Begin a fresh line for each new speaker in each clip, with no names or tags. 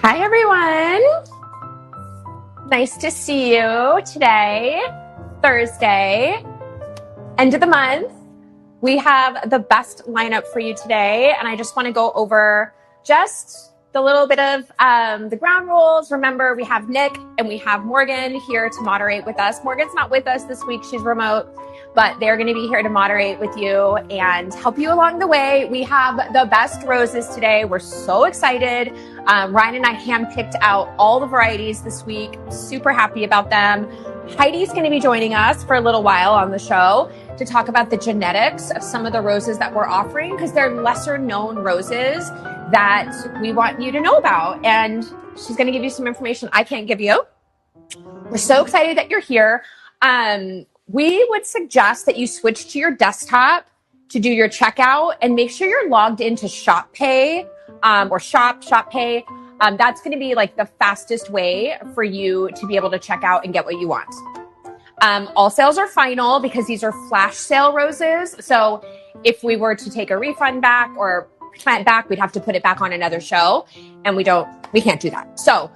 Hi, everyone. Nice to see you today, Thursday, end of the month. We have the best lineup for you today, and I just want to go over just the little bit of the ground rules. Remember, we have Nick and we have Morgan here to moderate with us. Morgan's not with us this week. She's remote, but they're going to be here to moderate with you and help you along the way. We have the best roses today. We're so excited. Ryan and I handpicked out all the varieties this week. Super happy about them. Heidi's going to be joining us for a little while on the show to talk about the genetics of some of the roses that we're offering, because they're lesser known roses that we want you to know about. And she's going to give you some information I can't give you. We're so excited that you're here. We would suggest that you switch to your desktop to do your checkout and make sure you're logged into Shop Pay or Shop Pay. That's going to be like the fastest way for you to be able to check out and get what you want. All sales are final because these are flash sale roses. So if we were to take a refund back or plant back, we'd have to put it back on another show, and we can't do that. So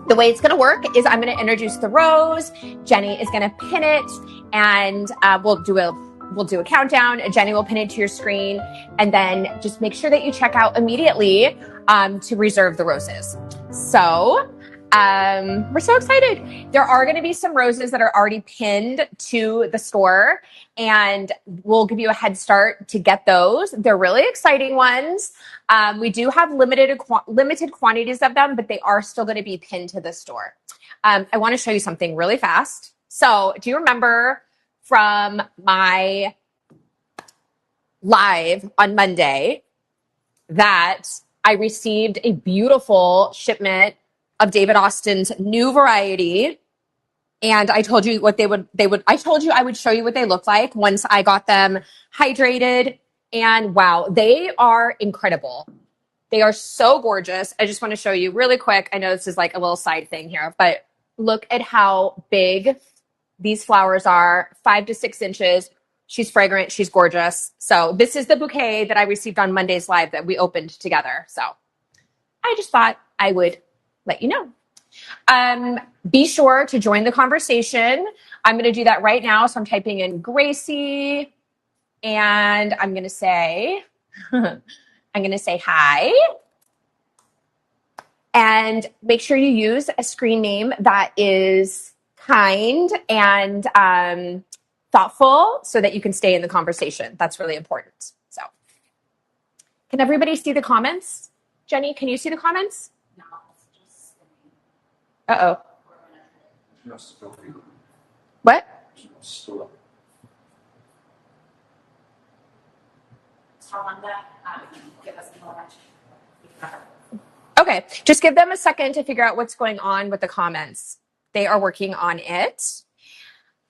the way it's going to work is I'm going to introduce the rose. Jenny is going to pin it, and we'll do a countdown. Jenny will pin it to your screen, and then just make sure that you check out immediately to reserve the roses. So we're so excited. There are going to be some roses that are already pinned to the store, and we'll give you a head start to get those. They're really exciting ones. We do have limited quantities of them, but they are still going to be pinned to the store. I want to show you something really fast. So do you remember from my live on Monday that I received a beautiful shipment of David Austin's new variety? And I told you I told you I would show you what they look like once I got them hydrated. And wow, they are incredible. They are so gorgeous. I just want to show you really quick. I know this is like a little side thing here, but look at how big these flowers are, 5 to 6 inches. She's fragrant. She's gorgeous. So this is the bouquet that I received on Monday's live that we opened together. So I just thought I would let you know. Be sure to join the conversation. I'm going to do that right now. So I'm typing in Gracie, and I'm going to say, hi. And make sure you use a screen name that is kind and thoughtful so that you can stay in the conversation. That's really important. So can everybody see the comments? Jenny, can you see the comments? No, it's just Uh-oh. What? Okay, just give them a second to figure out what's going on with the comments. They are working on it.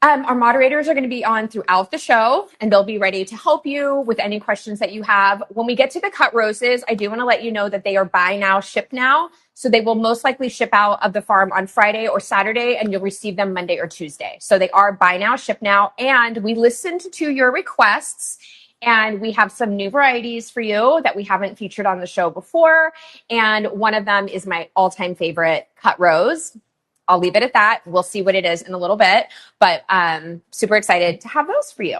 Our moderators are going to be on throughout the show, and they'll be ready to help you with any questions that you have. When we get to the cut roses, I do want to let you know that they are buy now, ship now. So they will most likely ship out of the farm on Friday or Saturday, and you'll receive them Monday or Tuesday. So they are buy now, ship now. And we listened to your requests, and we have some new varieties for you that we haven't featured on the show before. And one of them is my all-time favorite cut rose. I'll leave it at that. We'll see what it is in a little bit, but super excited to have those for you.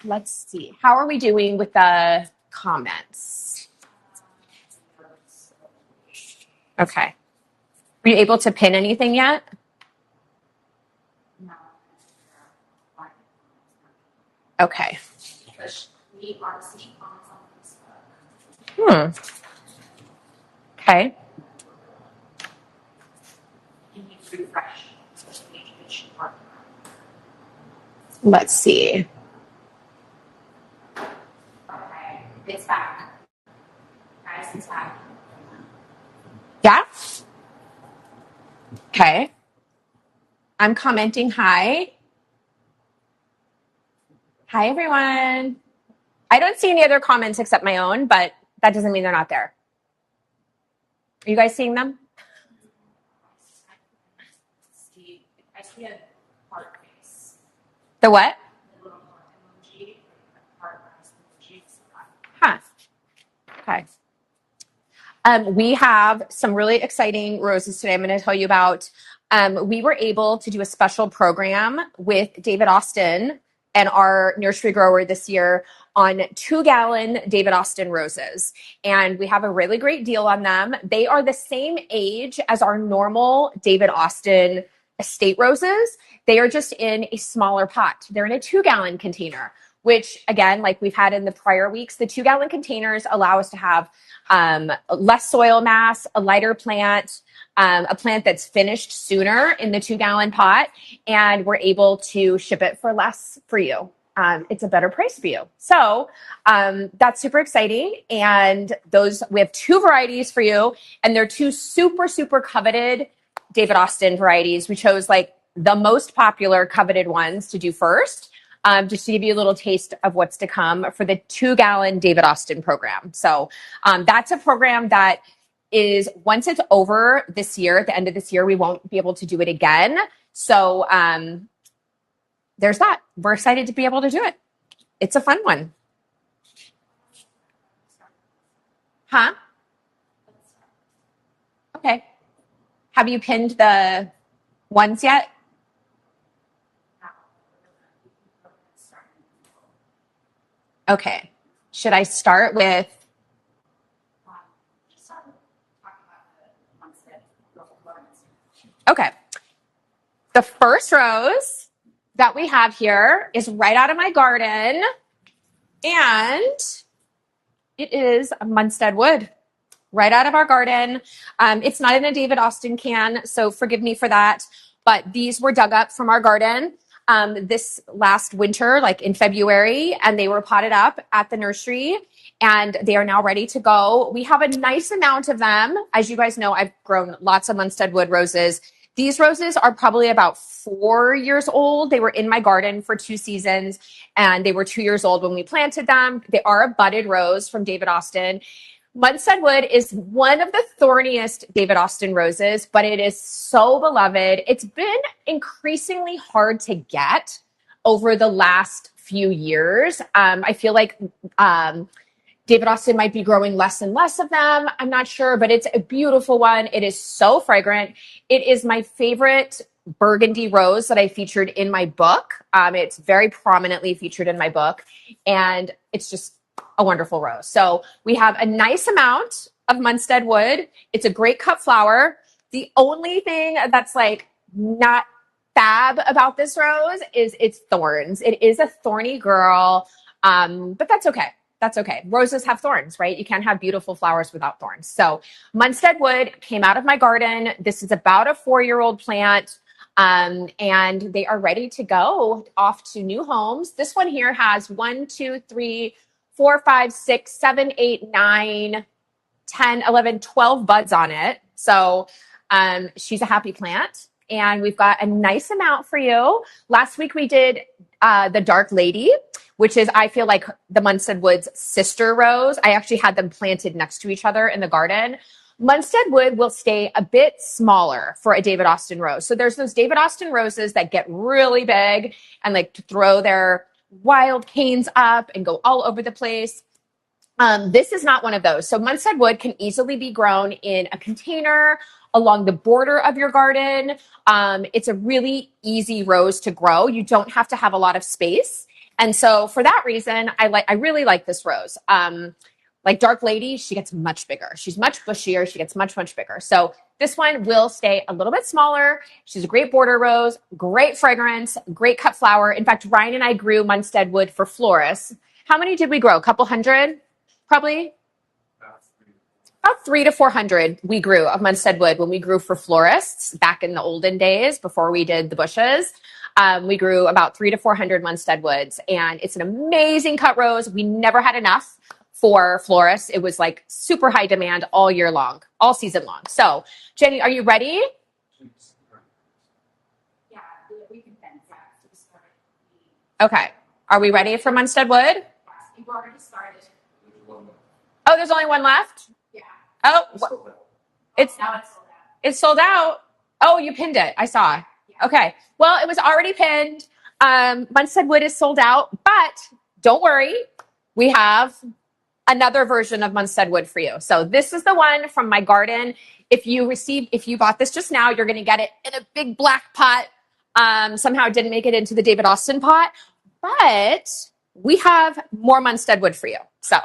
Let's see. How are we doing with the comments? Okay. Were you able to pin anything yet? No. Okay. Okay. Let's see. Okay, it's back. Guys, it's back. Yeah? Okay. I'm commenting hi. Hi, everyone. I don't see any other comments except my own, but that doesn't mean they're not there. Are you guys seeing them? I see a heart face. The what? The little emoji. Huh. Okay. We have some really exciting roses today I'm going to tell you about. We were able to do a special program with David Austin and our nursery grower this year on 2-gallon David Austin roses. And we have a really great deal on them. They are the same age as our normal David Austin estate roses. They are just in a smaller pot. They're in a 2-gallon container, which again, like we've had in the prior weeks, the 2-gallon containers allow us to have less soil mass, a lighter plant, a plant that's finished sooner in the 2-gallon pot, and we're able to ship it for less for you. It's a better price for you. So that's super exciting. And we have 2 varieties for you, and they're 2 super, super coveted David Austin varieties. We chose like the most popular coveted ones to do first. Just to give you a little taste of what's to come for the 2-gallon David Austin program. So that's a program that is, once it's over this year, at the end of this year, we won't be able to do it again. So there's that. We're excited to be able to do it. It's a fun one. Huh? Okay. Have you pinned the ones yet? Okay. Should I start with? Okay. The first rose that we have here is right out of my garden, and it is a Munstead wood right out of our garden. It's not in a David Austin can, so forgive me for that, but these were dug up from our garden this last winter, like in February, and they were potted up at the nursery, and they are now ready to go. We have a nice amount of them. As you guys know, I've grown lots of Munstead wood roses. These roses are probably about 4 years old. They were in my garden for 2 seasons, and they were 2 years old when we planted them. They are a budded rose from David Austin. Munstead wood is one of the thorniest David Austin roses, but it is so beloved. It's been increasingly hard to get over the last few years. I feel like David Austin might be growing less and less of them. I'm not sure, but it's a beautiful one. It is so fragrant. It is my favorite burgundy rose that I featured in my book. It's very prominently featured in my book, and it's just a wonderful rose. So we have a nice amount of Munstead wood. It's a great cut flower. The only thing that's like not fab about this rose is its thorns. It is a thorny girl, but that's okay. That's okay. Roses have thorns, right? You can't have beautiful flowers without thorns. So Munstead wood came out of my garden. This is about a 4-year-old plant. And they are ready to go off to new homes. This one here has 1, 2, 3, 4, 5, 6, 7, 8, 9, 10, 11, 12 buds on it. So she's a happy plant. And we've got a nice amount for you. Last week we did the Dark Lady, which is, I feel like, the Munstead wood's sister rose. I actually had them planted next to each other in the garden. Munstead wood will stay a bit smaller for a David Austin rose. So there's those David Austin roses that get really big and like to throw their wild canes up and go all over the place. This is not one of those. So Munstead wood can easily be grown in a container along the border of your garden. It's a really easy rose to grow. You don't have to have a lot of space. And so for that reason, I really like this rose. Like Dark Lady, she gets much bigger. She's much bushier. She gets much, much bigger. So this one will stay a little bit smaller. She's a great border rose, great fragrance, great cut flower. In fact, Ryan and I grew Munstead wood for florists. How many did we grow? A couple hundred, probably? About 300 to 400 we grew of Munstead wood when we grew for florists back in the olden days before we did the bushes. We grew about 300 to 400 Munstead woods, and it's an amazing cut rose. We never had enough for florists. It was like super high demand all year long, all season long. So, Jenny, are you ready? Yeah, we can fence that. Okay. Are we ready for Munstead wood? Yes, we've already started. Oh, there's only one left? Yeah. Oh, it's sold out. It's sold out. Oh, you pinned it. I saw. Yeah. Okay. Well, it was already pinned. Munstead wood is sold out, but don't worry. We have another version of Munstead wood for you. So this is the one from my garden. If you bought this just now, you're going to get it in a big black pot. Somehow it didn't make it into the David Austin pot, but we have more Munstead wood for you. So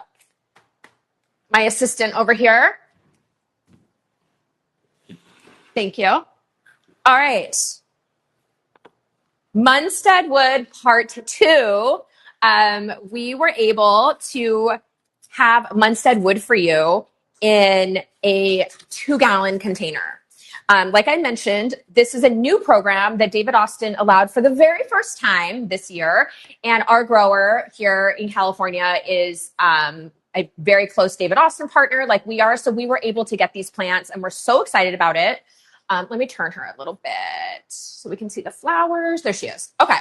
my assistant over here. Thank you. All right. Munstead wood part 2. We were able to have Munstead wood for you in a 2-gallon container. Like I mentioned, this is a new program that David Austin allowed for the very first time this year. And our grower here in California is a very close David Austin partner like we are. So we were able to get these plants and we're so excited about it. Let me turn her a little bit so we can see the flowers. There she is. Okay.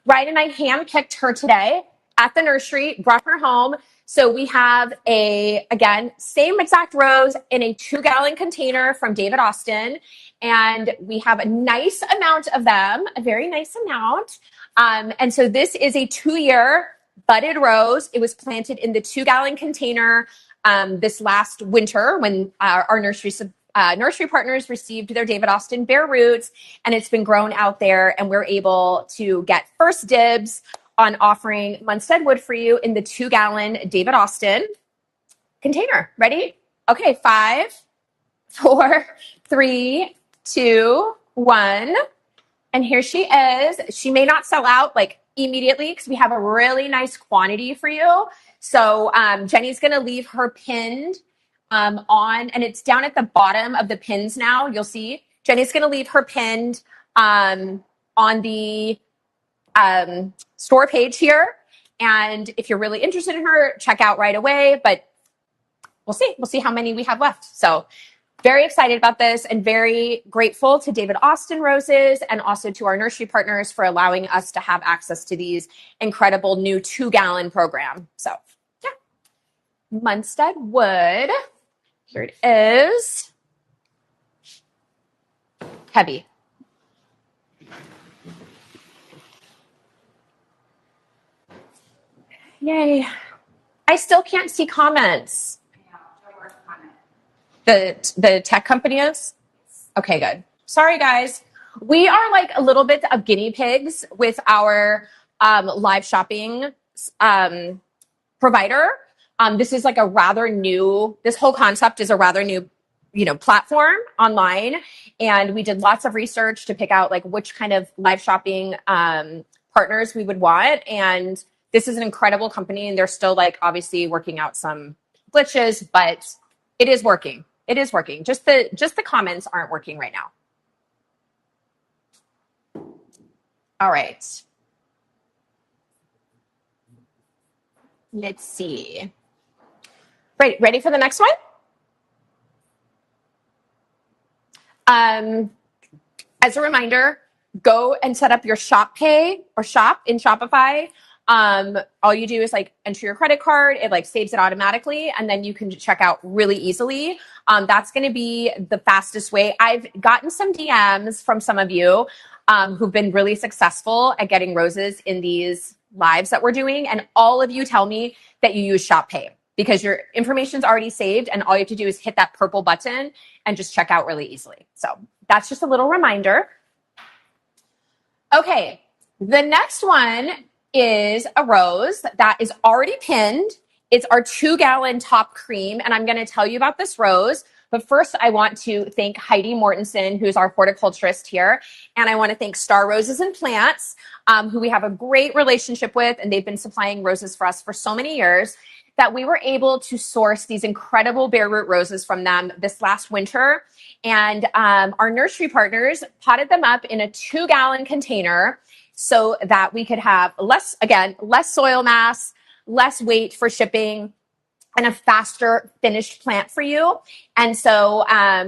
Ryan and I hand-picked her today at the nursery, brought her home. So we have again, same exact rose in a 2-gallon container from David Austin. And we have a nice amount of them, a very nice amount. And so this is a 2-year budded rose. It was planted in the 2-gallon container this last winter when our nursery partners received their David Austin bare roots, and it's been grown out there, and we're able to get first dibs on offering Munstead wood for you in the 2-gallon David Austin container. Ready? Okay, 5, 4, 3, 2, 1. And here she is. She may not sell out like immediately because we have a really nice quantity for you. So Jenny's going to leave her pinned on, and it's down at the bottom of the pins now. You'll see Jenny's going to leave her pinned on the store page here. And if you're really interested in her, check out right away. But we'll see how many we have left. So very excited about this and very grateful to David Austin Roses and also to our nursery partners for allowing us to have access to these incredible new 2-gallon program. So yeah, Munstead wood. Here it is. Heavy. Yay. I still can't see comments. The tech company is? Okay, good. Sorry, guys. We are like a little bit of guinea pigs with our live shopping provider. This is like this whole concept is a rather new, platform online. And we did lots of research to pick out like which kind of live shopping partners we would want. And this is an incredible company, and they're still like obviously working out some glitches, but it is working. It is working. Just the comments aren't working right now. All right. Let's see. Ready for the next one? As a reminder, go and set up your shop pay or shop in Shopify. All you do is like enter your credit card. It like saves it automatically, and then you can check out really easily. That's going to be the fastest way. I've gotten some DMs from some of you who've been really successful at getting roses in these lives that we're doing. And all of you tell me that you use Shop Pay because your information's already saved, and all you have to do is hit that purple button and just check out really easily. So that's just a little reminder. Okay, the next one is a rose that is already pinned. It's our 2-gallon top cream, and I'm going to tell you about this rose. But first, I want to thank Heidi Mortensen, who's our horticulturist here, and I want to thank Star Roses and Plants, who we have a great relationship with, and they've been supplying roses for us for so many years, that we were able to source these incredible bare root roses from them this last winter. And our nursery partners potted them up in a 2-gallon container so that we could have less soil mass, less weight for shipping, and a faster finished plant for you. And so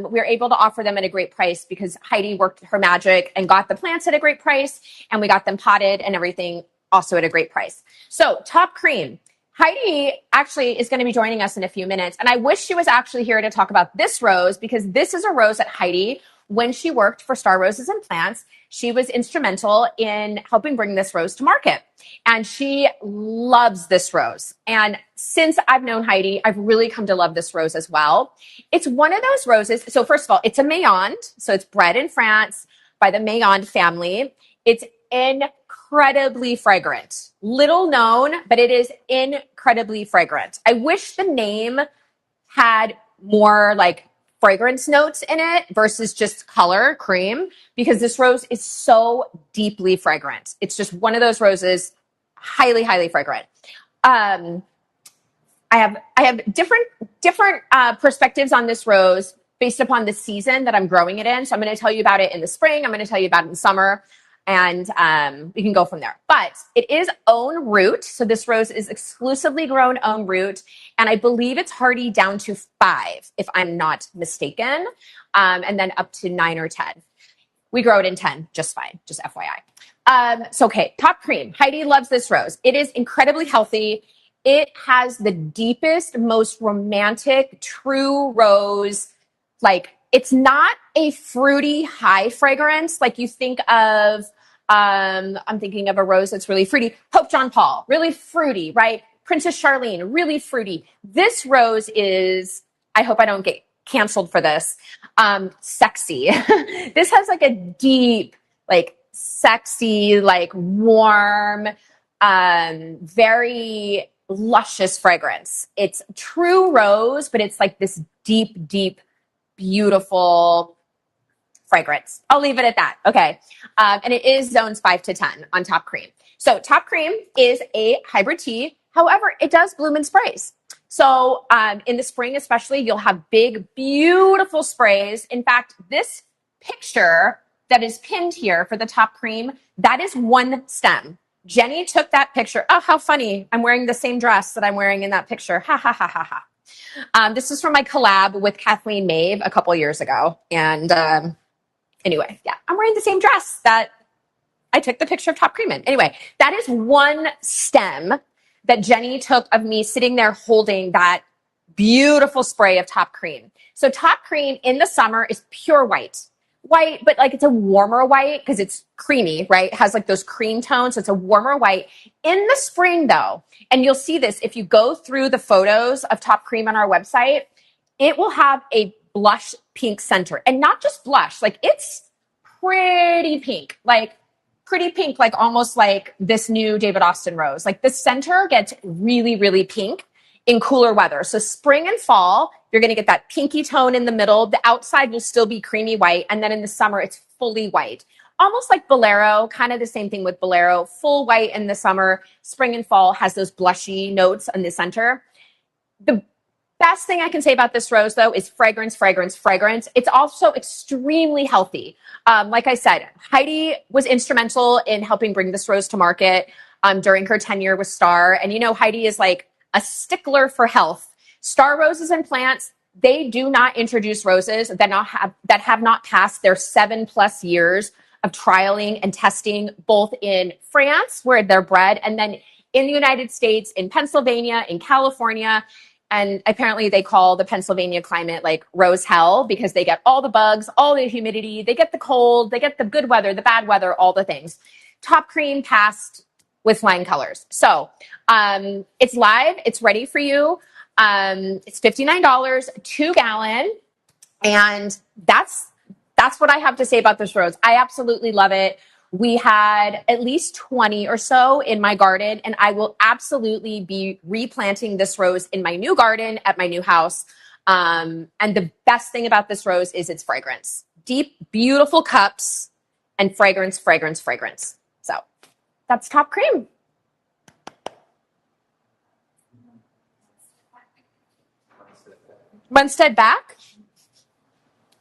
we were able to offer them at a great price because Heidi worked her magic and got the plants at a great price, and we got them potted and everything also at a great price. So top cream. Heidi actually is going to be joining us in a few minutes, and I wish she was actually here to talk about this rose because this is a rose that Heidi when she worked for Star Roses and Plants, she was instrumental in helping bring this rose to market. And she loves this rose. And since I've known Heidi, I've really come to love this rose as well. It's one of those roses. So first of all, it's a Mayonde. So it's bred in France by the Mayonde family. It's incredibly fragrant. Little known, but it is incredibly fragrant. I wish the name had more like fragrance notes in it versus just color cream, because this rose is so deeply fragrant. It's just one of those roses, highly, highly fragrant. I have different perspectives on this rose based upon the season that I'm growing it in. So I'm going to tell you about it in the spring. I'm going to tell you about it in summer, and we can go from there. But it is own root. So this rose is exclusively grown own root. And I believe it's hardy down to 5, if I'm not mistaken, and then up to 9 or 10. We grow it in 10 just fine, just FYI. So, okay, top cream. Heidi loves this rose. It is incredibly healthy. It has the deepest, most romantic, true rose. Like, it's not a fruity high fragrance like you think of. I'm thinking of a rose that's really fruity. Pope John Paul, really fruity, right? Princess Charlene, really fruity. This rose is, I hope I don't get canceled for this, sexy. This has like a deep, like sexy, like warm, very luscious fragrance. It's true rose, but it's like this deep, deep, beautiful fragrance. I'll leave it at that. Okay. And it is zones 5 to 10 on top cream. So top cream is a hybrid tea. However, it does bloom in sprays. So in the spring, especially, you'll have big, beautiful sprays. In fact, this picture that is pinned here for the top cream, that is one stem. Jenny took that picture. Oh, how funny. I'm wearing the same dress that I'm wearing in that picture. Ha, ha, ha, ha, ha. This is from my collab with Kathleen Maeve a couple years ago. And anyway, yeah, I'm wearing the same dress that I took the picture of top cream in. Anyway, that is one stem that Jenny took of me sitting there holding that beautiful spray of top cream. So top cream in the summer is pure white. White, but like it's a warmer white because it's creamy, right? It has like those cream tones. So it's a warmer white. In the spring though, and you'll see this if you go through the photos of top cream on our website, it will have a blush pink center. And not just blush, like it's pretty pink, like almost like this new David Austin rose. Like the center gets really, really pink in cooler weather. So spring and fall, you're going to get that pinky tone in the middle. The outside will still be creamy white. And then in the summer, it's fully white. Almost like Bolero, kind of the same thing with Bolero. Full white in the summer. Spring and fall has those blushy notes in the center. The best thing I can say about this rose, though, is fragrance, fragrance, fragrance. It's also extremely healthy. Like I said, Heidi was instrumental in helping bring this rose to market during her tenure with Star. And you know, Heidi is like a stickler for health. Star Roses and Plants, they do not introduce roses that have not passed their 7+ years of trialing and testing, both in France, where they're bred, and then in the United States, in Pennsylvania, in California. And apparently they call the Pennsylvania climate like rose hell because they get all the bugs, all the humidity, they get the cold, they get the good weather, the bad weather, all the things. Top cream passed with flying colors. So it's live, it's ready for you. It's $59, 2 gallon. And that's what I have to say about this rose. I absolutely love it. We had at least 20 or so in my garden, and I will absolutely be replanting this rose in my new garden at my new house. And the best thing about this rose is its fragrance. Deep, beautiful cups and fragrance, fragrance, fragrance. So that's top cream. Munstead back?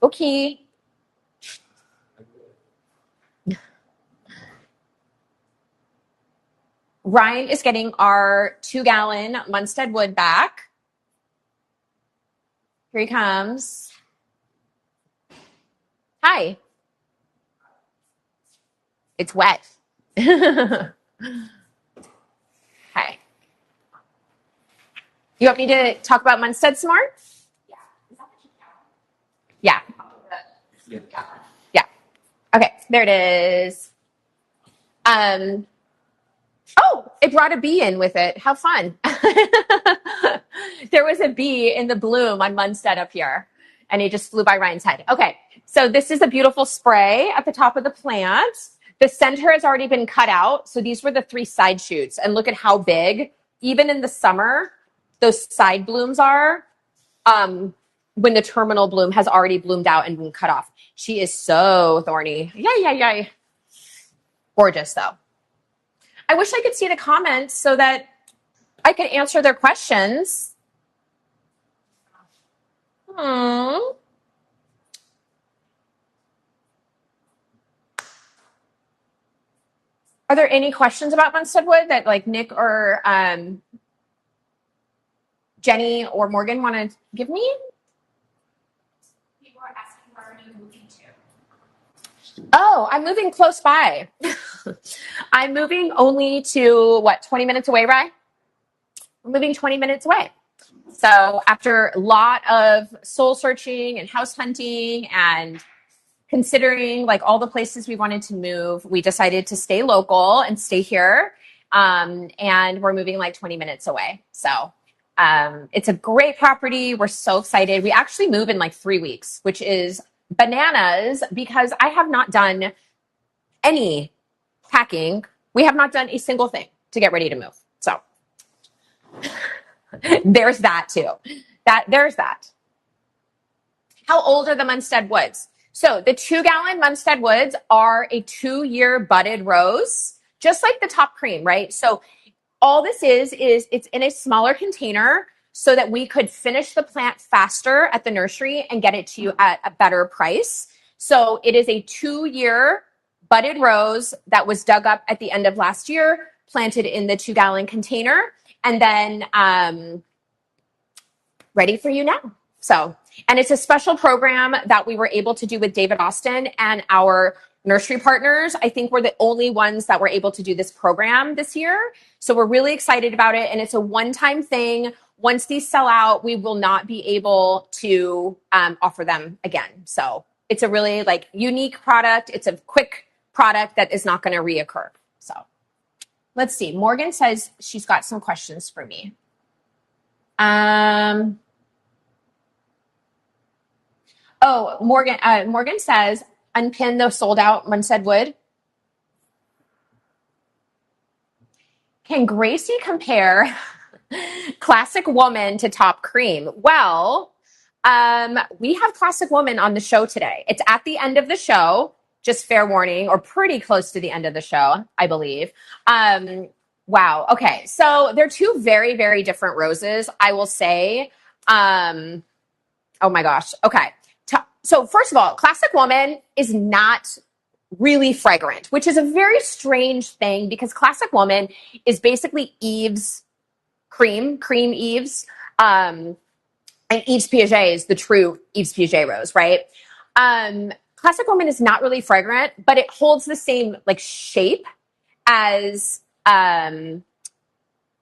Okay. Ryan is getting our 2 gallon Munstead wood back. Here he comes. Hi. It's wet. Hi. You want me to talk about Munstead some more? Yeah. Yeah. Okay, there it is. Oh, it brought a bee in with it. How fun. There was a bee in the bloom on Munstead up here, and he just flew by Ryan's head. Okay, so this is a beautiful spray at the top of the plant. The center has already been cut out. So these were the 3 side shoots. And look at how big, even in the summer, those side blooms are. When the terminal bloom has already bloomed out and been cut off. She is so thorny. Yay. Gorgeous, though. I wish I could see the comments so that I could answer their questions. Are there any questions about Munstead Wood that like Nick or Jenny or Morgan want to give me? People are asking where are you moving to? Oh, I'm moving close by. I'm moving only to, 20 minutes away, Rye? I'm moving 20 minutes away. So after a lot of soul searching and house hunting and considering like all the places we wanted to move, we decided to stay local and stay here. And we're moving like 20 minutes away. So it's a great property. We're so excited. We actually move in like 3 weeks, which is bananas because I have not done any packing. We have not done a single thing to get ready to move. So there's that too. There's that. How old are the Munstead Woods? So the 2-gallon Munstead Woods are a 2-year budded rose, just like the top cream, right? So all this is it's in a smaller container so that we could finish the plant faster at the nursery and get it to you at a better price. So it is a 2-year budded rose that was dug up at the end of last year, planted in the 2-gallon container, and then ready for you now. So, and it's a special program that we were able to do with David Austin and our nursery partners. I think we're the only ones that were able to do this program this year. So we're really excited about it. And it's a one-time thing. Once these sell out, we will not be able to offer them again. So it's a really like unique product. It's a quick product that is not going to reoccur. So let's see. Morgan says she's got some questions for me. Oh, Morgan says, unpin the sold out Munstead Wood. Can Gracie compare Classic Woman to Top Cream? Well, we have Classic Woman on the show today. It's at the end of the show, just fair warning, or pretty close to the end of the show, I believe. Wow. Okay. So they're 2 very, very different roses, I will say. Oh my gosh. Okay. So first of all, Classic Woman is not really fragrant, which is a very strange thing because Classic Woman is basically Eve's cream Eve's. And Eve's Piaget is the true Eve's Piaget rose, right? Classic Woman is not really fragrant, but it holds the same like shape as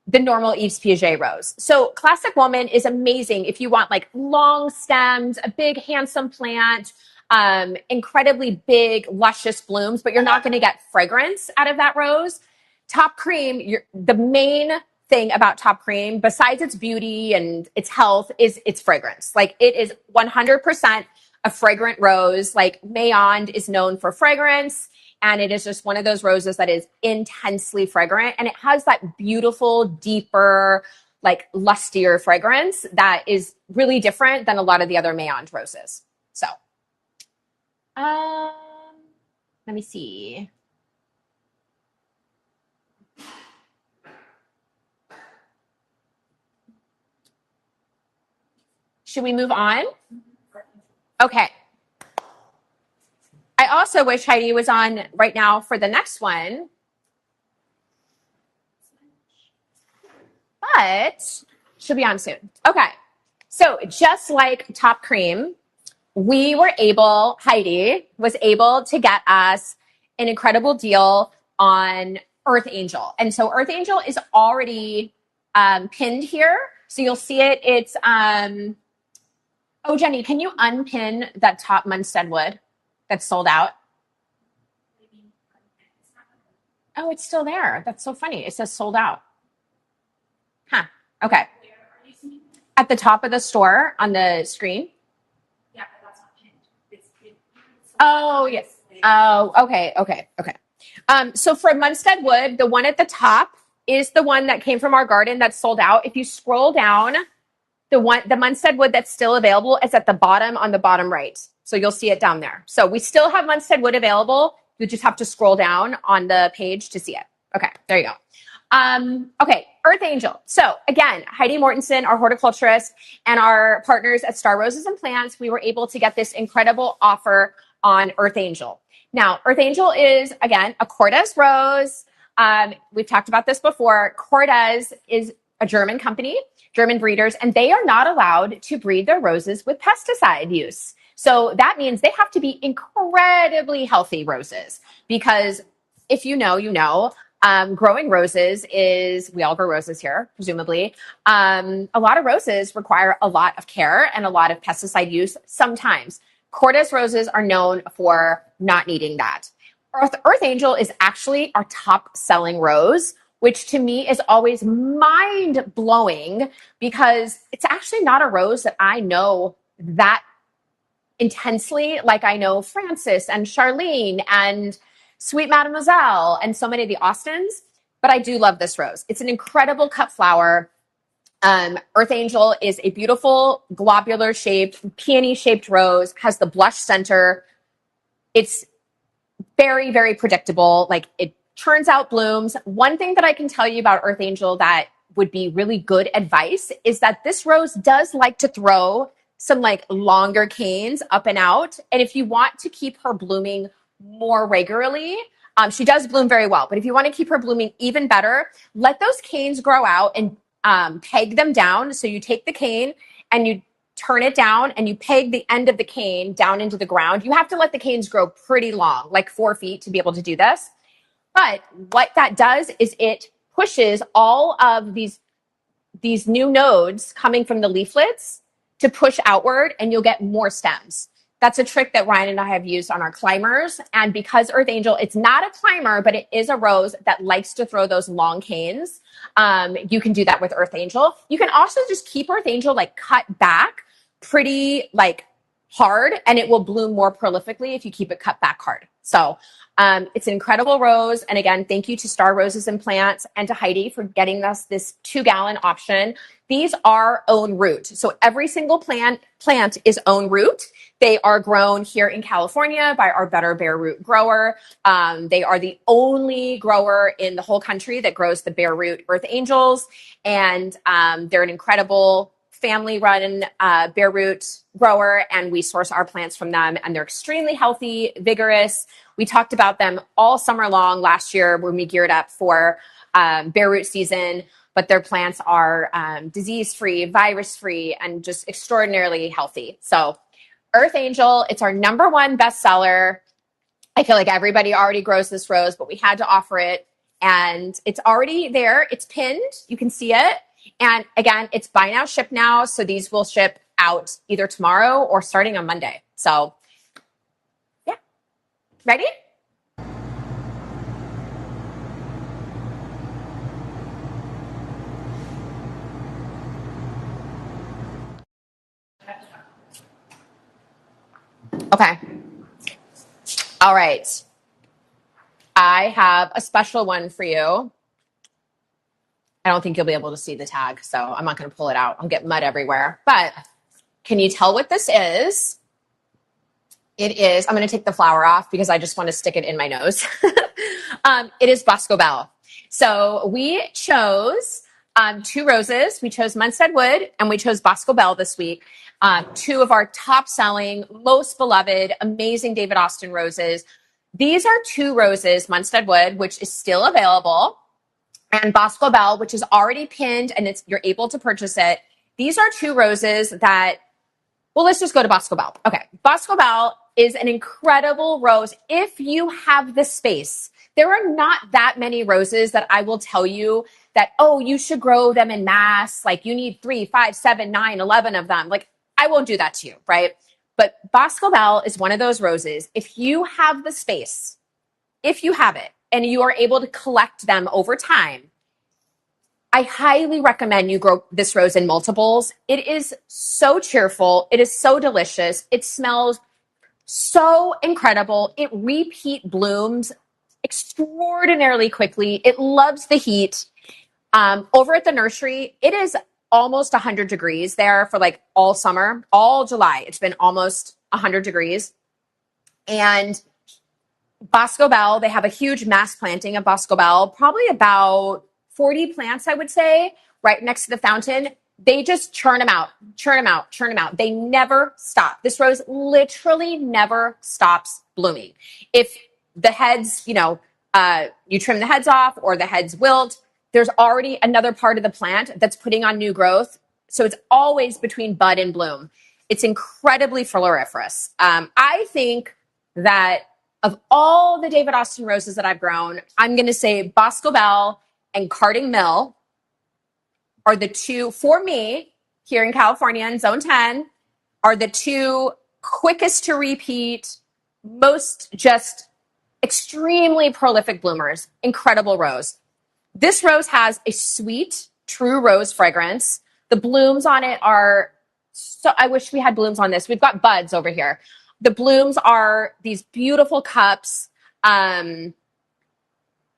the normal Eve's Piaget rose. So Classic Woman is amazing if you want like long stems, a big handsome plant, incredibly big luscious blooms, but you're not going to get fragrance out of that rose. Top Cream, the main thing about Top Cream, besides its beauty and its health, is its fragrance. Like it is 100% a fragrant rose. Like Mayond is known for fragrance. And it is just one of those roses that is intensely fragrant. And it has that beautiful, deeper, like lustier fragrance that is really different than a lot of the other Mayond roses. So, let me see. Should we move on? Okay. I also wish Heidi was on right now for the next one. But she'll be on soon. Okay. So just like Top Cream, Heidi was able to get us an incredible deal on Earth Angel. And so Earth Angel is already pinned here. So you'll see it. It's, oh, Jenny, can you unpin that top Munstead Wood? that's sold out? Oh, it's still there. That's so funny. It says sold out. Huh. Okay. At the top of the store on the screen. Oh, yes. Oh, okay, okay, okay. So for Munstead Wood, the one at the top is the one that came from our garden that's sold out. If you scroll down, the Munstead Wood that's still available is at the bottom on the bottom right. So you'll see it down there. So we still have Munstead Wood available. You just have to scroll down on the page to see it. Okay, there you go. Okay, Earth Angel. So again, Heidi Mortensen, our horticulturist, and our partners at Star Roses and Plants, we were able to get this incredible offer on Earth Angel. Now, Earth Angel is, again, a Cortez rose. We've talked about this before. Cortez is a German company, German breeders, and they are not allowed to breed their roses with pesticide use. So that means they have to be incredibly healthy roses because if you know, you know. Growing roses is, we all grow roses here, presumably. A lot of roses require a lot of care and a lot of pesticide use sometimes. Cortez roses are known for not needing that. Earth Angel is actually our top selling rose, which to me is always mind blowing because it's actually not a rose that I know that intensely like I know Francis and Charlene and Sweet Mademoiselle and so many of the Austins, but I do love this rose. It's an incredible cut flower. Earth Angel is a beautiful globular shaped, peony shaped rose, has the blush center. It's very, very predictable. Like it churns out blooms. One thing that I can tell you about Earth Angel that would be really good advice is that this rose does like to throw some like longer canes up and out. And if you want to keep her blooming more regularly, she does bloom very well. But if you want to keep her blooming even better, let those canes grow out and peg them down. So you take the cane and you turn it down and you peg the end of the cane down into the ground. You have to let the canes grow pretty long, like 4 feet to be able to do this. But what that does is it pushes all of these new nodes coming from the leaflets to push outward and you'll get more stems. That's a trick that Ryan and I have used on our climbers. And because Earth Angel, it's not a climber, but it is a rose that likes to throw those long canes. You can do that with Earth Angel. You can also just keep Earth Angel like cut back pretty like hard and it will bloom more prolifically if you keep it cut back hard. So it's an incredible rose. And again, thank you to Star Roses and Plants and to Heidi for getting us this 2-gallon option. These are own root. So every single plant is own root. They are grown here in California by our Better Bare Root grower. They are the only grower in the whole country that grows the bare root Earth Angels. And they're an incredible family-run bare root grower, and we source our plants from them. And they're extremely healthy, vigorous. We talked about them all summer long last year when we geared up for bare root season. But their plants are disease-free, virus-free, and just extraordinarily healthy. So Earth Angel, it's our #1 bestseller. I feel like everybody already grows this rose, but we had to offer it. And it's already there. It's pinned. You can see it. And again, it's buy now, ship now. So these will ship out either tomorrow or starting on Monday. So yeah. Ready? Okay. All right. I have a special one for you. I don't think you'll be able to see the tag, so I'm not going to pull it out. I'll get mud everywhere. But can you tell what this is? It is, I'm going to take the flower off because I just want to stick it in my nose. It is Bosco Bell. So we chose 2 roses. We chose Munstead Wood and we chose Bosco Bell this week. 2 of our top selling, most beloved, amazing David Austin roses. These are 2 roses, Munstead Wood, which is still available, and Bosco Bell, which is already pinned and you're able to purchase it. These are 2 roses that, well, let's just go to Bosco Bell. Okay, Bosco Bell is an incredible rose if you have the space. There are not that many roses that I will tell you that, oh, you should grow them in mass. Like you need 3, 5, 7, 9, 11 of them. Like I won't do that to you, right? But Bosco Bell is one of those roses. If you have the space, if you have it, and you are able to collect them over time, I highly recommend you grow this rose in multiples. It is so cheerful. It is so delicious. It smells so incredible. It repeat blooms extraordinarily quickly. It loves the heat. Over at the nursery, it is almost 100 degrees there for like all summer, all July. It's been almost 100 degrees. And Bosco Bell, they have a huge mass planting of Bosco Bell, probably about 40 plants, I would say, right next to the fountain. They just churn them out, churn them out, churn them out. They never stop. This rose literally never stops blooming. If the heads, you trim the heads off or the heads wilt, there's already another part of the plant that's putting on new growth. So it's always between bud and bloom. It's incredibly floriferous. I think that of all the David Austin roses that I've grown, I'm going to say Bosco Bell and Carding Mill are the two, for me, here in California in Zone 10, are the two quickest to repeat, most just extremely prolific bloomers. Incredible rose. This rose has a sweet, true rose fragrance. The blooms on it are so, I wish we had blooms on this. We've got buds over here. The blooms are these beautiful cups, at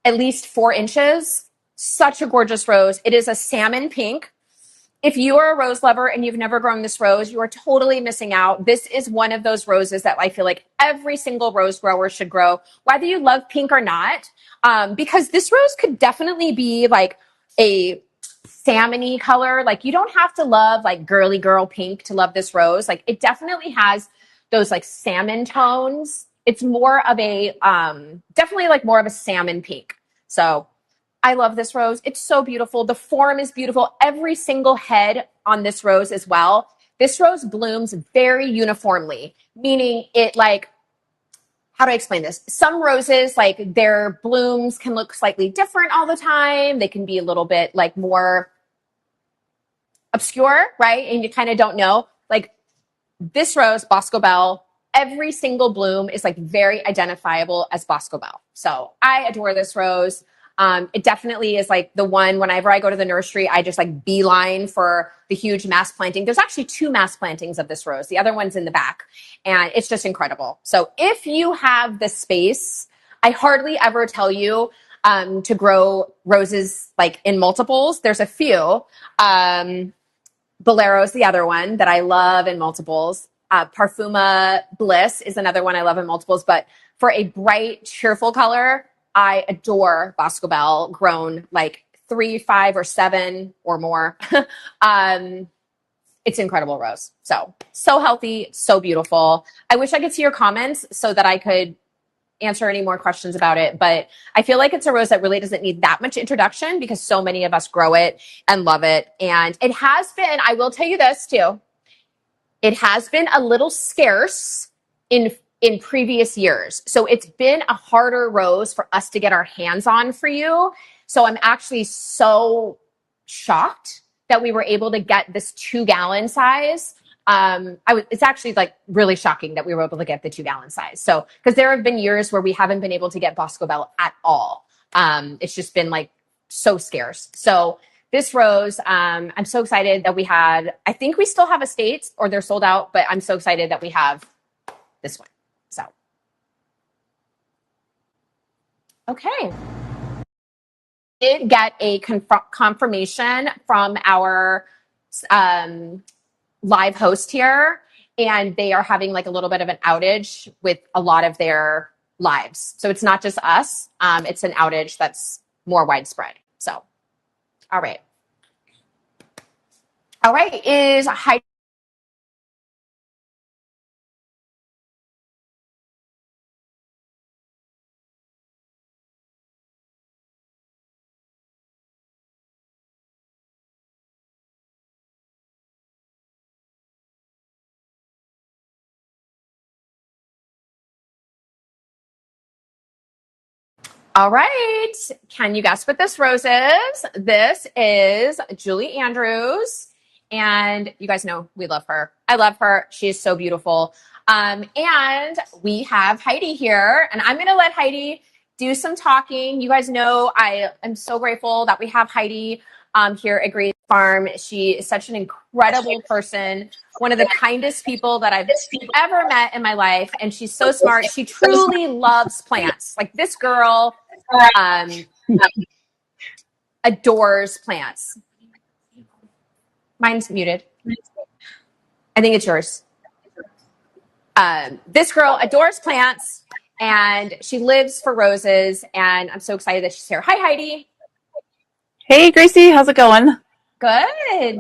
least 4 inches. Such a gorgeous rose. It is a salmon pink. If you are a rose lover and you've never grown this rose, you are totally missing out. This is one of those roses that I feel like every single rose grower should grow, whether you love pink or not, because this rose could definitely be like a salmon-y color. Like you don't have to love like girly girl pink to love this rose. Like it definitely has those like salmon tones. It's more of a, definitely like more of a salmon pink. So I love this rose. It's so beautiful. The form is beautiful. Every single head on this rose as well. This rose blooms very uniformly, meaning it like, how do I explain this? Some roses, like their blooms can look slightly different all the time. They can be a little bit like more obscure, right? And you kind of don't know. Like this rose, Bosco Bell, every single bloom is like very identifiable as Bosco Bell. So I adore this rose. It definitely is like the one, whenever I go to the nursery, I just like beeline for the huge mass planting. There's actually 2 mass plantings of this rose. The other one's in the back and it's just incredible. So if you have the space, I hardly ever tell you, to grow roses like in multiples. There's a few, Bolero's the other one that I love in multiples. Parfuma Bliss is another one I love in multiples, but for a bright, cheerful color, I adore Bosco Bell grown like 3, 5, or 7 or more. It's incredible rose. So healthy, so beautiful. I wish I could see your comments so that I could answer any more questions about it. But I feel like it's a rose that really doesn't need that much introduction because so many of us grow it and love it. And it has been, I will tell you this too, it has been a little scarce in previous years. So it's been a harder rose for us to get our hands on for you. So I'm actually so shocked that we were able to get this 2-gallon size. It's actually like really shocking that we were able to get the 2-gallon size. So, because there have been years where we haven't been able to get Bosco Bell at all. It's just been like so scarce. So this rose, I'm so excited that we had, I think we still have estates or they're sold out, but I'm so excited that we have this one. So, okay. Did get a confirmation from our live host here, and they are having like a little bit of an outage with a lot of their lives. So it's not just us. It's an outage that's more widespread. So, all right. All right, is high. All right. Can you guess what this rose is? This is Julie Andrews. And you guys know we love her. I love her. She is so beautiful. And we have Heidi here, and I'm going to let Heidi do some talking. You guys know I am so grateful that we have Heidi here at Gracie Farm. She is such an incredible person, one of the kindest people that I've ever met in my life, and she's so smart. She truly loves plants. Like, this girl adores plants. Mine's muted. I think it's yours. This girl adores plants, and she lives for roses, and I'm so excited that she's here. Hi, Heidi.
Hey, Gracie. How's it going?
Good.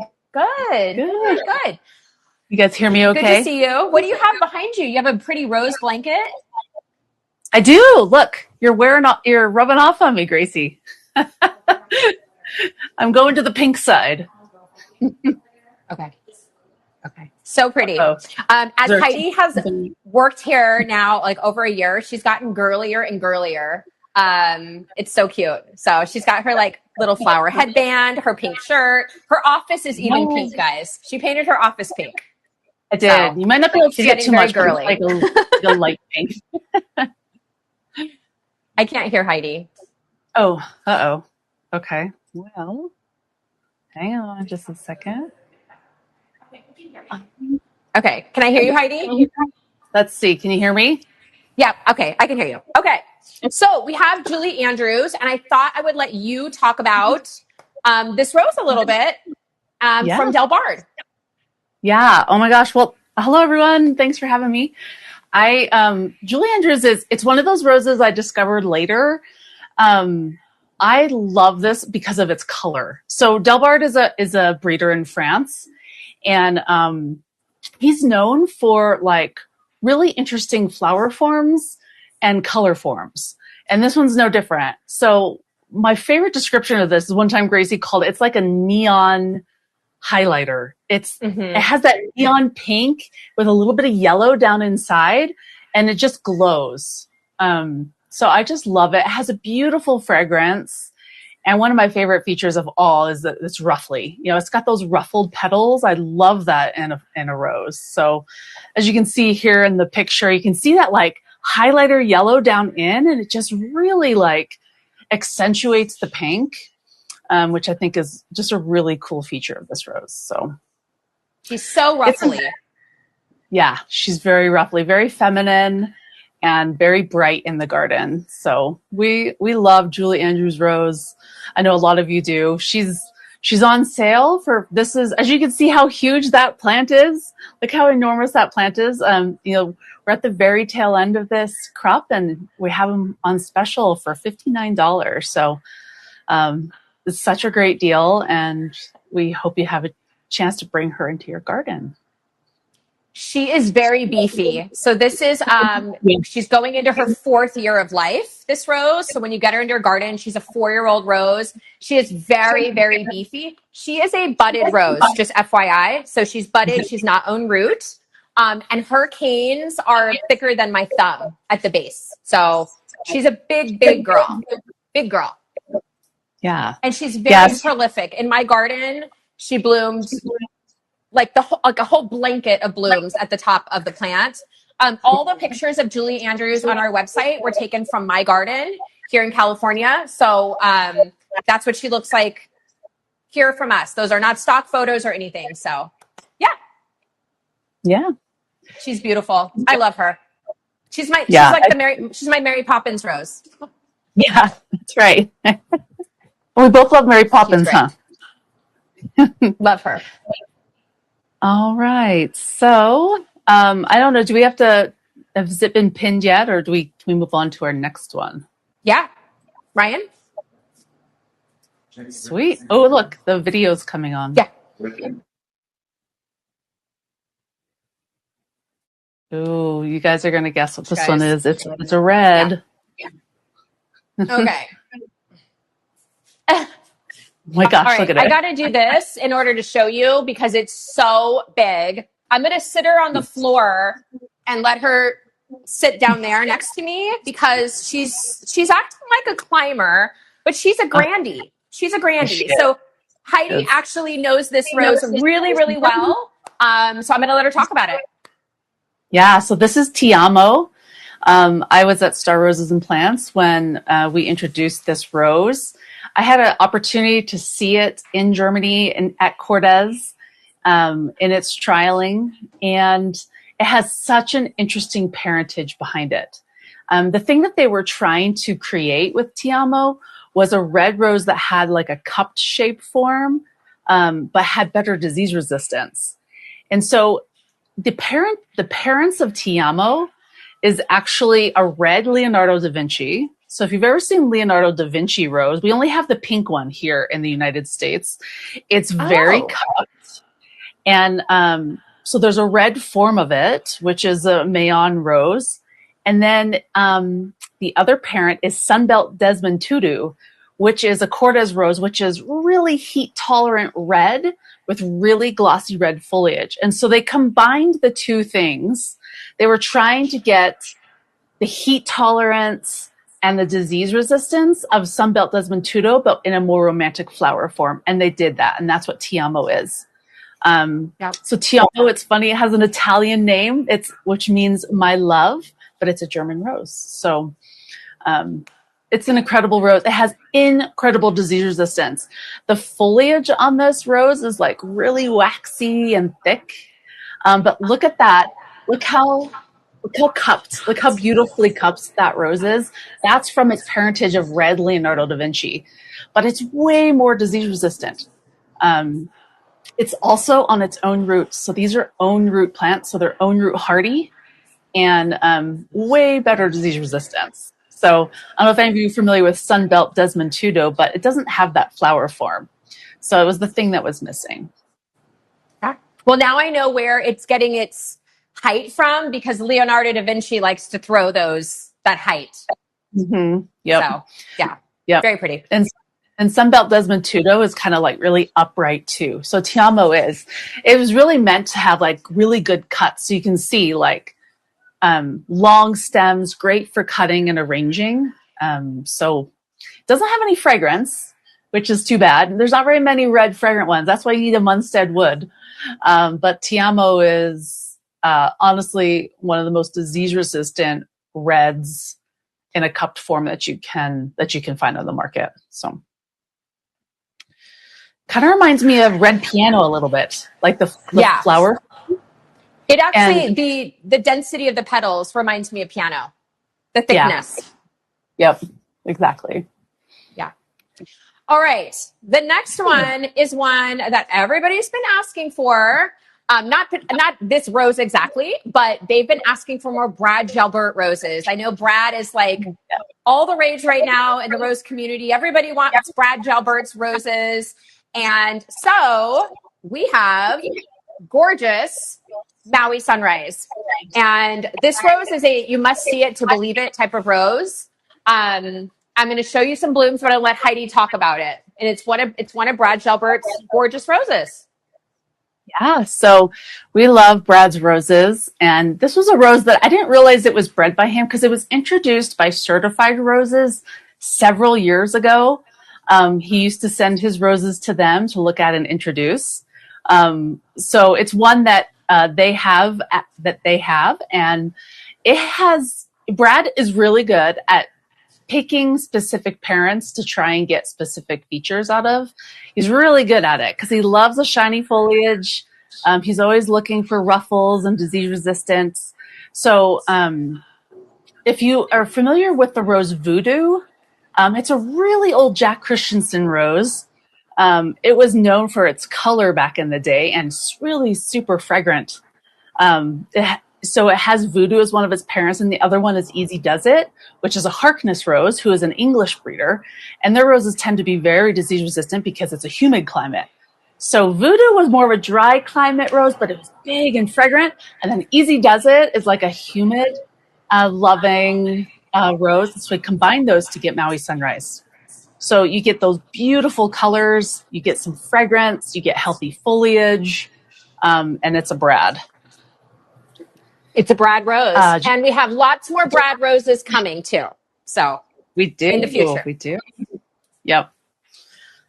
You guys hear me okay?
Good to see you. What do you have behind you? You have a pretty rose blanket?
I do. Look, you're rubbing off on me, Gracie. I'm going to the pink side.
Okay. So pretty. As Heidi has worked here now like over a year, she's gotten girlier and girlier. It's so cute. So she's got her like little flower headband, her pink shirt. Her office is even pink, guys. She painted her office pink.
I did. So you might not be able to get too much,
girly.
Like a light pink.
I can't hear Heidi.
Oh, okay. Well, hang on just a second.
Okay. Can I hear you, Heidi?
Let's see. Can you hear me?
Yeah. Okay. I can hear you. Okay. So we have Julie Andrews, and I thought I would let you talk about this rose a little bit from Del Bard.
Yeah. Oh my gosh. Well, hello everyone. Thanks for having me. Julie Andrews it's one of those roses I discovered later. I love this because of its color. So Del Bard is a breeder in France, and he's known for like really interesting flower forms and color forms. And this one's no different. So my favorite description of this is one time Gracie called it's like a neon highlighter. It has that neon pink with a little bit of yellow down inside, and it just glows. So I just love it. It has a beautiful fragrance. And one of my favorite features of all is that it's ruffly. You know, it's got those ruffled petals. I love that in a rose. So as you can see here in the picture, you can see that like highlighter yellow down in, and it just really like accentuates the pink, which I think is just a really cool feature of this rose. So
she's so ruffly.
Yeah, she's very ruffly, very feminine, and very bright in the garden. So we love Julie Andrews Rose. I know a lot of you do. She's on sale for, this is, as you can see how huge that plant is. Look how enormous that plant is. We're at the very tail end of this crop, and we have them on special for $59. So it's such a great deal, and we hope you have a chance to bring her into your garden.
She is very beefy. So this is, she's going into her 4th year of life, this rose. So when you get her into your garden, she's a 4-year-old rose. She is very, very beefy. She is a budded rose, just FYI. So she's budded. She's not own root. And her canes are thicker than my thumb at the base. So she's a big, big girl. Big girl.
Yeah.
And she's very prolific. In my garden, she bloomed like a whole blanket of blooms at the top of the plant. All the pictures of Julie Andrews on our website were taken from my garden here in California. So that's what she looks like here from us. Those are not stock photos or anything. So
yeah,
she's beautiful. I love her. She's my Mary Poppins rose.
Yeah, that's right. We both love Mary Poppins, huh?
Love her.
All right. So, I don't know. Do we have to, has it been pinned yet, or can we move on to our next one?
Yeah. Ryan?
Sweet. Oh, look, the video's coming on.
Yeah.
Oh, you guys are going to guess what this one is. It's a red.
Yeah. Okay.
Oh my gosh,
right,
look at it.
I got to do this in order to show you because it's so big. I'm going to sit her on the floor and let her sit down there next to me because she's acting like a climber, but she's a grandie. She's a grandie. So Heidi actually knows this rose really, really well. So I'm going to let her talk about it.
Yeah, so this is Tiamo. I was at Star Roses and Plants when we introduced this rose. I had an opportunity to see it in Germany and at Cortez in its trialing, and it has such an interesting parentage behind it. The thing that they were trying to create with Tiamo was a red rose that had like a cupped shape form, but had better disease resistance. And so the parents of Tiamo is actually a red Leonardo da Vinci. So if you've ever seen Leonardo da Vinci rose, we only have the pink one here in the United States. It's very cupped. And so there's a red form of it, which is a Mayon rose. And then the other parent is Sunbelt Desmond Tutu, which is a Cortez rose, which is really heat-tolerant red with really glossy red foliage. And so they combined the two things. They were trying to get the heat tolerance and the disease resistance of Sunbelt Desmond Tutu, but in a more romantic flower form. And they did that. And that's what Tiamo is. So Tiamo, it's funny, it has an Italian name, which means my love, but it's a German rose. So it's an incredible rose. It has incredible disease resistance. The foliage on this rose is like really waxy and thick. But look at that. Look how cupped, look how beautifully cupped that rose is. That's from its parentage of red Leonardo da Vinci. But it's way more disease resistant. It's also on its own roots. So these are own root plants, so they're own root hardy and way better disease resistance. So I don't know if any of you are familiar with Sunbelt Desmond Tutu, but it doesn't have that flower form. So it was the thing that was missing.
Well, now I know where it's getting its height from, because Leonardo da Vinci likes to throw that height.
Mm-hmm. Yep.
So, yeah.
Yep.
Very pretty.
And Sunbelt Desmond Tutu is kind of like really upright too. So Tiamo it was really meant to have like really good cuts. So you can see like long stems, great for cutting and arranging. So it doesn't have any fragrance, which is too bad. There's not very many red fragrant ones. That's why you need a Munstead wood. But Tiamo is honestly one of the most disease-resistant reds in a cupped form that you can find on the market. So kind of reminds me of red piano a little bit, like the flower.
It actually, the density of the petals reminds me of piano, the thickness.
Yeah. Yep, exactly.
Yeah. All right. The next one is one that everybody's been asking for. Not this rose exactly, but they've been asking for more Brad Gelbert roses. I know Brad is like all the rage right now in the rose community. Everybody wants Brad Gelbert's roses. And so we have gorgeous Maui Sunrise. And this rose is you must see it to believe it type of rose. I'm going to show you some blooms, but I'll let Heidi talk about it. And it's one of Brad Gelbert's gorgeous roses.
Yeah, so we love Brad's roses. And this was a rose that I didn't realize it was bred by him because it was introduced by Certified Roses several years ago. He used to send his roses to them to look at and introduce. So it's one that they have, and Brad is really good at picking specific parents to try and get specific features out of. He's really good at it because he loves the shiny foliage. He's always looking for ruffles and disease resistance. So if you are familiar with the rose Voodoo, it's a really old Jack Christensen rose. It was known for its color back in the day and it's really super fragrant. So it has Voodoo as one of its parents, and the other one is Easy Does It, which is a Harkness rose, who is an English breeder. And their roses tend to be very disease resistant because it's a humid climate. So Voodoo was more of a dry climate rose, but it was big and fragrant. And then Easy Does It is like a humid, loving rose. So we combine those to get Maui Sunrise. So you get those beautiful colors, you get some fragrance, you get healthy foliage, and it's a Brad.
It's a Brad rose. And we have lots more Brad roses coming too. So
we do.
In the future.
We do. Yep.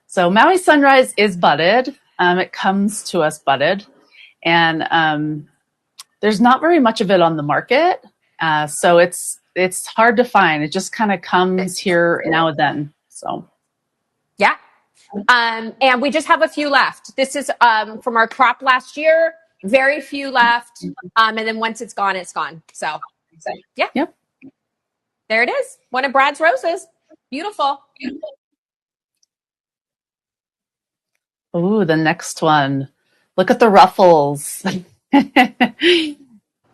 So Maui Sunrise is budded. It comes to us budded. And there's not very much of it on the market. So it's hard to find. It just kind of comes here now and then. So
yeah. And we just have a few left. This is from our crop last year. Very few left. And then once it's gone, it's gone. So yeah.
Yep.
There it is. One of Brad's roses. Beautiful.
Oh, the next one. Look at the ruffles.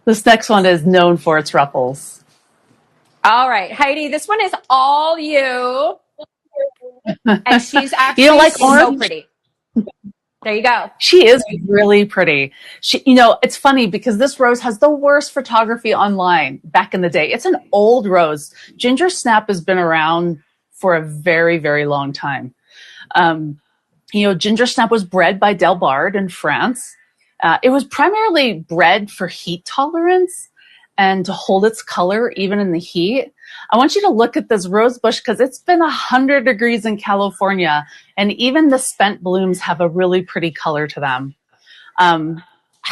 This next one is known for its ruffles.
All right, Heidi, this one is all you. And she's actually so pretty. There you go.
She is really pretty. It's funny because this rose has the worst photography online back in the day. It's an old rose. Ginger snap has been around for a very, very long time. Ginger snap was bred by Delbard in France. It was primarily bred for heat tolerance and to hold its color even in the heat. I want you to look at this rose bush because it's been 100 degrees in California, and even the spent blooms have a really pretty color to them. I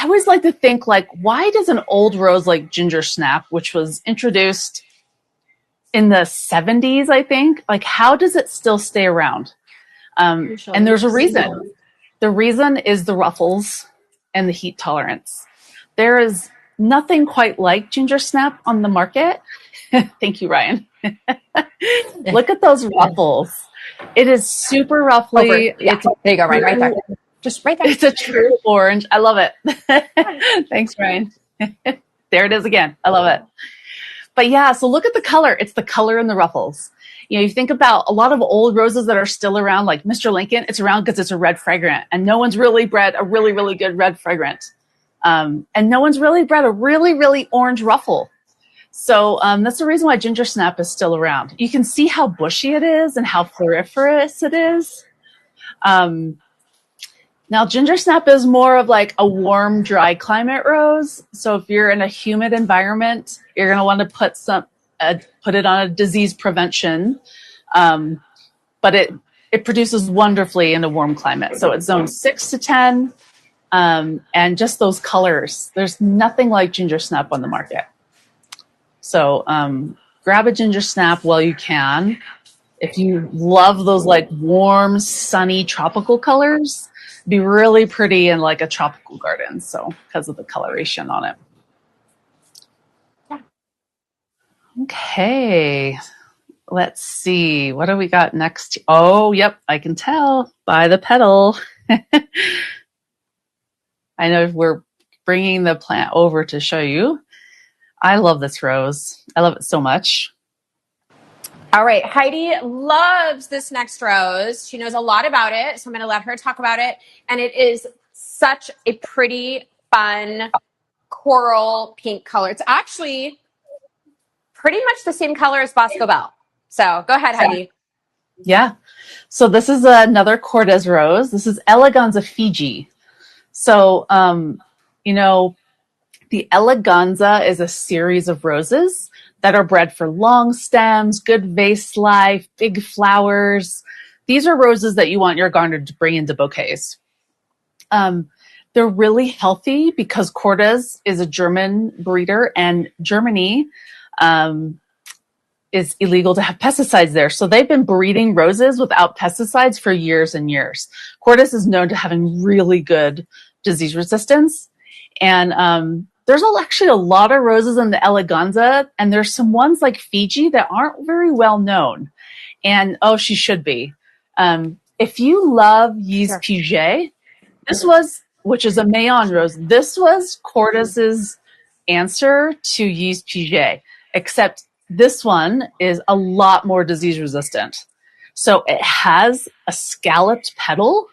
always like to think, why does an old rose like ginger snap, which was introduced in the 70s, I think, how does it still stay around? And there's a reason. The reason is the ruffles and the heat tolerance. There is nothing quite like ginger snap on the market. Thank you, Ryan. Look at those ruffles. It is super ruffly.
Yeah. There you go, right there. Just right there.
It's a true orange. I love it. Thanks, Ryan. There it is again. I love it. But yeah, so look at the color. It's the color in the ruffles. You think about a lot of old roses that are still around, like Mr. Lincoln. It's around because it's a red fragrant, and no one's really bred a really, really good red fragrant. And no one's really bred a really, really orange ruffle. So that's the reason why ginger snap is still around. You can see how bushy it is and how floriferous it is. Now, ginger snap is more of a warm, dry climate rose. So if you're in a humid environment, you're going to want to put it on a disease prevention. But it produces wonderfully in a warm climate. So it's zone 6 to 10. And just those colors. There's nothing like ginger snap on the market. So grab a ginger snap while you can. If you love those warm, sunny, tropical colors, it'd be really pretty in a tropical garden. So because of the coloration on it.
Yeah.
Okay. Let's see. What do we got next? Oh, yep. I can tell by the petal. I know we're bringing the plant over to show you. I love this rose. I love it so much.
All right. Heidi loves this next rose. She knows a lot about it, so I'm going to let her talk about it. And it is such a pretty, fun, coral pink color. It's actually pretty much the same color as Bosco Bell. So go ahead, Heidi.
Yeah. So this is another Cortez rose. This is Eleganza Fiji. So, the Eleganza is a series of roses that are bred for long stems, good vase life, big flowers. These are roses that you want your garden to bring into bouquets. They're really healthy because Cortez is a German breeder, and Germany is illegal to have pesticides there. So they've been breeding roses without pesticides for years and years. Cortez is known to having really good disease resistance. And there's actually a lot of roses in the Eleganza, and there's some ones like Fiji that aren't very well known. And, she should be. If you love Yves Puget, which is a Mayon rose, this was Cortez's answer to Yves Puget, except this one is a lot more disease resistant. So it has a scalloped petal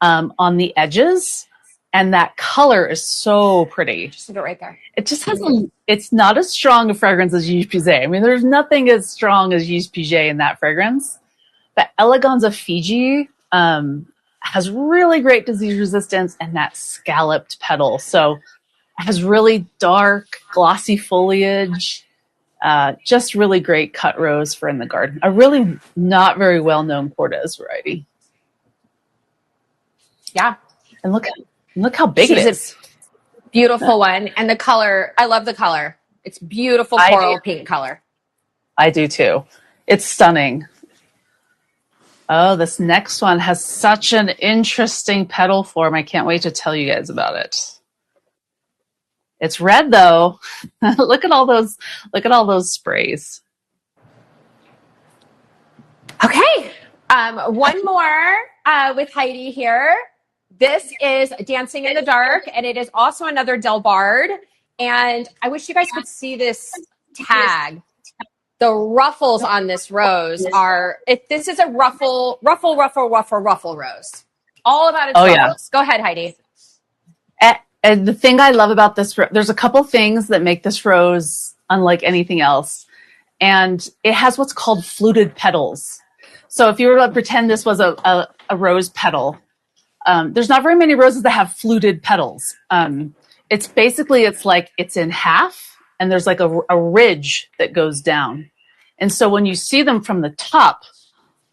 on the edges, and that color is so pretty.
Just leave it right there.
It just has it's not as strong a fragrance as Yves Puget. I mean, there's nothing as strong as Yves Puget in that fragrance. But Eleganza Fiji has really great disease resistance and that scalloped petal. So it has really dark, glossy foliage. Just really great cut rose for in the garden. A really not very well-known Cortez variety.
Yeah.
And look how big it is.
Beautiful one. And the color, I love the color. It's beautiful coral pink color.
I do too. It's stunning. Oh, this next one has such an interesting petal form. I can't wait to tell you guys about it. It's red though. Look at all those sprays.
Okay. One more with Heidi here. This is Dancing in the Dark, and it is also another Del Bard. And I wish you guys could see this tag. The ruffles on this rose are, if this is a ruffle rose. All about its ruffles. Yeah. Go ahead, Heidi.
And the thing I love about this, there's a couple things that make this rose unlike anything else. And it has what's called fluted petals. So if you were to pretend this was a rose petal, there's not very many roses that have fluted petals. It's like it's in half and there's like a ridge that goes down. And so when you see them from the top,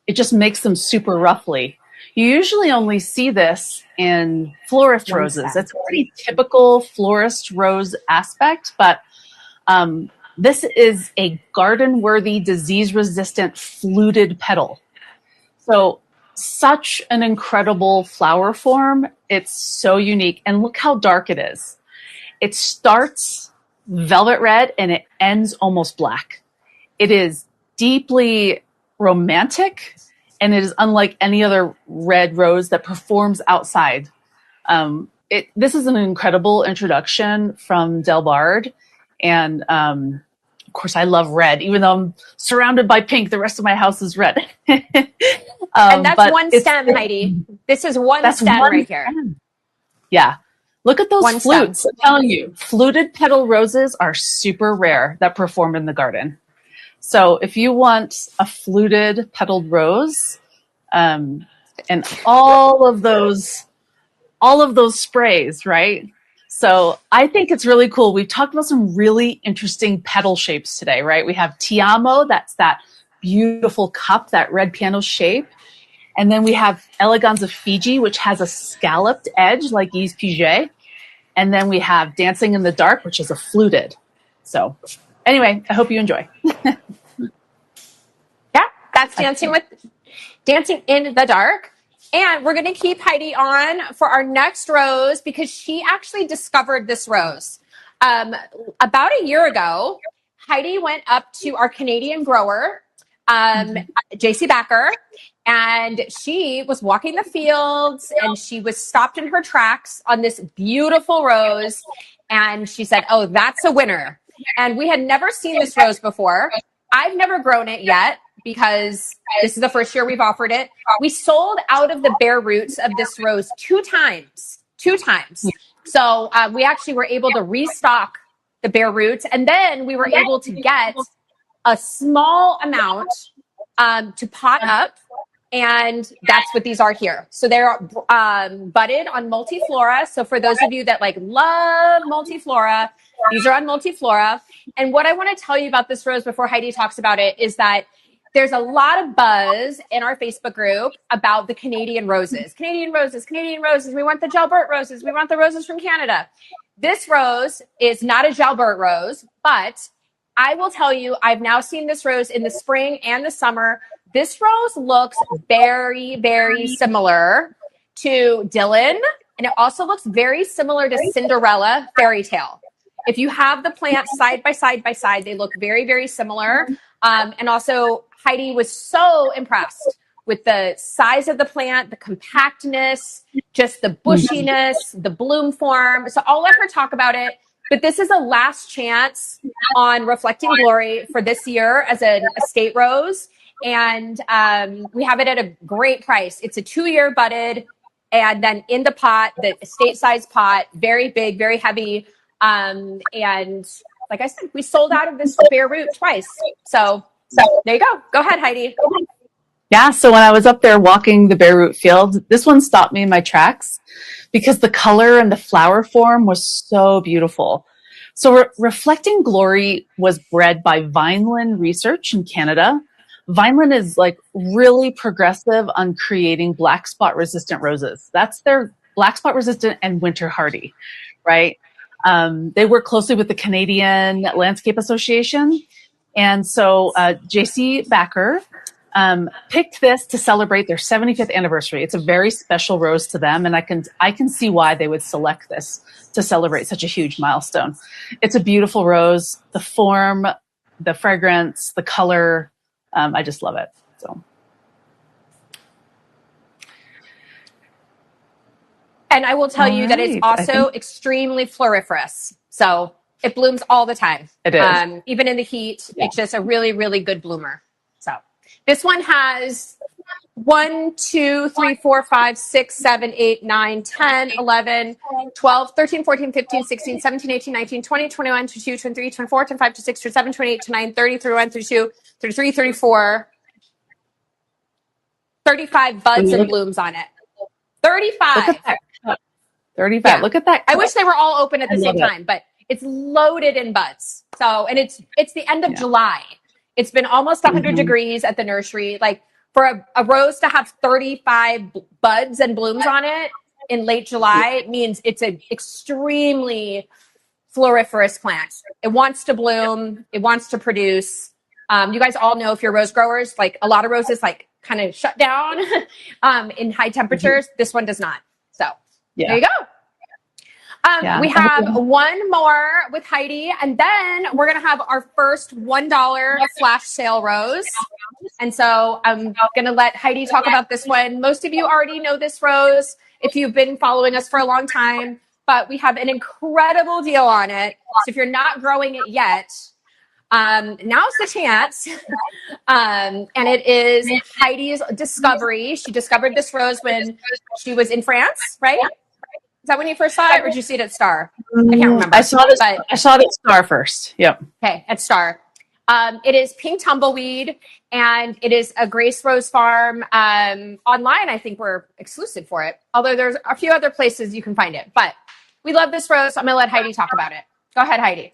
it just makes them super ruffly. You usually only see this in florist roses. It's a pretty typical florist rose aspect, but this is a garden-worthy, disease-resistant fluted petal. So such an incredible flower form. It's so unique. And look how dark it is. It starts velvet red and it ends almost black. It is deeply romantic, and it is unlike any other red rose that performs outside. This is an incredible introduction from Del Bard. And of course, I love red. Even though I'm surrounded by pink, the rest of my house is red.
And that's one stem, Heidi. This is one stem right here.
Yeah. Look at those flutes. I'm telling you, fluted petal roses are super rare that perform in the garden. So if you want a fluted petaled rose, and all of those sprays, right? So I think it's really cool. We've talked about some really interesting petal shapes today, right? We have Ti Amo, that's that beautiful cup, that red piano shape. And then we have Eleganza Fiji, which has a scalloped edge like Yves Piget. And then we have Dancing in the Dark, which is a fluted. So anyway, I hope you enjoy.
Yeah, that's Dancing in the Dark. And we're going to keep Heidi on for our next rose because she actually discovered this rose. About a year ago, Heidi went up to our Canadian grower, JC Backer, and she was walking the fields and she was stopped in her tracks on this beautiful rose. And she said, "Oh, that's a winner." And we had never seen this rose before. I've never grown it yet because this is the first year we've offered it. We sold out of the bare roots of this rose two times. So we actually were able to restock the bare roots. And then we were able to get a small amount to pot up. And that's what these are here. So they're budded on multiflora. So for those of you that love multiflora, these are on multiflora. And what I want to tell you about this rose before Heidi talks about it is that there's a lot of buzz in our Facebook group about the Canadian roses. Canadian roses. We want the Jalbert roses. We want the roses from Canada. This rose is not a Jalbert rose, but I will tell you, I've now seen this rose in the spring and the summer. This rose looks very, very similar to Dylan, and it also looks very similar to Cinderella Fairy Tale. If you have the plants side by side, they look very, very similar. And also, Heidi was so impressed with the size of the plant, the compactness, just the bushiness, the bloom form. So I'll let her talk about it. But this is a last chance on Reflecting Glory for this year as an estate rose. And we have it at a great price. It's a 2-year budded. And then in the pot, the estate size pot, very big, very heavy. And like I said, we sold out of this bare root twice. So there you go. Go ahead, Heidi.
Yeah, so when I was up there walking the bare root field, this one stopped me in my tracks because the color and the flower form was so beautiful. So Reflecting Glory was bred by Vineland Research in Canada. Vineland is really progressive on creating black spot resistant roses. That's their black spot resistant and winter hardy, right? They work closely with the Canadian Landscape Association. And so JC Backer picked this to celebrate their 75th anniversary. It's a very special rose to them, and I can see why they would select this to celebrate such a huge milestone. It's a beautiful rose. The form, the fragrance, the color, I just love it. So.
And I will tell you that it's also extremely floriferous. So it blooms all the time.
It is.
Even in the heat, it's just a really, really good bloomer. So this one has 1, 2, 3, 4, 5, 6, 7, 8, 9, 10, 11, 12, 13, 14, 15, 16, 17, 18, 19, 20, 21, 22, 23, 24, 25, 26, 27, 28, 29, 30, 31, 32, 33, 34, 35 buds and blooms on it. 35.
Look at that. 35. Yeah. Look at that.
I wish they were all open at the same time, but it's loaded in buds. So, and it's the end of July. It's been almost 100 degrees at the nursery. Like for a rose to have 35 buds and blooms on it in late July means it's an extremely floriferous plant. It wants to bloom. It wants to produce. You guys all know, if you're rose growers, like a lot of roses like kind of shut down in high temperatures. This one does not. So there you go. We have one more with Heidi, and then we're going to have our first $1 flash sale rose. And so I'm going to let Heidi talk about this one. Most of you already know this rose if you've been following us for a long time, but we have an incredible deal on it. So if you're not growing it yet, now's the chance. And it is Heidi's discovery. She discovered this rose when she was in France, right? Is that when you first saw it, or did you see it at Star? I can't remember.
I saw it at Star first. Yep.
Okay, at Star. It is pink tumbleweed, and it is a Grace Rose Farm. Online, I think we're exclusive for it, although there's a few other places you can find it. But we love this rose. I'm going to let Heidi talk about it. Go ahead, Heidi.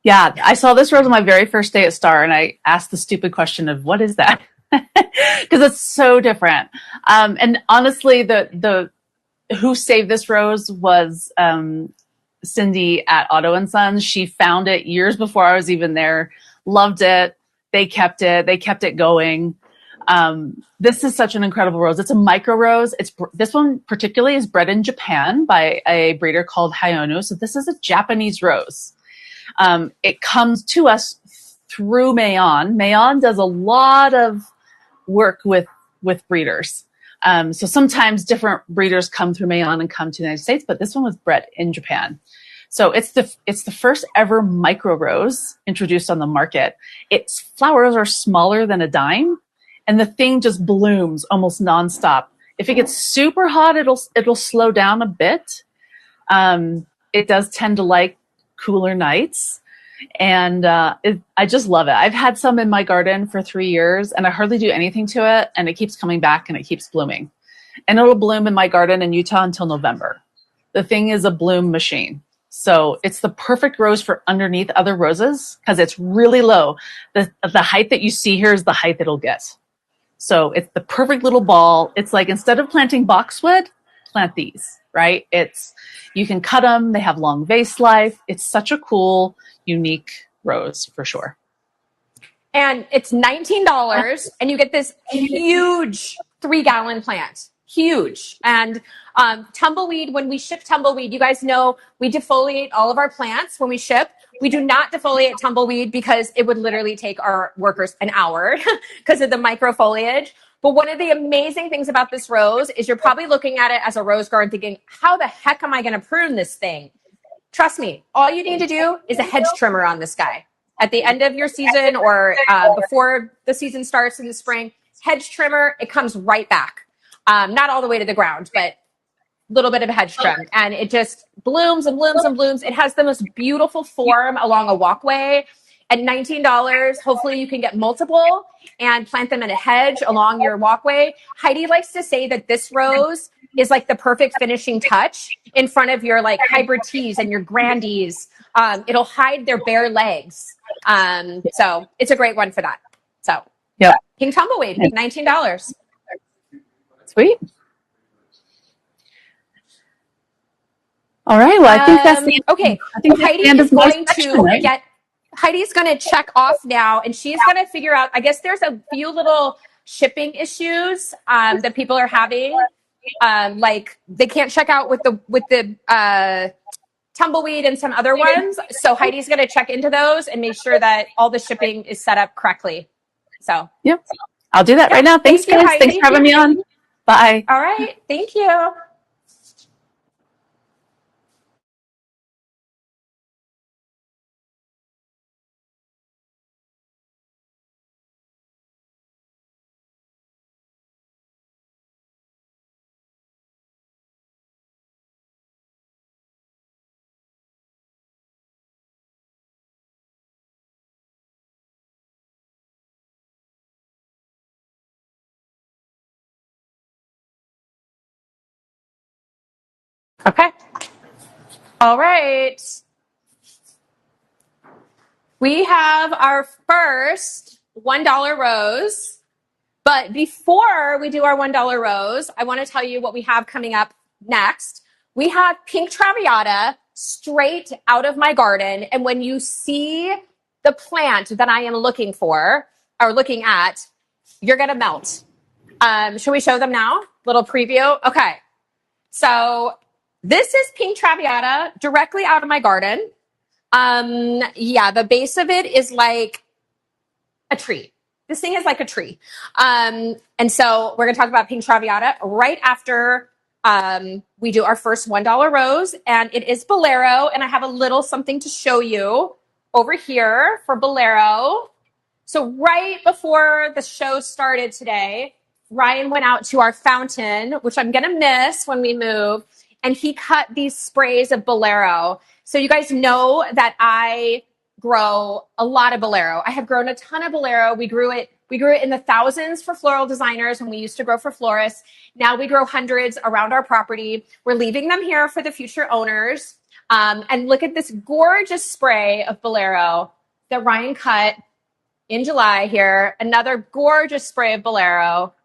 Yeah, I saw this rose on my very first day at Star, and I asked the stupid question of, what is that? Because it's so different. And honestly, the who saved this rose was Cindy at Otto & Sons. She found it years before I was even there, loved it. They kept it going. This is such an incredible rose. It's a micro rose. This one particularly is bred in Japan by a breeder called Hayonu. So this is a Japanese rose. It comes to us through Mayon. Mayon does a lot of work with breeders. So sometimes different breeders come through Mayon and come to the United States, but this one was bred in Japan. So it's the first ever micro rose introduced on the market. Its flowers are smaller than a dime, and the thing just blooms almost nonstop. If it gets super hot, it'll slow down a bit. It does tend to like cooler nights, and I just love it. I've had some in my garden for 3 years, and I hardly do anything to it, and it keeps coming back and it keeps blooming. And it'll bloom in my garden in Utah until November. The thing is a bloom machine. So it's the perfect rose for underneath other roses because it's really low. The height that you see here is the height it'll get. So it's the perfect little ball. It's like, instead of planting boxwood, plant these, right? You can cut them. They have long vase life. It's such a cool, unique rose for sure.
And it's $19, and you get this huge 3-gallon plant. Huge. And tumbleweed, when we ship tumbleweed, you guys know we defoliate all of our plants when we ship. We do not defoliate tumbleweed because it would literally take our workers an hour because of the microfoliage. But one of the amazing things about this rose is you're probably looking at it as a rose garden thinking, how the heck am I going to prune this thing? Trust me, all you need to do is a hedge trimmer on this guy. At the end of your season or before the season starts in the spring, hedge trimmer, it comes right back. Not all the way to the ground, but a little bit of a hedge trim. And it just blooms and blooms and blooms. It has the most beautiful form along a walkway. At $19, hopefully you can get multiple and plant them in a hedge along your walkway. Heidi likes to say that this rose is like the perfect finishing touch in front of your like hybrid teas and your grandies. It'll hide their bare legs. So it's a great one for that. So
yeah,
Pink Tumbleweed, $19.
Sweet. All right. Well, I think that's the
Okay.
I think that's the
Heidi
end
is
of my
going
section,
to
right?
get, Heidi's going to check off now, and she's going to figure out, I guess there's a few little shipping issues that people are having. Like they can't check out with the tumbleweed and some other ones. So Heidi's going to check into those and make sure that all the shipping is set up correctly. So,
Yep. I'll do that
yeah.
right now. Thanks,
Thank you,
guys. Thanks
Heidi.
for having me on. Bye.
All right. Thank you. Okay. All right. We have our first $1 rose. But before we do our $1 rose, I want to tell you what we have coming up next. We have pink Traviata straight out of my garden. And when you see the plant that I am looking for or looking at, you're going to melt. Should we show them now? Little preview. Okay. So this is pink Traviata directly out of my garden. Yeah, the base of it is like a tree. This thing is like a tree. And so we're going to talk about pink Traviata right after we do our first $1 rose. And it is Bolero. And I have a little something to show you over here for Bolero. So right before the show started today, Ryan went out to our fountain, which I'm going to miss when we move. And he cut these sprays of Bolero. So you guys know that I grow a lot of Bolero. I have grown a ton of Bolero. We grew it in the thousands for floral designers when we used to grow for florists. Now we grow hundreds around our property. We're leaving them here for the future owners. And look at this gorgeous spray of Bolero that Ryan cut in July here. Another gorgeous spray of Bolero.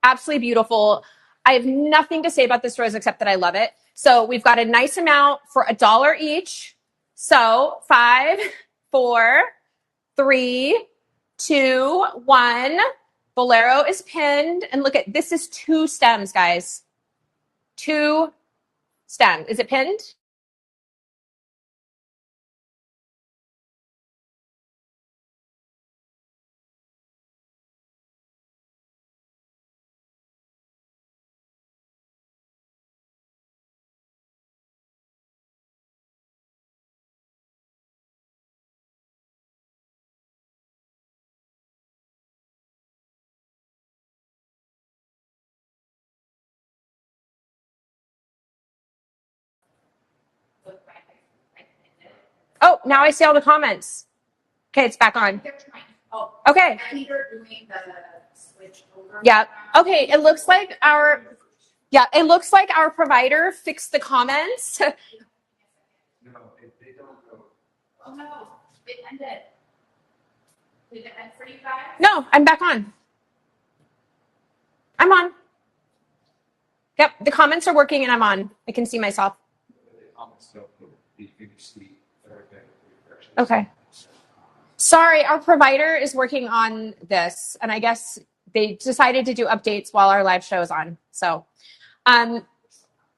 Absolutely beautiful. I have nothing to say about this rose except that I love it. So we've got a nice amount for $1 each. So 5, 4, 3, 2, 1. Bolero is pinned. And look at, this is 2 stems, guys. 2 stems. Is it pinned? Oh, now I see all the comments. Okay, it's back on. Okay. Yeah. Okay, it looks like our provider fixed the comments.
No, they don't go.
Oh no, it ended. Did it end for you guys? No, I'm back on. I'm on. Yep, the comments are working and I'm on. I can see myself.
The comments don't go. You can see everything.
Okay. Sorry, our provider is working on this, and I guess they decided to do updates while our live show is on. So,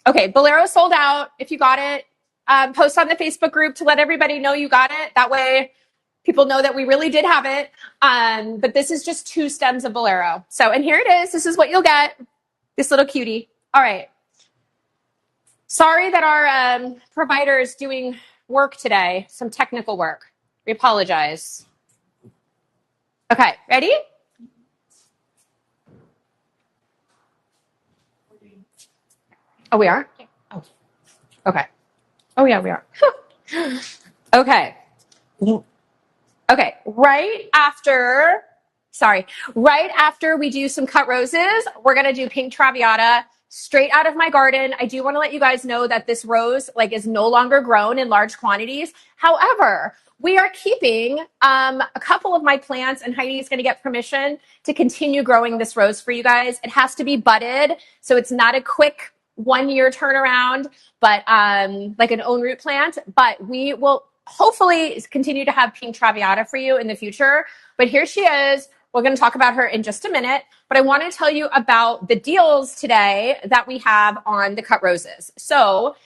okay, Bolero sold out. If you got it, post on the Facebook group to let everybody know you got it. That way people know that we really did have it. But this is just 2 stems of Bolero. So, and here it is. This is what you'll get. This little cutie. All right. Sorry that our provider is doing work today, some technical work. We apologize. Okay, ready? Oh, we are? Oh, okay. Oh, yeah, we are. Okay. Okay, right after we do some cut roses, we're going to do pink Traviata straight out of my garden. I do want to let you guys know that this rose is no longer grown in large quantities. However, we are keeping a couple of my plants, and Heidi is going to get permission to continue growing this rose for you guys. It has to be budded, so it's not a quick 1 year turnaround, but like an own root plant. But we will hopefully continue to have pink Traviata for you in the future. But here she is. We're going to talk about her in just a minute. But I want to tell you about the deals today that we have on the cut roses. So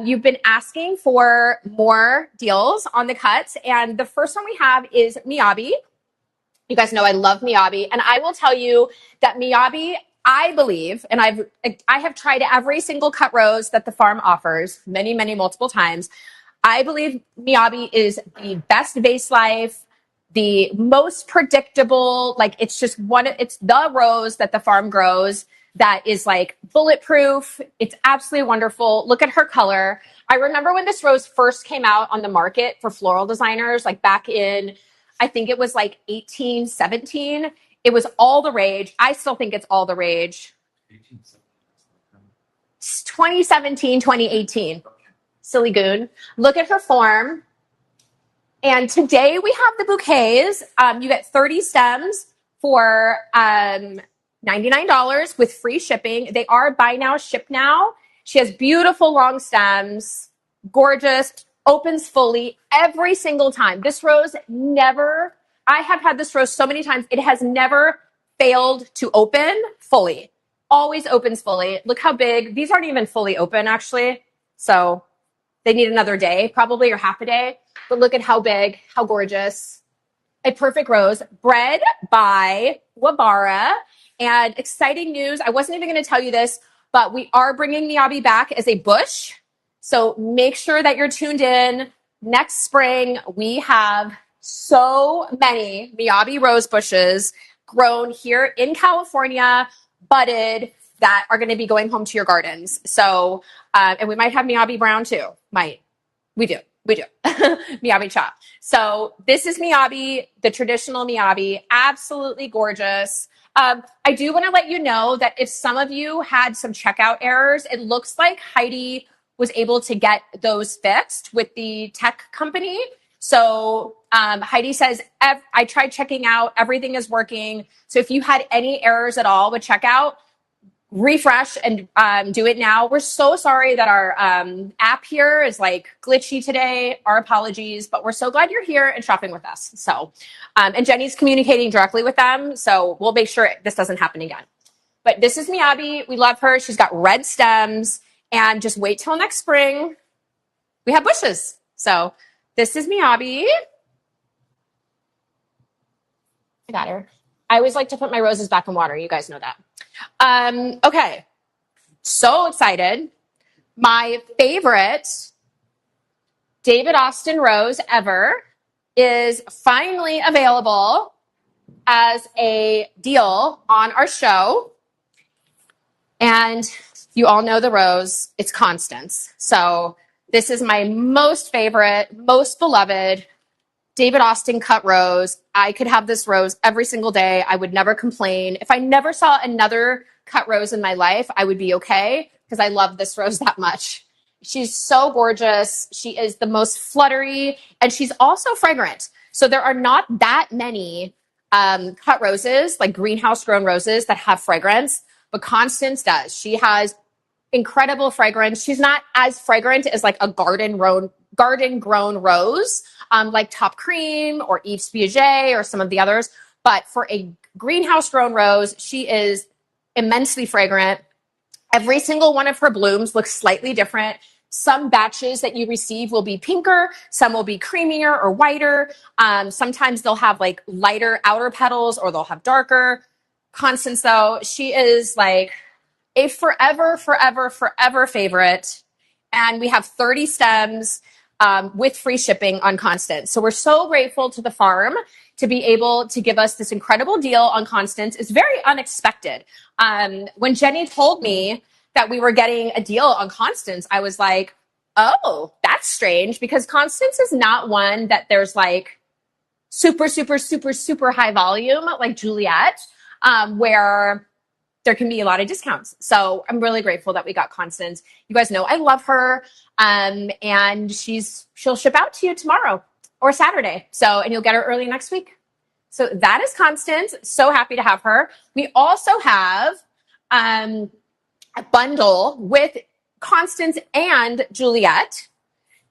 you've been asking for more deals on the cuts. And the first one we have is Miyabi. You guys know I love Miyabi. And I will tell you that Miyabi, I believe, and I have tried every single cut rose that the farm offers many, many multiple times. I believe Miyabi is the best vase life, the most predictable. Like it's the rose that the farm grows that is like bulletproof. It's absolutely wonderful. Look at her color. I remember when this rose first came out on the market for floral designers, like back in, I think it was like 1817. It was all the rage. I still think it's all the rage. 2017, 2018. Silly goon. Look at her form. And today we have the bouquets. You get 30 stems for $99 with free shipping. They are buy now, ship now. She has beautiful long stems, gorgeous, opens fully every single time. This rose I have had this rose so many times. It has never failed to open fully. Always opens fully. Look how big. These aren't even fully open, actually. So they need another day, probably, or half a day. But look at how big, how gorgeous. A perfect rose, bred by Wabara. And exciting news, I wasn't even going to tell you this, but we are bringing Miyabi back as a bush. So make sure that you're tuned in. Next spring, we have so many Miyabi rose bushes grown here in California, budded, that are going to be going home to your gardens. So, and we might have Miyabi brown too. We do. Miyabi chop. So this is Miyabi, the traditional Miyabi, absolutely gorgeous. I do want to let you know that if some of you had some checkout errors, it looks like Heidi was able to get those fixed with the tech company. So Heidi says, I tried checking out, everything is working. So if you had any errors at all with checkout, refresh and do it now. We're so sorry that our app here is like glitchy today. Our apologies, but we're so glad you're here and shopping with us. So, and Jenny's communicating directly with them. So we'll make sure this doesn't happen again. But this is Miyabi. We love her. She's got red stems, and just wait till next spring. We have bushes. So this is Miyabi. I got her. I always like to put my roses back in water. You guys know that. Okay. So excited. My favorite David Austin rose ever is finally available as a deal on our show. And you all know the rose. It's Constance. So this is my most favorite, most beloved David Austin cut rose. I could have this rose every single day. I would never complain. If I never saw another cut rose in my life, I would be okay because I love this rose that much. She's so gorgeous. She is the most fluttery, and she's also fragrant. So there are not that many cut roses, like greenhouse grown roses, that have fragrance, but Constance does. She has incredible fragrance. She's not as fragrant as like a garden grown rose, like Top Cream or Yves Piaget or some of the others. But for a greenhouse grown rose, she is immensely fragrant. Every single one of her blooms looks slightly different. Some batches that you receive will be pinker, some will be creamier or whiter. Sometimes they'll have like lighter outer petals or they'll have darker. Constance, though, she is like a forever favorite. And we have 30 stems with free shipping on Constance. So we're so grateful to the farm to be able to give us this incredible deal on Constance. It's very unexpected. When Jenny told me that we were getting a deal on Constance, I was like, oh, that's strange, because Constance is not one that there's like super high volume like Juliet, where there can be a lot of discounts. So I'm really grateful that we got Constance. You guys know I love her. And she'll ship out to you tomorrow or Saturday. And you'll get her early next week. So that is Constance. So happy to have her. We also have a bundle with Constance and Juliet.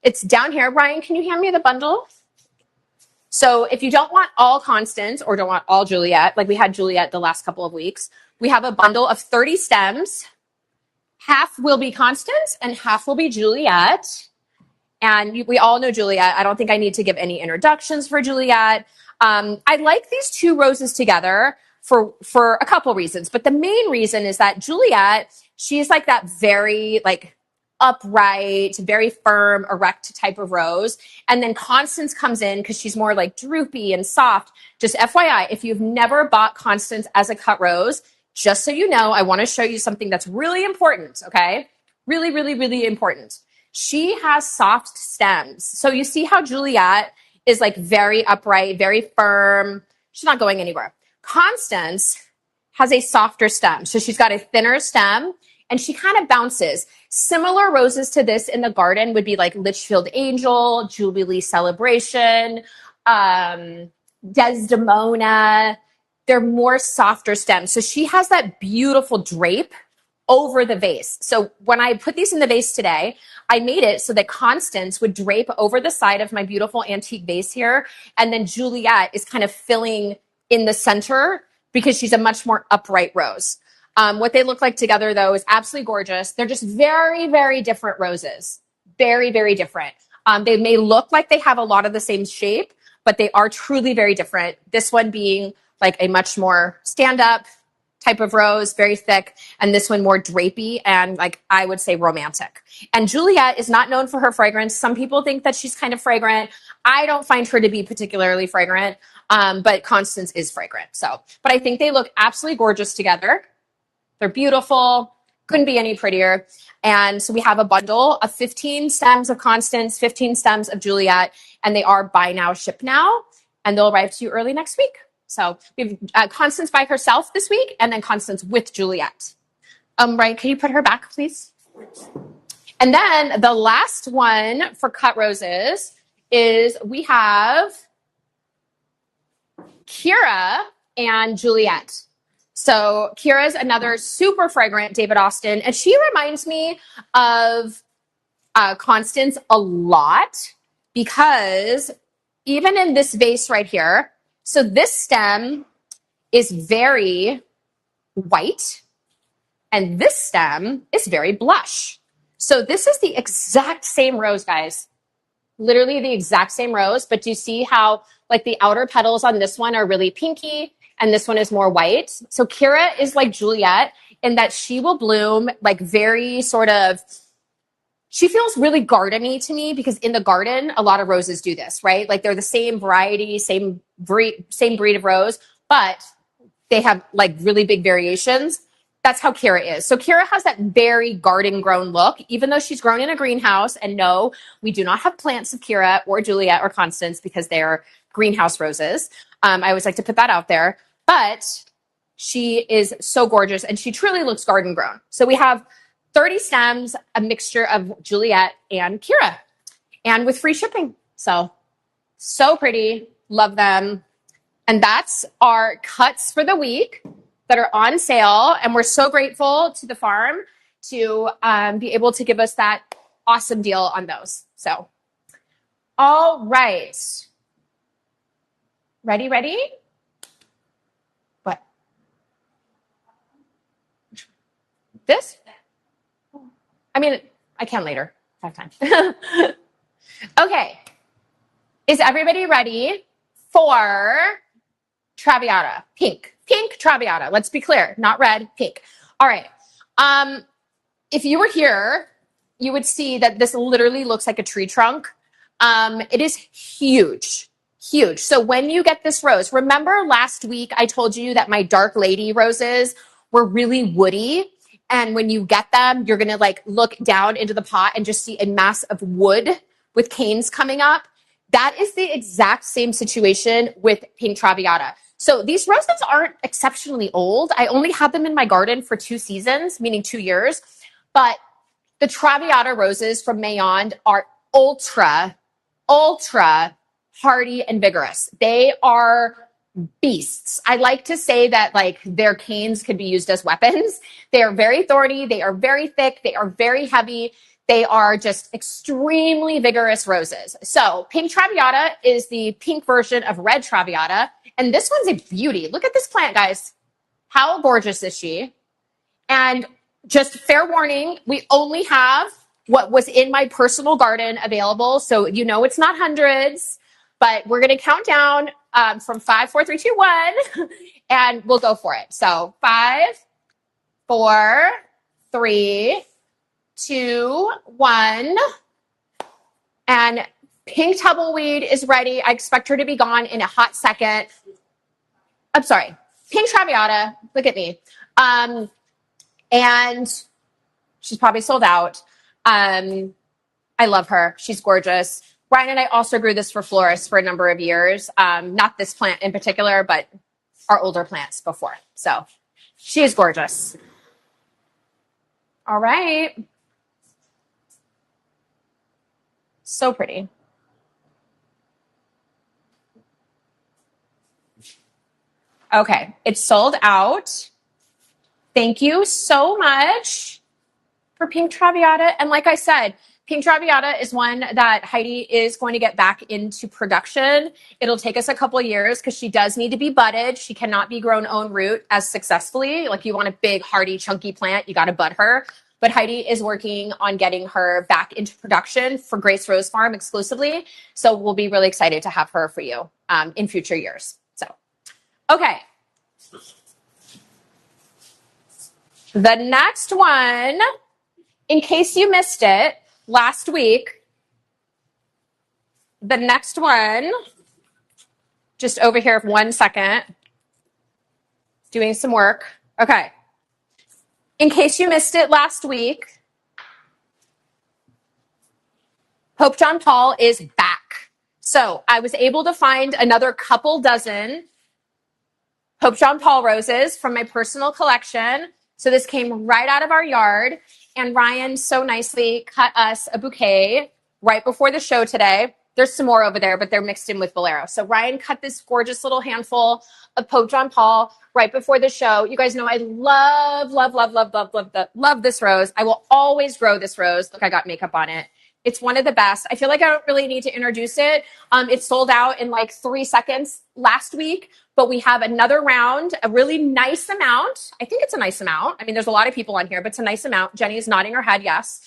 It's down here. Ryan, can you hand me the bundle? So if you don't want all Constance or don't want all Juliet, like we had Juliet the last couple of weeks, we have a bundle of 30 stems. Half will be Constance and half will be Juliet. And we all know Juliet. I don't think I need to give any introductions for Juliet. I like these two roses together for a couple reasons. But the main reason is that Juliet, she's like that very like upright, very firm, erect type of rose. And then Constance comes in because she's more like droopy and soft. Just FYI, if you've never bought Constance as a cut rose, just so you know, I want to show you something that's really important, okay? Really, really, really important. She has soft stems. So you see how Juliet is like very upright, very firm. She's not going anywhere. Constance has a softer stem. So she's got a thinner stem and she kind of bounces. Similar roses to this in the garden would be like Litchfield Angel, Jubilee Celebration, Desdemona. They're more softer stems. So she has that beautiful drape over the vase. So when I put these in the vase today, I made it so that Constance would drape over the side of my beautiful antique vase here. And then Juliet is kind of filling in the center because she's a much more upright rose. What they look like together, though, is absolutely gorgeous. They're just very, very different roses. Very, very different. They may look like they have a lot of the same shape, but they are truly very different. This one being like a much more stand-up type of rose, very thick, and this one more drapey and like I would say romantic. And Juliet is not known for her fragrance. Some people think that she's kind of fragrant. I don't find her to be particularly fragrant, but Constance is fragrant. So, but I think they look absolutely gorgeous together. They're beautiful. Couldn't be any prettier. And so we have a bundle of 15 stems of Constance, 15 stems of Juliet, and they are buy now, ship now, and they'll arrive to you early next week. So we have Constance by herself this week, and then Constance with Juliet. Ryan, can you put her back, please? And then the last one for cut roses is we have Kira and Juliet. So Kira's another super fragrant David Austin, and she reminds me of Constance a lot because even in this vase right here, so this stem is very white and this stem is very blush. So this is the exact same rose, guys. Literally the exact same rose, but do you see how like the outer petals on this one are really pinky and this one is more white? So Kira is like Juliet in that she will bloom like very sort of, she feels really gardeny to me because in the garden, a lot of roses do this, right? Like they're the same variety, same breed of rose, but they have like really big variations. That's how Kira is. So Kira has that very garden grown look, even though she's grown in a greenhouse. And no, we do not have plants of Kira or Juliet or Constance because they're greenhouse roses. I always like to put that out there, but she is so gorgeous and she truly looks garden grown. So we have 30 stems, a mixture of Juliet and Kira, and with free shipping. So pretty. Love them. And that's our cuts for the week that are on sale. And we're so grateful to the farm to be able to give us that awesome deal on those. So, all right. Ready? What? This? I mean, I can later. I have time. Okay. Is everybody ready for Traviata? Pink Traviata. Let's be clear. Not red, pink. All right. If you were here, you would see that this literally looks like a tree trunk. It is huge. So when you get this rose, remember last week I told you that my Dark Lady roses were really woody. And when you get them, you're going to like look down into the pot and just see a mass of wood with canes coming up. That is the exact same situation with Pink Traviata. So these roses aren't exceptionally old. I only had them in my garden for 2 seasons, meaning 2 years. But the Traviata roses from Mayond are ultra hardy and vigorous. They are beasts. I like to say that like their canes could be used as weapons. They are very thorny. They are very thick. They are very heavy. They are just extremely vigorous roses. So pink Traviata is the pink version of red Traviata. And this one's a beauty. Look at this plant, guys. How gorgeous is she? And just fair warning, we only have what was in my personal garden available. So you know it's not hundreds, but we're going to count down from 5, 4, 3, 2, 1, and we'll go for it. So 5, 4, 3, 2, 1. And pink tumbleweed is ready. I expect her to be gone in a hot second. I'm sorry, pink Traviata. Look at me. And she's probably sold out. I love her. She's gorgeous. Ryan and I also grew this for florists for a number of years. Not this plant in particular, but our older plants before. So she is gorgeous. All right. So pretty. Okay, it's sold out. Thank you so much for pink Traviata. And like I said, pink Traviata is one that Heidi is going to get back into production. It'll take us a couple of years because she does need to be budded. She cannot be grown own root as successfully. Like you want a big, hardy, chunky plant, you got to bud her. But Heidi is working on getting her back into production for Grace Rose Farm exclusively. So we'll be really excited to have her for you in future years. So, okay. The next one, in case you missed it last week, the next one, just over here, 1 second, doing some work. Okay. In case you missed it last week, Pope John Paul is back. So I was able to find another couple dozen Pope John Paul roses from my personal collection. So this came right out of our yard. And Ryan so nicely cut us a bouquet right before the show today. There's some more over there, but they're mixed in with Bolero. So Ryan cut this gorgeous little handful of Pope John Paul right before the show. You guys know I love this rose. I will always grow this rose. Look, I got makeup on it. It's one of the best. I feel like I don't really need to introduce it. It sold out in like 3 seconds last week, but we have another round, a really nice amount. I think it's a nice amount. I mean, there's a lot of people on here, but it's a nice amount. Jenny is nodding her head, yes.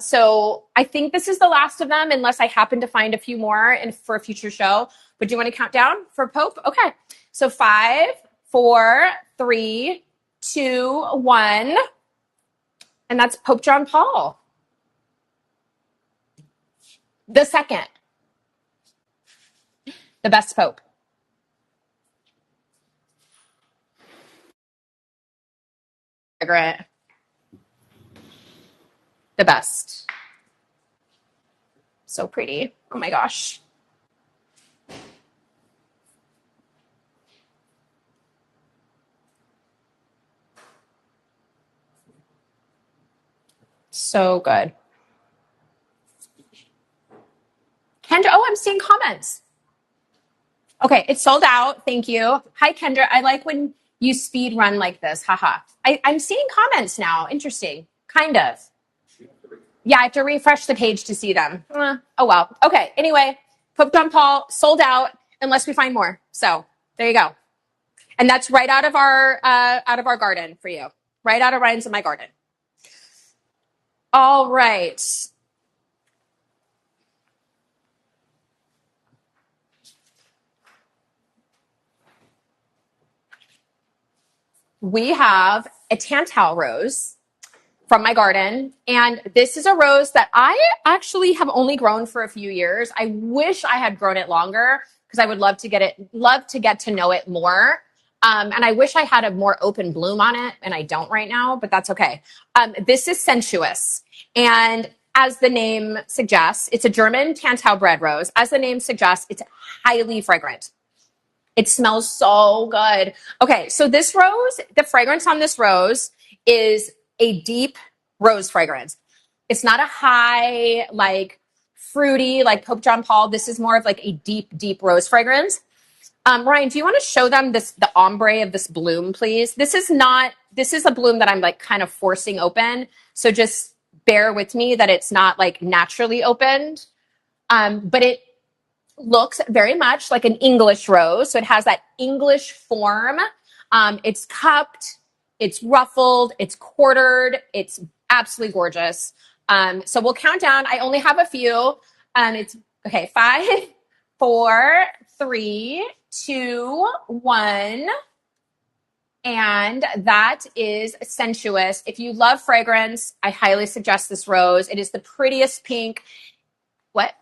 So I think this is the last of them, unless I happen to find a few more and for a future show. But do you want to count down for Pope? Okay. So 5, 4, 3, 2, 1. And that's Pope John Paul. The second. The best Pope. The best. So pretty. Oh my gosh. So good. Kendra, oh, I'm seeing comments. Okay, it's sold out. Thank you. Hi, Kendra. I like when you speed run like this. Haha. I'm seeing comments now. Interesting. Kind of. Yeah, I have to refresh the page to see them. Oh, well. Okay. Anyway, Pope John Paul sold out unless we find more. So there you go. And that's right out of our garden for you. Right out of Ryan's in my garden. All right. We have a Tantal rose from my garden. And this is a rose that I actually have only grown for a few years. I wish I had grown it longer because I would love to get to know it more. And I wish I had a more open bloom on it, and I don't right now, but that's okay. This is sensuous. And as the name suggests, it's a German Tantal bred rose. As the name suggests, it's highly fragrant. It smells so good. Okay, so this rose, the fragrance on this rose is a deep rose fragrance. It's not a high, like fruity, like Pope John Paul. This is more of like a deep, deep rose fragrance. Ryan, do you want to show them the ombre of this bloom, please? This is a bloom that I'm like kind of forcing open. So just bear with me that it's not like naturally opened. But it looks very much like an English rose. So it has that English form. It's cupped, it's ruffled, it's quartered. It's absolutely gorgeous. So we'll count down. I only have a few. It's okay. 5, 4, 3, 2, 1. And that is sensuous. If you love fragrance, I highly suggest this rose. It is the prettiest pink. What?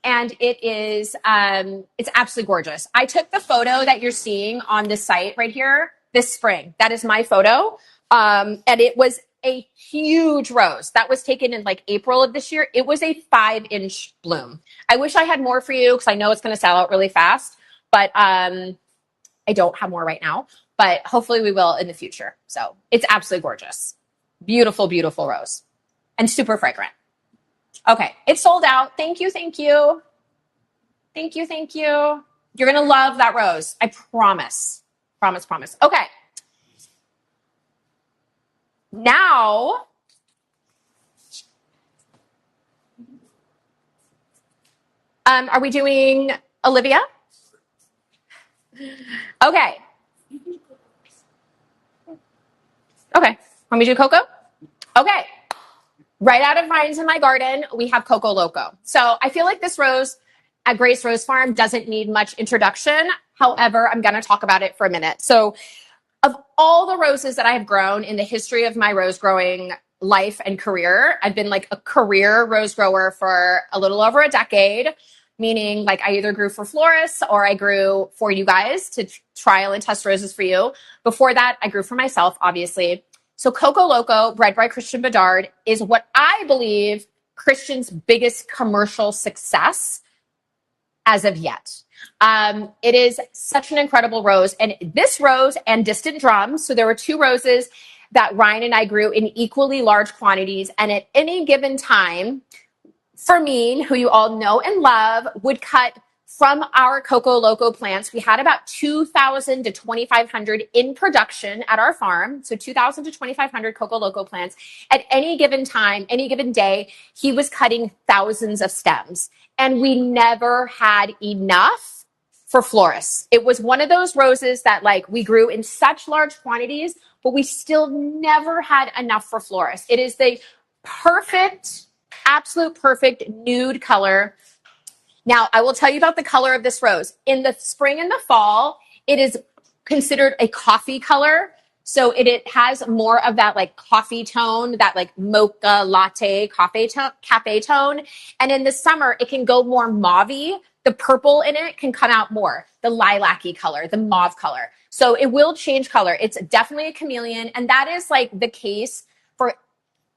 And it is, it's absolutely gorgeous. I took the photo that you're seeing on the site right here this spring. That is my photo. And it was a huge rose that was taken in like April of this year. It was a 5-inch bloom. I wish I had more for you because I know it's going to sell out really fast, but I don't have more right now, but hopefully we will in the future. So it's absolutely gorgeous. Beautiful, beautiful rose and super fragrant. Okay, it's sold out. Thank you, thank you. Thank you, thank you. You're going to love that rose. I promise. Promise, promise. Okay. Now, are we doing Olivia? Okay. Okay. Want me to do Coco? Okay. Right out of Vines in my garden, we have Coco Loco. So I feel like this rose at Grace Rose Farm doesn't need much introduction. However, I'm going to talk about it for a minute. So of all the roses that I have grown in the history of my rose growing life and career, I've been like a career rose grower for a little over a decade, meaning like I either grew for florists or I grew for you guys to trial and test roses for you. Before that, I grew for myself, obviously. So Coco Loco, bred by Christian Bedard, is what I believe Christian's biggest commercial success as of yet. It is such an incredible rose. And this rose and Distant Drums, so there were 2 roses that Ryan and I grew in equally large quantities. And at any given time, Fermin, who you all know and love, would cut from our Coco Loco plants. We had about 2,000 to 2,500 in production at our farm. So 2,000 to 2,500 Coco Loco plants. At any given time, any given day, he was cutting thousands of stems. And we never had enough for florists. It was one of those roses that like we grew in such large quantities, but we still never had enough for florists. It is the perfect, absolute perfect nude color. Now, I will tell you about the color of this rose. In the spring and the fall, it is considered a coffee color. So it has more of that like coffee tone, that like mocha latte cafe tone. And in the summer, it can go more mauve-y. The purple in it can come out more, the lilac-y color, the mauve color. So it will change color. It's definitely a chameleon. And that is like the case for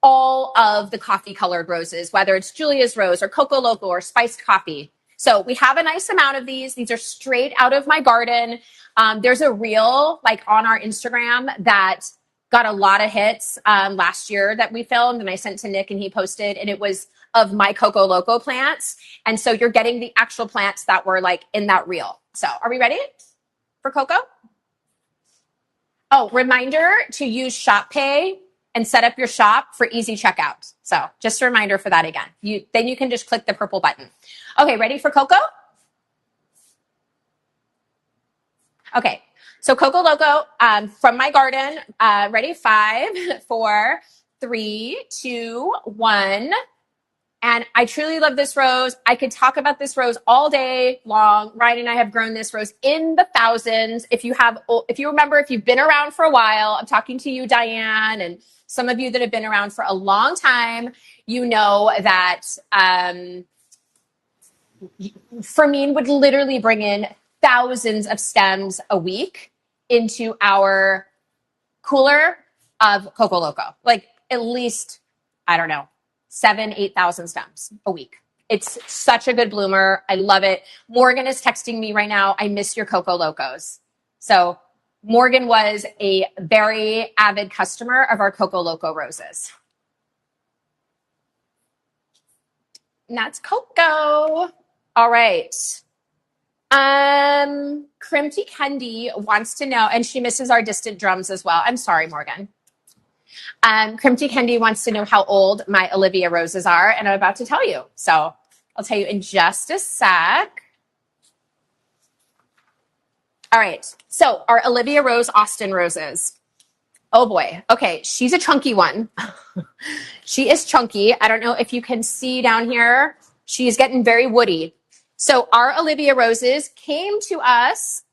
all of the coffee colored roses, whether it's Julia's Rose or Coco Loco or spiced coffee. So we have a nice amount of these. These are straight out of my garden. There's a reel like on our Instagram that got a lot of hits last year that we filmed and I sent to Nick and he posted, and it was of my Coco Loco plants. And so you're getting the actual plants that were like in that reel. So are we ready for Coco? Oh, reminder to use Shop Pay and set up your shop for easy checkout. So just a reminder for that again. Then you can just click the purple button. Okay, ready for Coco? Okay, so Coco Loco from my garden. Ready? 5, 4, 3, 2, 1. And I truly love this rose. I could talk about this rose all day long. Ryan and I have grown this rose in the thousands. If you remember, if you've been around for a while, I'm talking to you, Diane, and some of you that have been around for a long time, you know that Fermin would literally bring in thousands of stems a week into our cooler of Coco Loco. Like at least, I don't know, 7,000, 8,000 stems a week. It's such a good bloomer. I love it. Morgan is texting me right now. I miss your Coco Locos. So Morgan was a very avid customer of our Coco Loco roses. And that's Coco. All right. Crimty Kendi wants to know, and she misses our distant drums as well. I'm sorry, Morgan. Crimty Kendi wants to know how old my Olivia roses are, and I'm about to tell you. So I'll tell you in just a sec. All right. So our Olivia Rose Austin roses. Oh boy. Okay. She's a chunky one. She is chunky. I don't know if you can see down here. She's getting very woody. So our Olivia roses came to us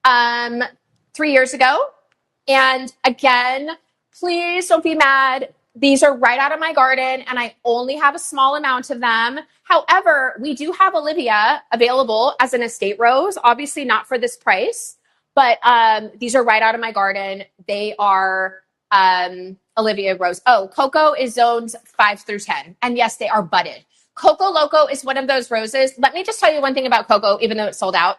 3 years ago. And again, please don't be mad. These are right out of my garden and I only have a small amount of them. However, we do have Olivia available as an estate rose, obviously not for this price, but these are right out of my garden. They are Olivia rose. Oh, Coco is zones 5 through 10. And yes, they are budded. Coco Loco is one of those roses. Let me just tell you one thing about Coco, even though it's sold out.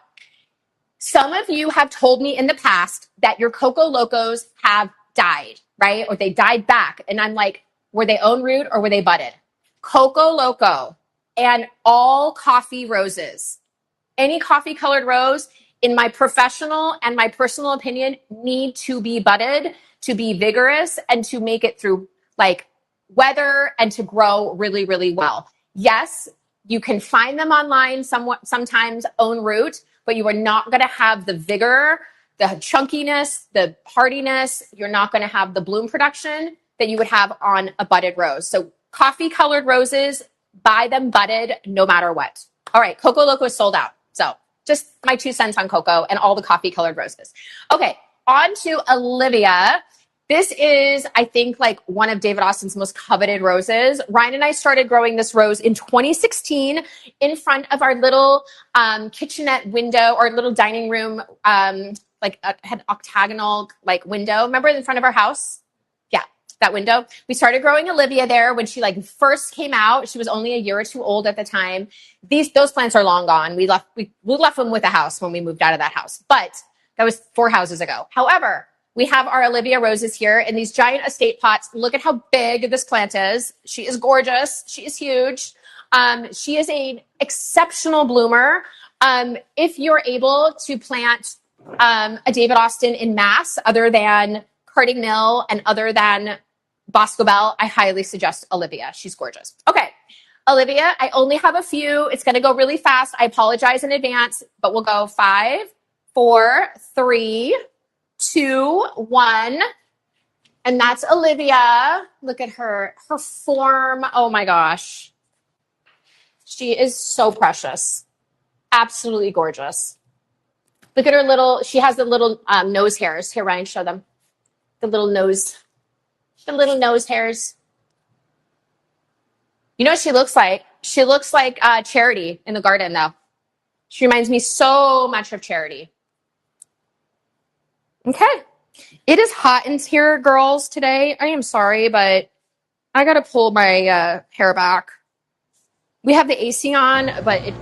Some of you have told me in the past that your Coco Locos have died, right? Or they died back. And I'm like, were they own root or were they budded? Coco Loco and all coffee roses, any coffee colored rose, in my professional and my personal opinion, need to be budded to be vigorous and to make it through like weather and to grow really, really well. Yes, you can find them online sometimes own root, but you are not going to have the vigor, the chunkiness, the hardiness. You're not going to have the bloom production that you would have on a budded rose. So coffee colored roses, buy them budded no matter what. All right, Coco Loco is sold out. So just my 2 cents on Coco and all the coffee colored roses. Okay, on to Olivia. This is, I think, like one of David Austin's most coveted roses. Ryan and I started growing this rose in 2016 in front of our little kitchenette window or little dining room, had octagonal like window. Remember in front of our house? Yeah, that window. We started growing Olivia there when she like first came out. She was only a year or two old at the time. Those plants are long gone. We left them with the house when we moved out of that house, but that was 4 houses ago. However, we have our Olivia roses here in these giant estate pots. Look at how big this plant is. She is gorgeous. She is huge. She is an exceptional bloomer. If you're able to plant a David Austin in mass, other than Carding Mill and other than Bosco Bell, I highly suggest Olivia. She's gorgeous. Okay, Olivia, I only have a few. It's going to go really fast. I apologize in advance, but we'll go 5, 4, 3, 2, 1. And that's Olivia. Look at her form. Oh my gosh. She is so precious. Absolutely gorgeous. Look at her she has the little nose hairs. Here, Ryan, show them. The little nose hairs. You know what she looks like? She looks like Charity in the garden, though. She reminds me so much of Charity. Okay. It is hot in here, girls, today. I am sorry, but I got to pull my hair back. We have the AC on, but it...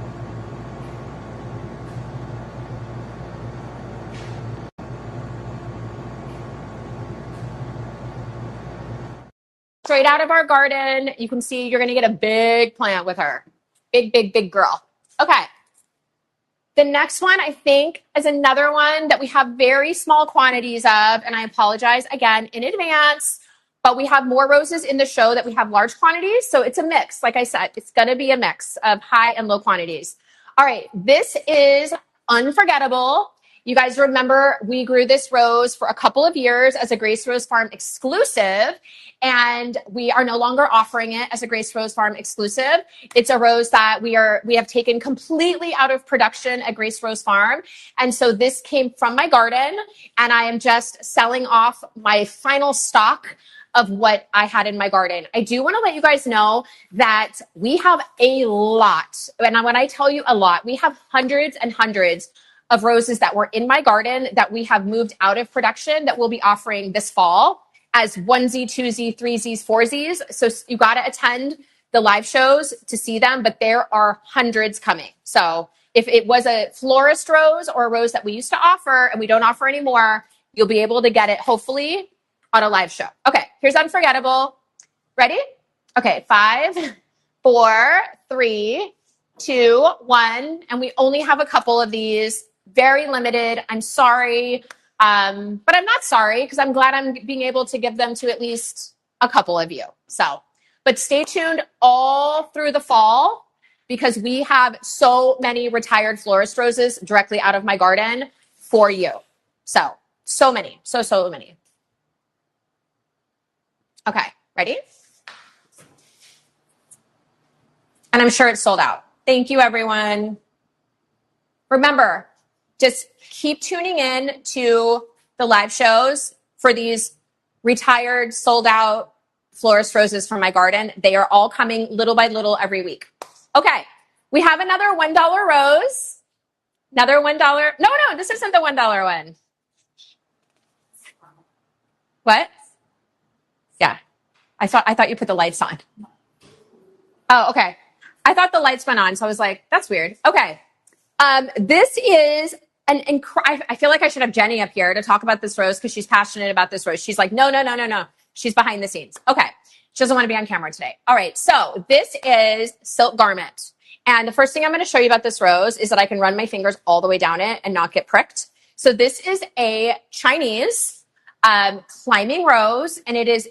Straight out of our garden, you can see you're going to get a big plant with her. Big, big, big girl. Okay. The next one, I think, is another one that we have very small quantities of, and I apologize again in advance, but we have more roses in the show that we have large quantities, so it's a mix. Like I said, it's going to be a mix of high and low quantities. All right, this is Unforgettable. You guys remember we grew this rose for a couple of years as a Grace Rose Farm exclusive, and we are no longer offering it as a Grace Rose Farm exclusive. It's a rose that we have taken completely out of production at Grace Rose Farm. And so this came from my garden, and I am just selling off my final stock of what I had in my garden. I do want to let you guys know that we have a lot. And when I tell you a lot, we have hundreds and hundreds of roses that were in my garden that we have moved out of production that we'll be offering this fall as 1Z, 2Z, 3Zs, 4Zs. So you got to attend the live shows to see them, but there are hundreds coming. So if it was a florist rose or a rose that we used to offer and we don't offer anymore, you'll be able to get it hopefully on a live show. Okay, here's Unforgettable. Ready? Okay, 5, 4, 3, 2, 1, and we only have a couple of these. Very limited. I'm sorry, but I'm not sorry because I'm glad I'm being able to give them to at least a couple of you. So, but stay tuned all through the fall because we have so many retired florist roses directly out of my garden for you. So many, so many. Okay, ready? And I'm sure it's sold out. Thank you, everyone. Remember, just keep tuning in to the live shows for these retired, sold out florist roses from my garden. They are all coming little by little every week. Okay, we have another $1 rose. Another $1. No, this isn't the $1 one. What? Yeah, I thought you put the lights on. Oh, okay. I thought the lights went on, so I was like, that's weird. Okay. This is I feel like I should have Jenny up here to talk about this rose because she's passionate about this rose. She's like, no. She's behind the scenes. Okay. She doesn't want to be on camera today. All right. So this is Silk Garment. And the first thing I'm going to show you about this rose is that I can run my fingers all the way down it and not get pricked. So this is a Chinese climbing rose, and it is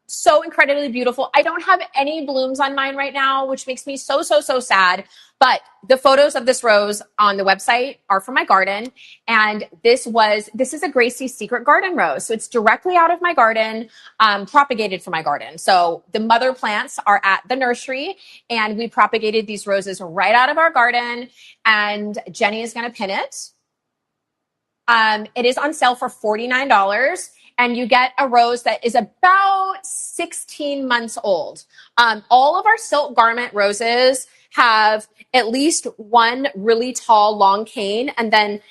so incredibly beautiful. I don't have any blooms on mine right now, which makes me so sad. But the photos of this rose on the website are from my garden. And this is a Gracie secret garden rose. So it's directly out of my garden, propagated from my garden. So the mother plants are at the nursery and we propagated these roses right out of our garden. And Jenny is going to pin it. It is on sale for $49. And you get a rose that is about 16 months old. All of our Silk Garment roses have at least one really tall, long cane, and then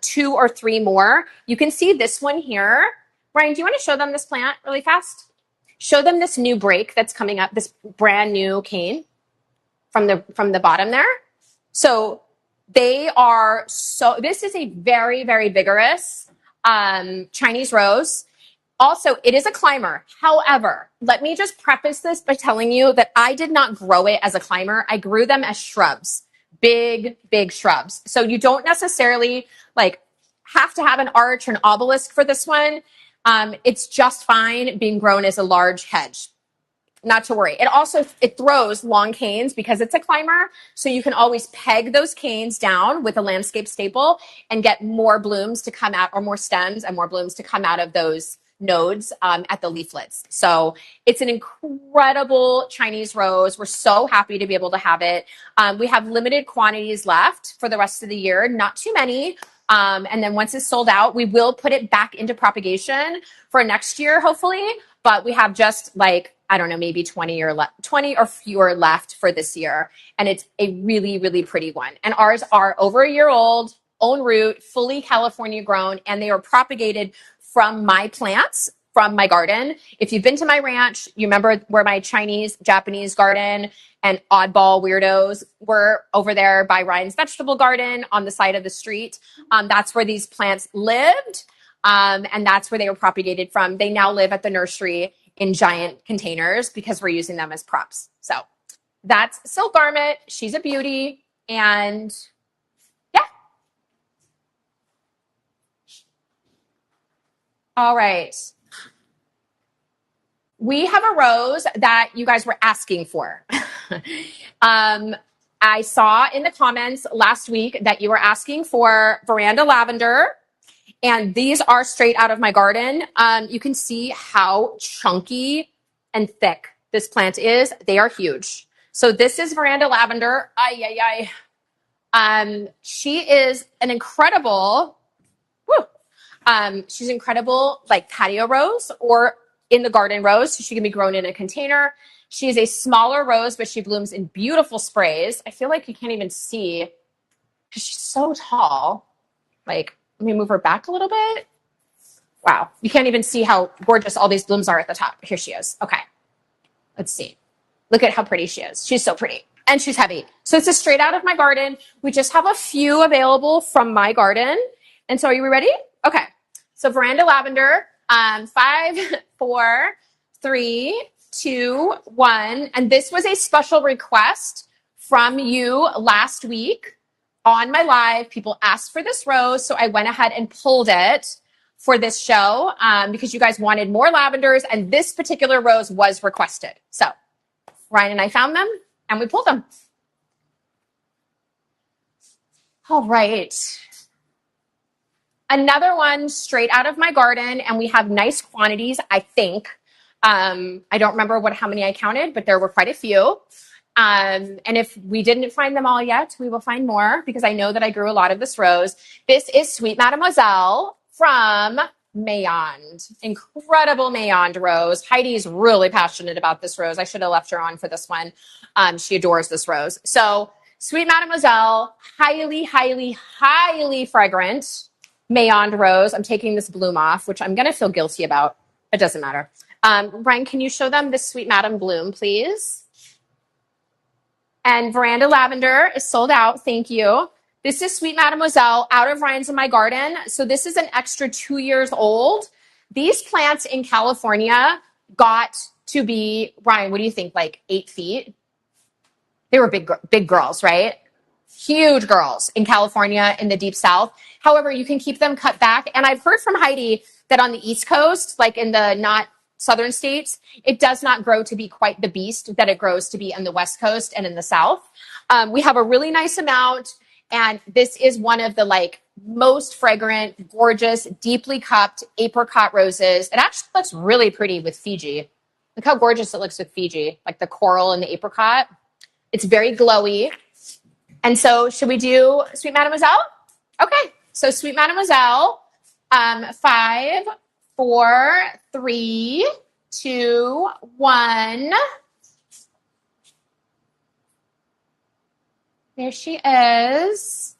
2 or 3 more. You can see this one here. Brian, do you want to show them this plant really fast? Show them this new break that's coming up, this brand new cane from the bottom there. So this is a very, very vigorous Chinese rose. Also, it is a climber. However, let me just preface this by telling you that I did not grow it as a climber. I grew them as shrubs, big shrubs. So you don't necessarily have to have an arch or an obelisk for this one. It's just fine being grown as a large hedge. Not to worry. It throws long canes because it's a climber. So you can always peg those canes down with a landscape staple and get more blooms to come out, or more stems and more blooms to come out of those nodes at the leaflets. So it's an incredible Chinese rose. We're so happy to be able to have it. We have limited quantities left for the rest of the year, not too many. And then once it's sold out, we will put it back into propagation for next year, hopefully. But we have just maybe 20 or fewer left for this year. And it's a really, really pretty one. And ours are over a year old, own root, fully California grown, and they are propagated from my plants, from my garden. If you've been to my ranch, you remember where my Chinese, Japanese garden and oddball weirdos were over there by Ryan's vegetable garden on the side of the street. That's where these plants lived. And that's where they were propagated from. They now live at the nursery in giant containers because we're using them as props. So that's Silk Garment. She's a beauty. And yeah. All right. We have a rose that you guys were asking for. I saw in the comments last week that you were asking for Veranda Lavender. And these are straight out of my garden. You can see how chunky and thick this plant is. They are huge. So this is Veranda Lavender. She is an incredible, she's incredible patio rose or in the garden rose. So she can be grown in a container. She is a smaller rose, but she blooms in beautiful sprays. I feel like you can't even see because she's so tall. Let me move her back a little bit. Wow. You can't even see how gorgeous all these blooms are at the top. Here she is. Okay. Let's see. Look at how pretty she is. She's so pretty. And she's heavy. So it's a straight out of my garden. We just have a few available from my garden. And so are you ready? Okay. So Veranda Lavender, 5, 4, 3, 2, 1. And this was a special request from you last week on my live. People asked for this rose, so I went ahead and pulled it for this show because you guys wanted more lavenders, and this particular rose was requested. So Ryan and I found them, and we pulled them. All right. Another one straight out of my garden, and we have nice quantities, I think. I don't remember how many I counted, but there were quite a few. And if we didn't find them all yet, we will find more because I know that I grew a lot of this rose. This is Sweet Mademoiselle from Mayond. Incredible Mayond rose. Heidi's really passionate about this rose. I should have left her on for this one. She adores this rose. So Sweet Mademoiselle, highly, highly, highly fragrant Mayond rose. I'm taking this bloom off, which I'm going to feel guilty about. It doesn't matter. Brian, can you show them this Sweet Madam bloom, please? And Veranda Lavender is sold out. Thank you. This is Sweet Mademoiselle out of Ryan's in my garden. So this is an extra 2 years old. These plants in California got to be, Ryan, what do you think, like 8 feet? They were big girls, right? Huge girls in California in the deep south. However, you can keep them cut back. And I've heard from Heidi that on the East Coast, like in the not southern states, it does not grow to be quite the beast that it grows to be on the West Coast and in the South. We have a really nice amount. And this is one of the like most fragrant, gorgeous, deeply cupped apricot roses. It actually looks really pretty with Fiji. Look how gorgeous it looks with Fiji, like the coral and the apricot. It's very glowy. And so should we do Sweet Mademoiselle? Okay. So Sweet Mademoiselle, 5, 4, 3, 2, 1. There she is.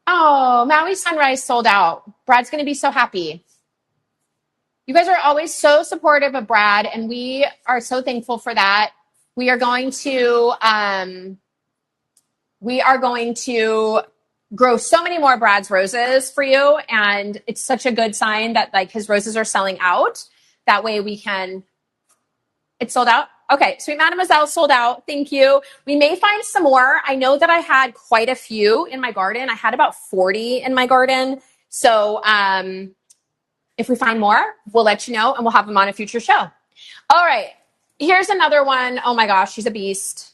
Oh, Maui Sunrise sold out. Brad's going to be so happy. You guys are always so supportive of Brad, and we are so thankful for that. We are going to grow so many more Brad's roses for you, and it's such a good sign that like his roses are selling out. That way we can. It's sold out. Okay, Sweet Mademoiselle sold out. Thank you. We may find some more. I know that I had quite a few in my garden. I had about 40 in my garden. So if we find more, we'll let you know, and we'll have them on a future show. All right. Here's another one. Oh my gosh, she's a beast.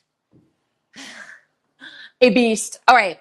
A beast. All right.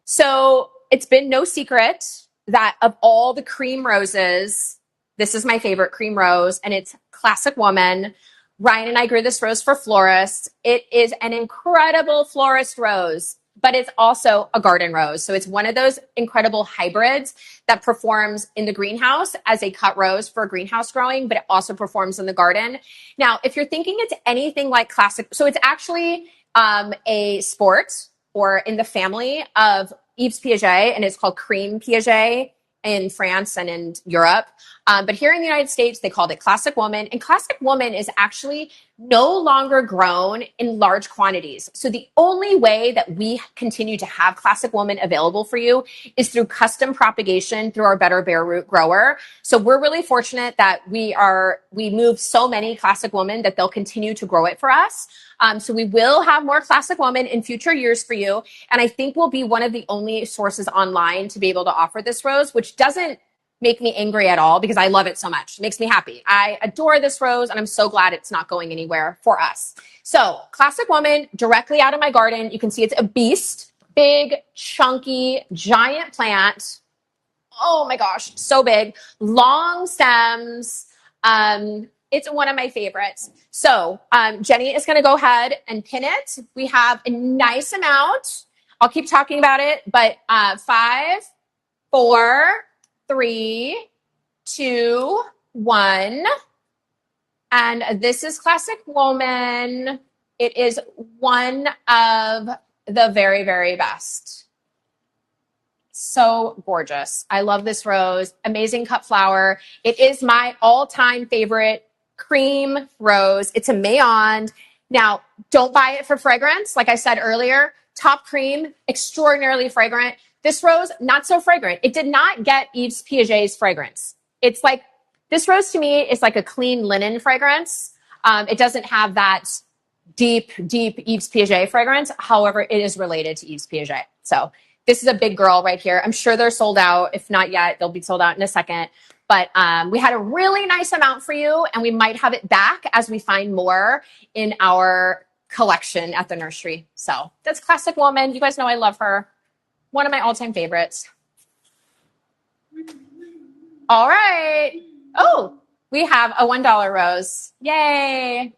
So it's been no secret that of all the cream roses, this is my favorite cream rose, and it's Classic Woman. Ryan and I grew this rose for florists. It is an incredible florist rose, but it's also a garden rose. So it's one of those incredible hybrids that performs in the greenhouse as a cut rose for greenhouse growing, but it also performs in the garden. Now, if you're thinking it's anything like Classic, so it's actually a sport or in the family of Yves Piaget, and it's called Cream Piaget in France and in Europe. But here in the United States, they called it Classic Woman. And Classic Woman is actually no longer grown in large quantities. So the only way that we continue to have Classic Woman available for you is through custom propagation through our Better Bare Root grower. So we're really fortunate that we move so many Classic Woman that they'll continue to grow it for us. So we will have more Classic Woman in future years for you. And I think we'll be one of the only sources online to be able to offer this rose, which doesn't make me angry at all because I love it so much. It makes me happy. I adore this rose, and I'm so glad it's not going anywhere for us. So Classic Woman, directly out of my garden. You can see it's a beast, big, chunky, giant plant. Oh my gosh, so big. Long stems. It's one of my favorites. So Jenny is going to go ahead and pin it. We have a nice amount. I'll keep talking about it, but 5, 4, 3, 2, 1. And this is Classic Woman. It is one of the very, very best. So gorgeous. I love this rose. Amazing cut flower. It is my all-time favorite cream rose. It's a Mayond. Now, don't buy it for fragrance. Like I said earlier, top cream, extraordinarily fragrant. This rose, not so fragrant. It did not get Yves Piaget's fragrance. It's like, this rose to me is like a clean linen fragrance. It doesn't have that deep, deep Yves Piaget fragrance. However, it is related to Yves Piaget. So this is a big girl right here. I'm sure they're sold out. If not yet, they'll be sold out in a second. But we had a really nice amount for you, and we might have it back as we find more in our collection at the nursery. So that's Classic Woman. You guys know I love her. One of my all-time favorites. All right. Oh, we have a $1 rose. Yay.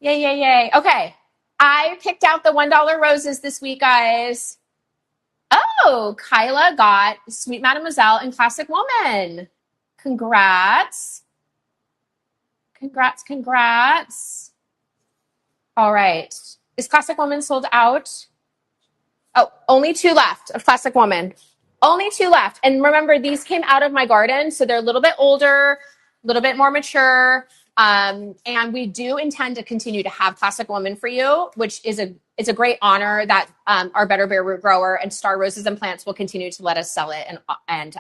Yay, yay, yay. Okay. I picked out the $1 roses this week, guys. Oh, Kyla got Sweet Mademoiselle and Classic Woman. Congrats. Congrats, congrats. All right. Is Classic Woman sold out? Oh, only 2 left of Classic Woman. Only 2 left. And remember, these came out of my garden, so they're a little bit older, a little bit more mature. And we do intend to continue to have Classic Woman for you, which is a great honor that our Better Bare Root Grower and Star Roses and Plants will continue to let us sell it and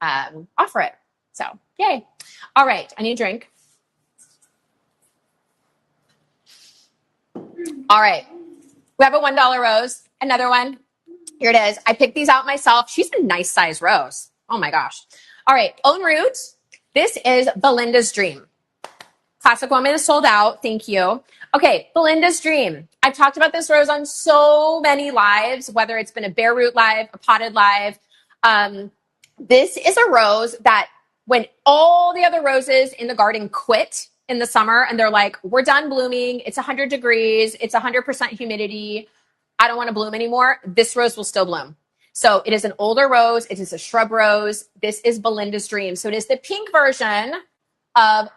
offer it. So, yay. All right, I need a drink. All right, we have a $1 rose, another one. Here it is. I picked these out myself. She's a nice size rose. Oh my gosh. All right, Own Root. This is Belinda's Dream. Classic Woman is sold out. Thank you. Okay, Belinda's Dream. I've talked about this rose on so many lives, whether it's been a bare root live, a potted live. This is a rose that when all the other roses in the garden quit in the summer and they're like, we're done blooming. It's 100 degrees. It's 100% humidity. I don't want to bloom anymore. This rose will still bloom. So it is an older rose. It is a shrub rose. This is Belinda's Dream. So it is the pink version of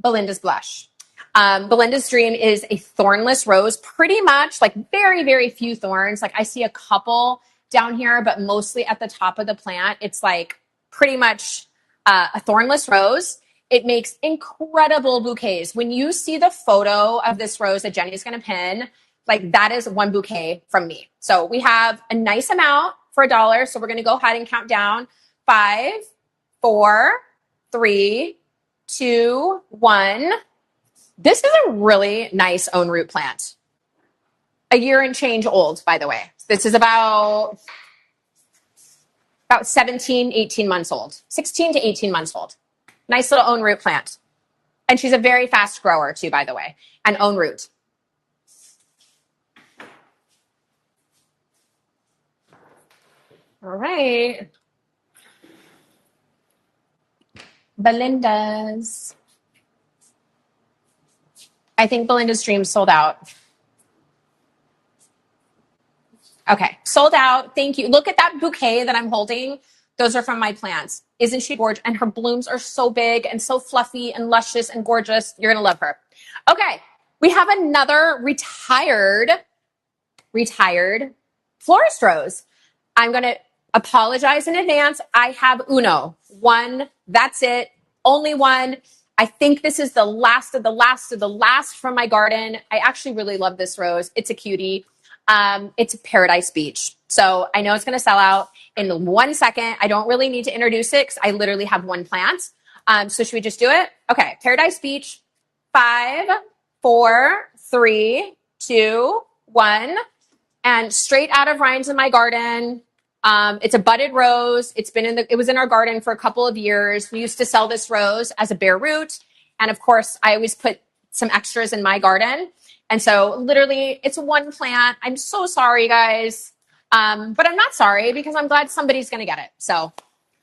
Belinda's Blush. Belinda's Dream is a thornless rose, pretty much like very, very few thorns. Like I see a couple down here, but mostly at the top of the plant. It's like pretty much a thornless rose. It makes incredible bouquets. When you see the photo of this rose that Jenny's going to pin, like that is one bouquet from me. So we have a nice amount for $1. So we're going to go ahead and count down 5, 4, 3, 2, 1. This is a really nice own root plant. A year and change old, by the way. This is about 17, 18 months old. 16 to 18 months old. Nice little own root plant. And she's a very fast grower too, by the way. And own root. All right. Belinda's. I think Belinda's Dream sold out. Okay, sold out. Thank you. Look at that bouquet that I'm holding. Those are from my plants. Isn't she gorgeous? And her blooms are so big and so fluffy and luscious and gorgeous. You're going to love her. Okay, we have another retired florist rose. I'm going to apologize in advance. I have one. That's it. Only one. I think this is the last of the last from my garden. I actually really love this rose. It's a cutie. It's Paradise Beach. So I know it's going to sell out in 1 second. I don't really need to introduce it because I literally have one plant. So should we just do it? Okay. Paradise Beach. 5, 4, 3, 2, 1. And straight out of Ryan's in my garden. It's a budded rose. It was in our garden for a couple of years. We used to sell this rose as a bare root. And of course, I always put some extras in my garden. And so literally it's one plant. I'm so sorry, guys. But I'm not sorry because I'm glad somebody's going to get it. So,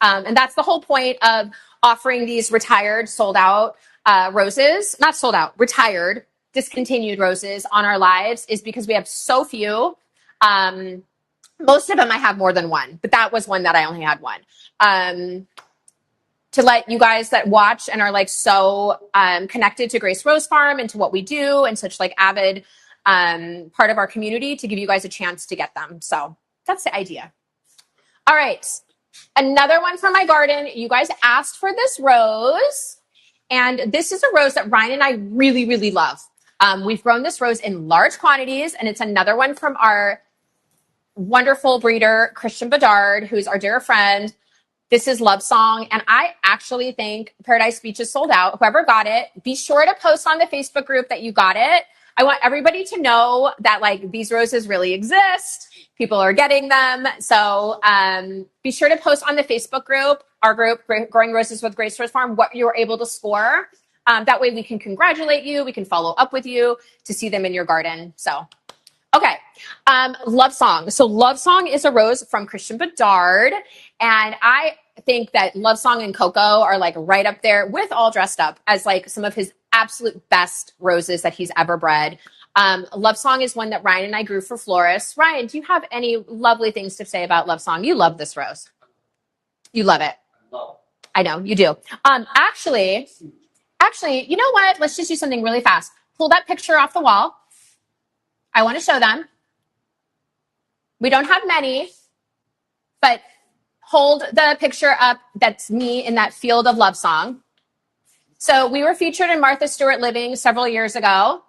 and that's the whole point of offering these retired, sold out, roses, not sold out, retired, discontinued roses on our lives is because we have so few. Most of them I have more than one, but that was one that I only had one. To let you guys that watch and are like so connected to Grace Rose Farm and to what we do and such like avid part of our community to give you guys a chance to get them. So that's the idea. All right. Another one from my garden. You guys asked for this rose. And this is a rose that Ryan and I really, really love. We've grown this rose in large quantities, and it's another one from our wonderful breeder, Christian Bedard, who's our dear friend. This is Love Song. And I actually think Paradise Beach is sold out. Whoever got it, be sure to post on the Facebook group that you got it. I want everybody to know that like these roses really exist. People are getting them. So be sure to post on the Facebook group, our group, Growing Roses with Grace Rose Farm, what you were able to score. That way we can congratulate you. We can follow up with you to see them in your garden. So, okay. Love Song. So Love Song is a rose from Christian Bedard. And I think that Love Song and Coco are like right up there with All Dressed Up as like some of his absolute best roses that he's ever bred. Love Song is one that Ryan and I grew for florists. Ryan, do you have any lovely things to say about Love Song? You love this rose. You love it. I know you do. Actually, you know what? Let's just do something really fast. Pull that picture off the wall. I want to show them. We don't have many, but hold the picture up. That's me in that field of Love Song. So we were featured in Martha Stewart Living several years ago.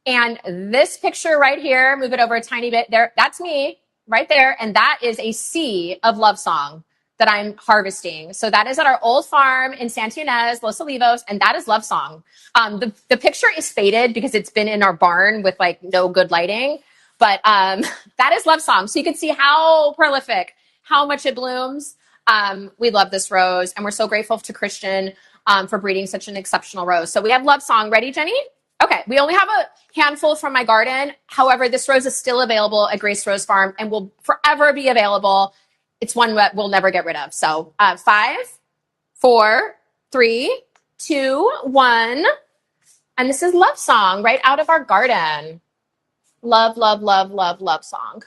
And this picture right here, move it over a tiny bit there. That's me right there. And that is a sea of Love Song that I'm harvesting. So that is at our old farm in Santa Ynez, Los Olivos, and that is Love Song. The picture is faded because it's been in our barn with like no good lighting, but that is Love Song. So you can see how prolific, how much it blooms. We love this rose, and we're so grateful to Christian for breeding such an exceptional rose. So we have Love Song. Ready, Jenny? Okay, we only have a handful from my garden. However, this rose is still available at Grace Rose Farm and will forever be available. It's one that we'll never get rid of. So 5, 4, 3, 2, 1. And this is Love Song right out of our garden. Love, love, love, love, Love Song.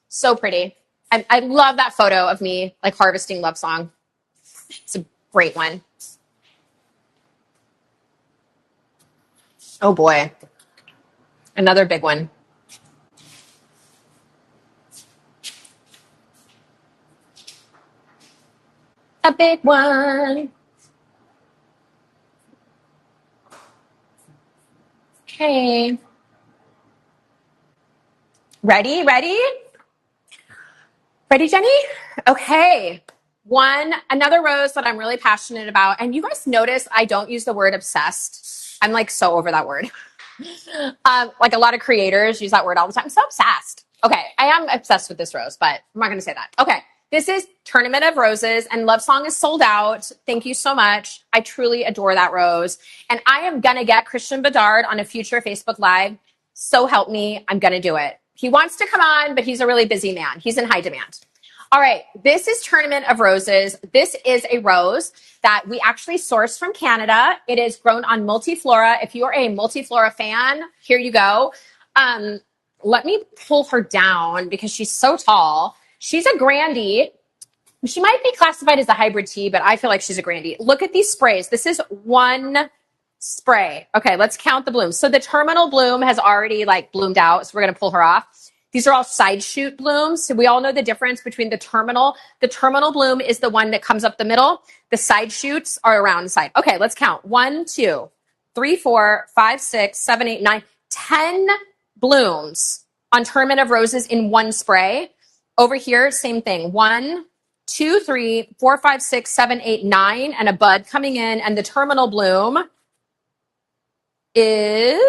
So pretty. I love that photo of me like harvesting Love Song. It's a great one. Oh boy. Another big one. A big one. Okay. Ready? Ready, Jenny? Okay. Another rose that I'm really passionate about. And you guys notice I don't use the word obsessed. I'm like so over that word. Like a lot of creators use that word all the time. I'm so obsessed. Okay. I am obsessed with this rose, but I'm not going to say that. Okay. This is Tournament of Roses, and Love Song is sold out. Thank you so much. I truly adore that rose. And I am going to get Christian Bedard on a future Facebook Live. So help me. I'm going to do it. He wants to come on, but he's a really busy man. He's in high demand. All right. This is Tournament of Roses. This is a rose that we actually sourced from Canada. It is grown on Multiflora. If you are a Multiflora fan, here you go. Let me pull her down because she's so tall. She's a grandie. She might be classified as a hybrid tea, but I feel like she's a grandie. Look at these sprays. This is one spray. Okay, let's count the blooms. So the terminal bloom has already like bloomed out. So we're going to pull her off. These are all side shoot blooms. So we all know the difference between the terminal. The terminal bloom is the one that comes up the middle. The side shoots are around the side. Okay, let's count. 1, 2, 3, 4, 5, 6, 7, 8, 9, 10 blooms on Tournament of Roses in one spray. Over here, same thing. 1, 2, 3, 4, 5, 6, 7, 8, 9, and a bud coming in. And the terminal bloom is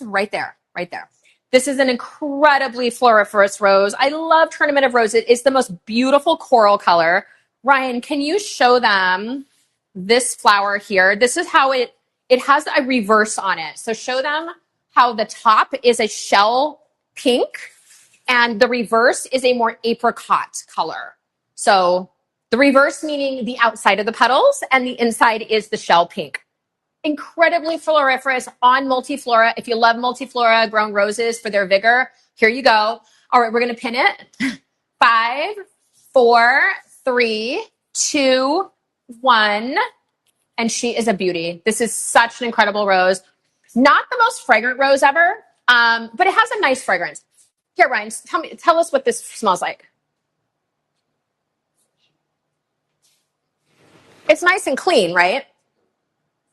right there, right there. This is an incredibly floriferous rose. I love Tournament of Roses. It's the most beautiful coral color. Ryan, can you show them this flower here? This is how it has a reverse on it. So show them how the top is a shell pink and the reverse is a more apricot color. So the reverse meaning the outside of the petals and the inside is the shell pink. Incredibly floriferous on Multiflora. If you love Multiflora grown roses for their vigor, here you go. All right, we're going to pin it. 5, 4, 3, 2, 1. And she is a beauty. This is such an incredible rose. Not the most fragrant rose ever, but it has a nice fragrance. Here, Ryan, tell us what this smells like. It's nice and clean, right?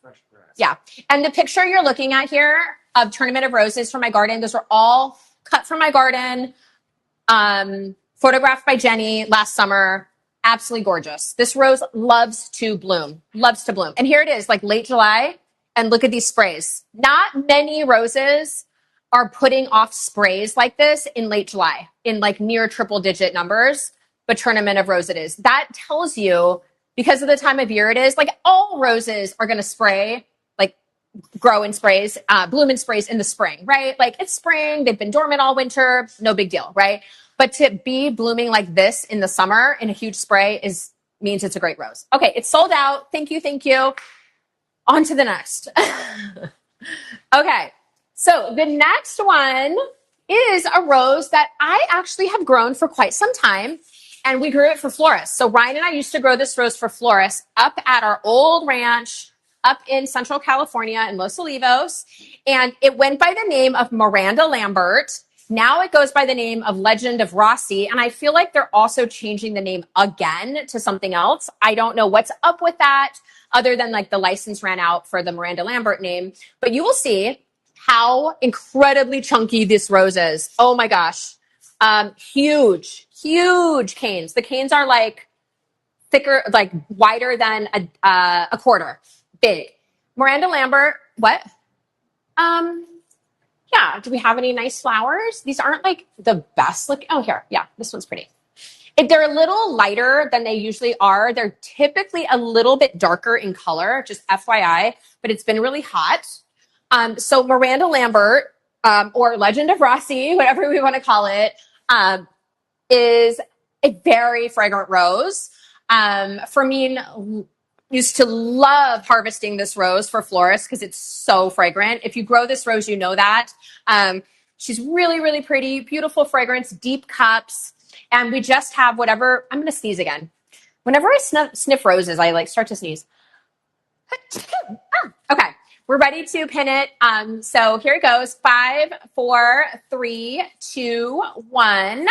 Fresh grass.
Yeah. And the picture you're looking at here of Tournament of Roses from my garden, those are all cut from my garden, photographed by Jenny last summer. absolutely gorgeous. This rose loves to bloom, loves to bloom. And here it is, like late July. And look at these sprays. Not many roses are putting off sprays like this in late July, in like near triple digit numbers, but Tournament of Rose it is. That tells you, because of the time of year it is, like all roses are going to spray, like grow in sprays, bloom in sprays in the spring, right? Like it's spring, they've been dormant all winter, no big deal, right? But to be blooming like this in the summer in a huge spray means it's a great rose. Okay, it's sold out. Thank you, thank you. On to the next. Okay, so the next one is a rose that I actually have grown for quite some time, and we grew it for florists. So Ryan and I used to grow this rose for florists up at our old ranch up in Central California in Los Olivos, and it went by the name of Miranda Lambert. Now it goes by the name of Legend of Rossi, and I feel like they're also changing the name again to something else. I don't know what's up with that, other than like the license ran out for the Miranda Lambert name, but you will see how incredibly chunky this rose is. Oh my gosh. Huge, huge canes. The canes are like thicker, like wider than a quarter. Big. Miranda Lambert, what? Yeah, do we have any nice flowers? These aren't like the best look. Oh, here. Yeah, this one's pretty. If they're a little lighter than they usually are, they're typically a little bit darker in color, just FYI, but it's been really hot. So Miranda Lambert, or Legend of Rossi, whatever we want to call it, is a very fragrant rose. Fermin used to love harvesting this rose for florists because it's so fragrant. If you grow this rose, you know that. She's really, really pretty, beautiful fragrance, deep cups. And we just have whatever, I'm going to sneeze again. Whenever I sniff roses, I like start to sneeze. Okay, we're ready to pin it. So here it goes. 5, 4, 3, 2, 1.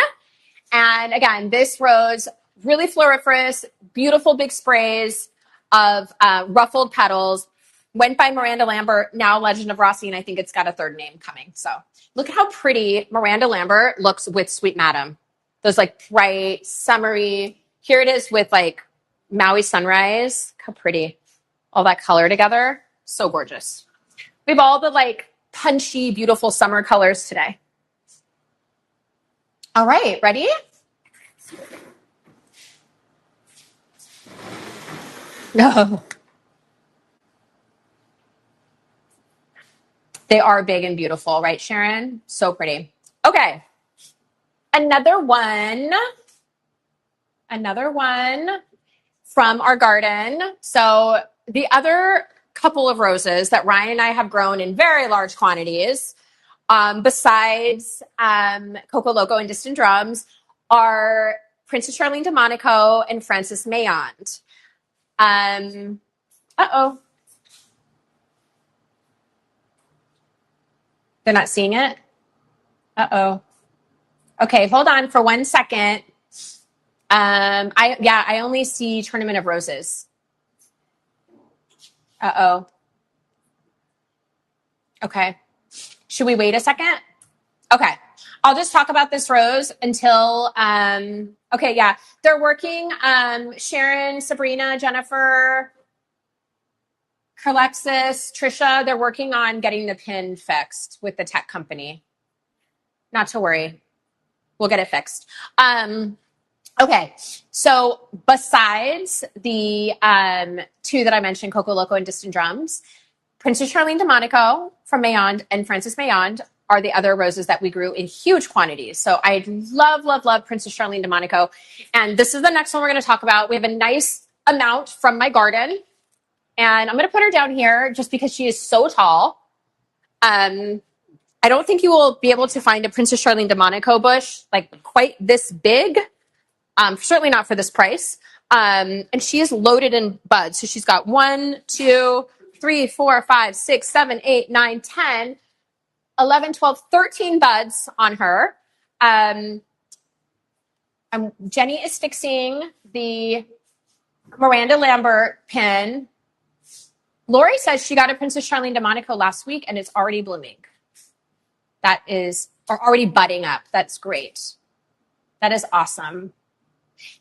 And again, this rose, really floriferous, beautiful big sprays of ruffled petals. Went by Miranda Lambert, now Legend of Rossi, and I think it's got a third name coming. So look at how pretty Miranda Lambert looks with Sweet Madam. Those like bright, summery. Here it is with like Maui Sunrise. How pretty. All that color together. So gorgeous. We have all the like punchy, beautiful summer colors today. All right, ready? No. They are big and beautiful, right, Sharon? So pretty. Okay. Another one from our garden. So the other couple of roses that Ryan and I have grown in very large quantities, besides Coco Loco and Distant Drums, are Princess Charlene de Monaco and Frances Mayond. Uh-oh. They're not seeing it? Uh-oh. Okay, hold on for 1 second. I only see Tournament of Roses. Uh-oh. Okay. Should we wait a second? Okay. I'll just talk about this rose until, okay, yeah. They're working, Sharon, Sabrina, Jennifer, Carlexis, Trisha, they're working on getting the pin fixed with the tech company. Not to worry. We'll get it fixed. Okay, so besides the two that I mentioned, Coco Loco and Distant Drums, Princess Charlene de Monaco from Mayond and Frances Mayond are the other roses that we grew in huge quantities. So I love, love, love Princess Charlene de Monaco. And this is the next one we're going to talk about. We have a nice amount from my garden. And I'm going to put her down here just because she is so tall. I don't think you will be able to find a Princess Charlene de Monaco bush like quite this big. Certainly not for this price. And she is loaded in buds. So she's got 1, 2, 3, 4, 5, 6, 7, 8, 9, 10, 11, 12, 13 buds on her. Jenny is fixing the Miranda Lambert pin. Lori says she got a Princess Charlene de Monaco last week and it's already blooming. That is, or already budding up. That's great. That is awesome.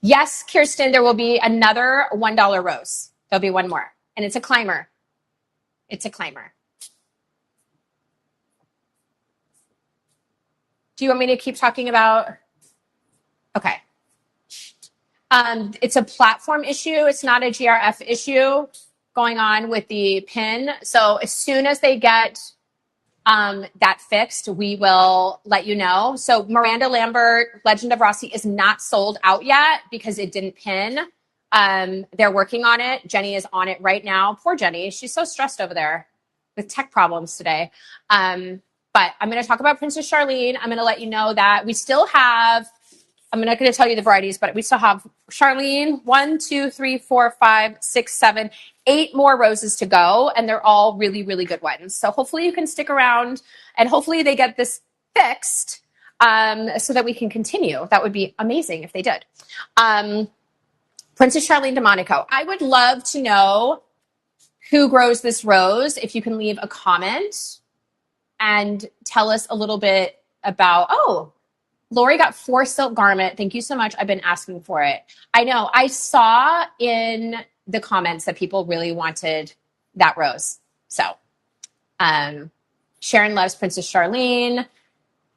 Yes, Kirsten, there will be another $1 rose. There'll be one more. And it's a climber. It's a climber. Do you want me to keep talking about? Okay. It's a platform issue. It's not a GRF issue going on with the pin. So as soon as they get that fixed, we will let you know. So Miranda Lambert, Legend of Rossi, is not sold out yet because it didn't pin. They're working on it. Jenny is on it right now. Poor Jenny. She's so stressed over there with tech problems today. But I'm going to talk about Princess Charlene. I'm going to let you know that we still have, I'm not going to tell you the varieties, but we still have Charlene, 1, 2, 3, 4, 5, 6, 7, 8 more roses to go. And they're all really, really good ones. So hopefully you can stick around and hopefully they get this fixed so that we can continue. That would be amazing if they did. Princess Charlene de Monaco. I would love to know who grows this rose. If you can leave a comment and tell us a little bit about, oh, Lori got 4 silk garment. Thank you so much. I've been asking for it. I know. I saw in the comments that people really wanted that rose. So Sharon loves Princess Charlene.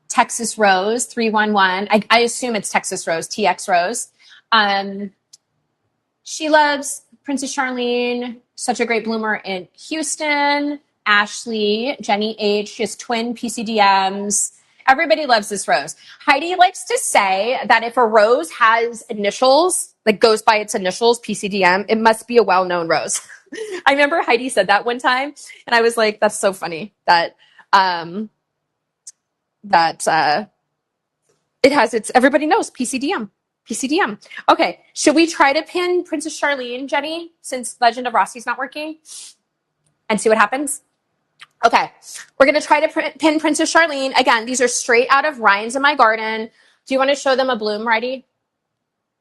Texas Rose 311. I assume it's Texas Rose, TX Rose. She loves Princess Charlene. Such a great bloomer in Houston. Ashley, Jenny H. She has twin PCDMs. Everybody loves this rose. Heidi likes to say that if a rose has initials, like goes by its initials, PCDM, it must be a well-known rose. I remember Heidi said that one time, and I was like, that's so funny that it has its, everybody knows PCDM. PCDM. Okay, should we try to pin Princess Charlene, Jenny, since Legend of Rossi's not working, and see what happens? Okay, we're going to try to pin Princess Charlene. Again, these are straight out of Ryan's in My Garden. Do you want to show them a bloom, Righty?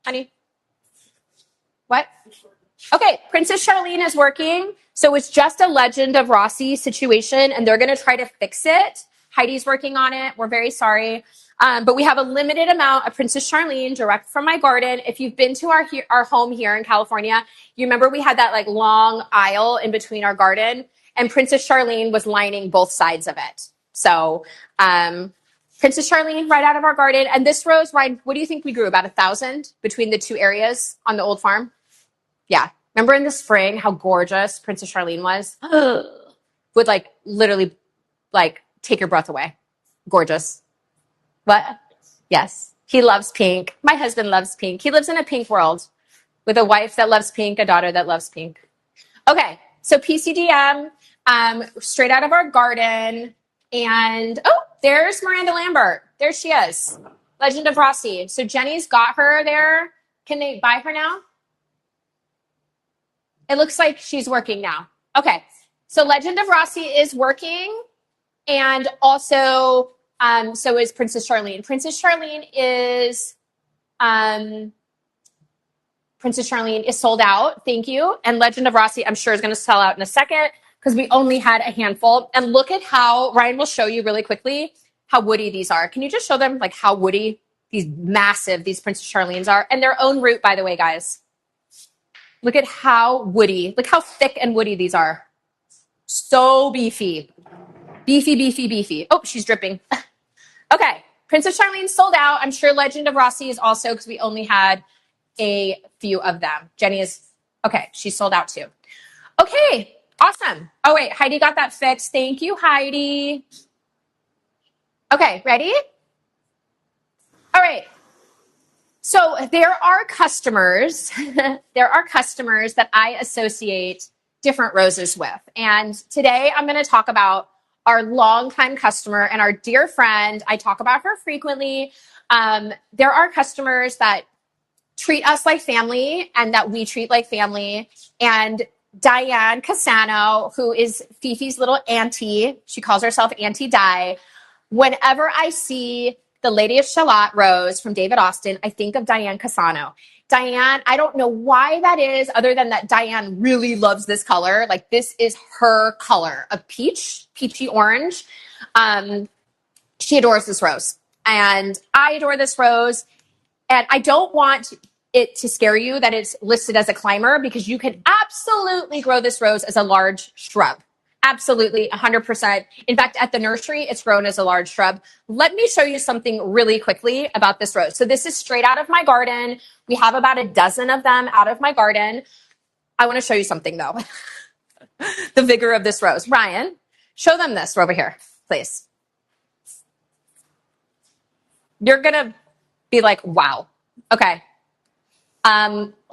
Honey? What? Okay, Princess Charlene is working. So it's just a Legend of Rossi situation, and they're going to try to fix it. Heidi's working on it. We're very sorry. But we have a limited amount of Princess Charlene direct from my garden. If you've been to our home here in California, you remember we had that like long aisle in between our garden, and Princess Charlene was lining both sides of it. So Princess Charlene right out of our garden. And this rose, Ryan, what do you think we grew? About 1,000 between the two areas on the old farm? Yeah. Remember in the spring how gorgeous Princess Charlene was? Would like literally like take your breath away. Gorgeous. What? Yes. He loves pink. My husband loves pink. He lives in a pink world with a wife that loves pink, a daughter that loves pink. Okay. So PCDM, straight out of our garden. And, oh, there's Miranda Lambert. There she is. Legend of Rossi. So Jenny's got her there. Can they buy her now? It looks like she's working now. Okay. So Legend of Rossi is working. And also, so is Princess Charlene. Princess Charlene is sold out. Thank you. And Legend of Rossi, I'm sure, is going to sell out in a second because we only had a handful. And look at how, Ryan will show you really quickly how woody these are. Can you just show them like how woody these Princess Charlene's are? And their own root, by the way, guys. Look at how woody, look how thick and woody these are. So beefy. Beefy, beefy, beefy. Oh, she's dripping. Okay. Princess Charlene sold out. I'm sure Legend of Rossi is also because we only had a few of them. Jenny is, okay, she's sold out too. Okay, awesome. Oh, wait, Heidi got that fixed. Thank you, Heidi. Okay, ready? All right. So there are customers that I associate different roses with. And today I'm going to talk about our longtime customer and our dear friend. I talk about her frequently. There are customers that treat us like family and that we treat like family. And Diane Casano, who is Fifi's little auntie, she calls herself Auntie Di. Whenever I see the Lady of Shalott rose from David Austin, I think of Diane Casano. Diane, I don't know why that is, other than that Diane really loves this color. Like this is her color of peachy orange. She adores this rose and I adore this rose. And I don't want it to scare you that it's listed as a climber, because you can absolutely grow this rose as a large shrub. Absolutely, 100%. In fact, at the nursery, it's grown as a large shrub. Let me show you something really quickly about this rose. So this is straight out of my garden. We have about a dozen of them out of my garden. I want to show you something, though. The vigor of this rose. Ryan, show them this over here, please. You're going to be like, wow. Okay.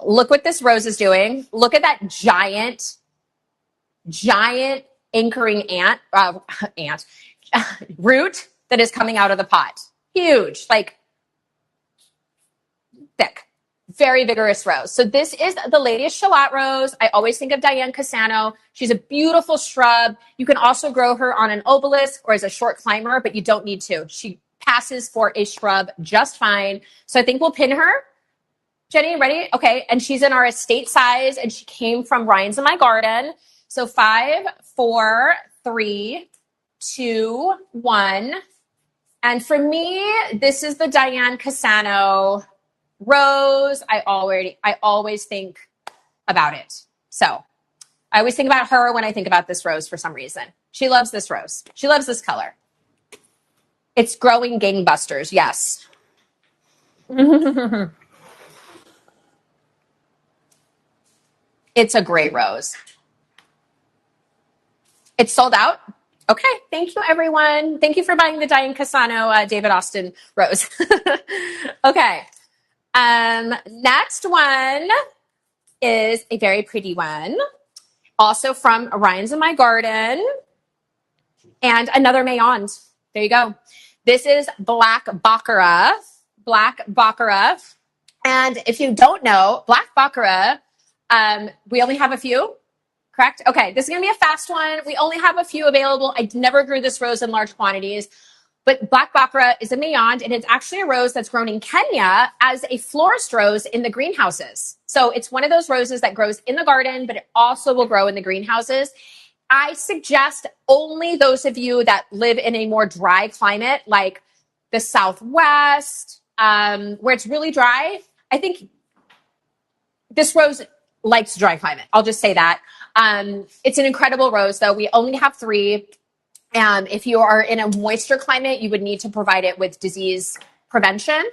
Look what this rose is doing. Look at that giant anchoring root that is coming out of the pot. Huge, like thick, very vigorous rose. So this is the Lady of Shalott rose. I always think of Diane Cassano. She's a beautiful shrub. You can also grow her on an obelisk or as a short climber, but you don't need to. She passes for a shrub just fine. So I think we'll pin her. Jenny, ready? Okay. And she's in our estate size, and she came from Ryan's in my garden. So 5, 4, 3, 2, 1. And for me, this is the Diane Cassano rose. I always think about it. So I always think about her when I think about this rose for some reason. She loves this rose. She loves this color. It's growing gangbusters. Yes. It's a great rose. It's sold out. Okay. Thank you, everyone. Thank you for buying the Diane Cassano David Austin rose. Okay. Next one is a very pretty one. Also from Ryan's in my garden. And another Mayond. There you go. This is Black Baccarat. Black Baccarat. And if you don't know, Black Baccarat, we only have a few. Correct? Okay, this is going to be a fast one. We only have a few available. I never grew this rose in large quantities, but Black Baccarat is a Mayond, and it's actually a rose that's grown in Kenya as a florist rose in the greenhouses. So it's one of those roses that grows in the garden, but it also will grow in the greenhouses. I suggest only those of you that live in a more dry climate, like the Southwest, where it's really dry. I think this rose likes dry climate. I'll just say that. It's an incredible rose, though. We only have 3. If you are in a moisture climate, you would need to provide it with disease prevention.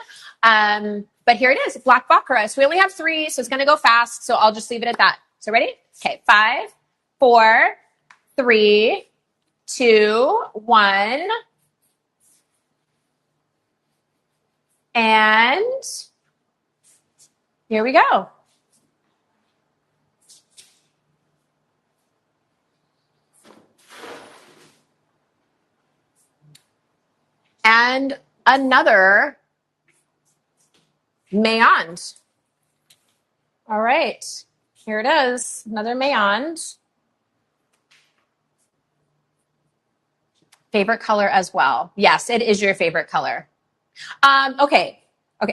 But here it is, Black Baccarat. So we only have 3, so it's going to go fast. So I'll just leave it at that. So ready? Okay, 5, 4, 3, 2, 1. And here we go. And another Mayond. All right, here it is, another Mayond. Favorite color as well. Yes, it is your favorite color. Okay,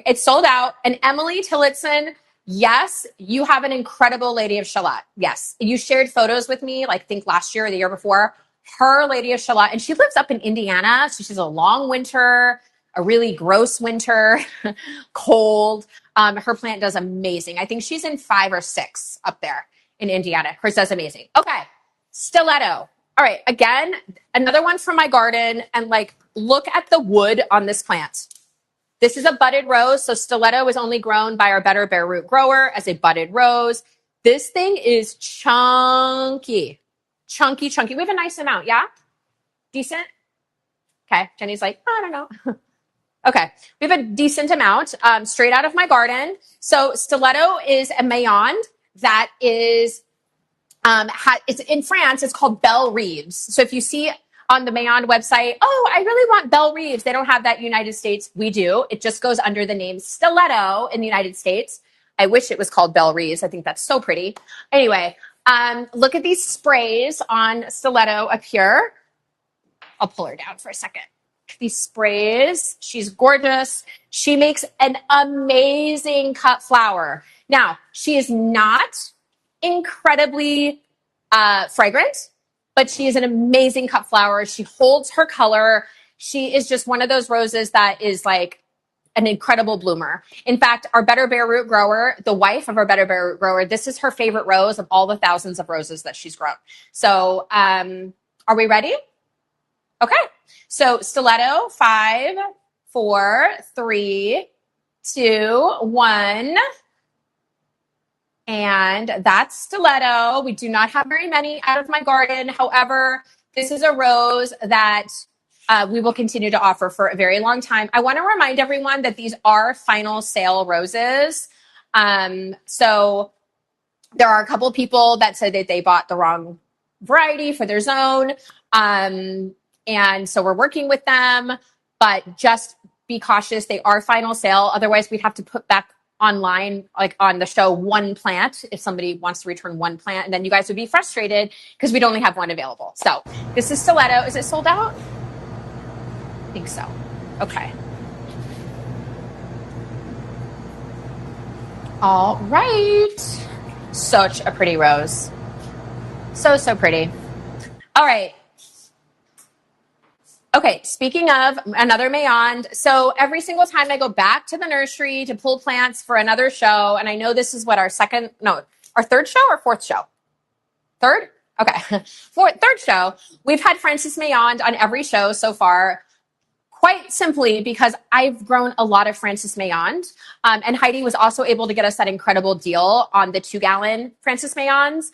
it's sold out. And Emily Tillotson, yes, you have an incredible Lady of Shalott. Yes, you shared photos with me, like I think last year or the year before. Her Lady of Shalott, and she lives up in Indiana, so she's a long winter, a really gross winter, cold. Her plant does amazing. I think she's in 5 or 6 up there in Indiana. Hers does amazing. Okay, Stiletto. All right, again, another one from my garden, and like, look at the wood on this plant. This is a budded rose, so Stiletto is only grown by our Better Bare Root grower as a budded rose. This thing is chunky. Chunky. We have a nice amount, yeah? Decent? Okay, Jenny's like, I don't know. Okay, we have a decent amount straight out of my garden. So Stiletto is a Mayond that is, it's in France, it's called Belle Reeves. So if you see on the Mayond website, oh, I really want Belle Reeves. They don't have that in the United States. We do. It just goes under the name Stiletto in the United States. I wish it was called Belle Reeves. I think that's so pretty. Anyway, look at these sprays on Stiletto up here. I'll pull her down for a second. These sprays, she's gorgeous. She makes an amazing cut flower. Now, she is not incredibly fragrant, but she is an amazing cut flower. She holds her color. She is just one of those roses that is like an incredible bloomer. In fact, our Better Bare Root grower, the wife of our Better Bare Root grower, this is her favorite rose of all the thousands of roses that she's grown. So are we ready? Okay. So stiletto, 5, 4, 3, 2, 1. And that's stiletto. We do not have very many out of my garden. However, this is a rose that we will continue to offer for a very long time. I want to remind everyone that these are final sale roses. So there are a couple people that said that they bought the wrong variety for their zone. And so we're working with them, but just be cautious. They are final sale. Otherwise, we'd have to put back online, like on the show, one plant if somebody wants to return one plant, and then you guys would be frustrated because we'd only have one available. So this is stiletto. Is it sold out? I think so. Okay. All right. Such a pretty rose. So pretty. All right. Okay, speaking of another Mayond, so every single time I go back to the nursery to pull plants for another show, and I know this is what our third show or fourth show? Third? Okay, third show. We've had Frances Mayond on every show so far, quite simply because I've grown a lot of Frances Mayond, and Heidi was also able to get us that incredible deal on the 2-gallon Frances Mayonds.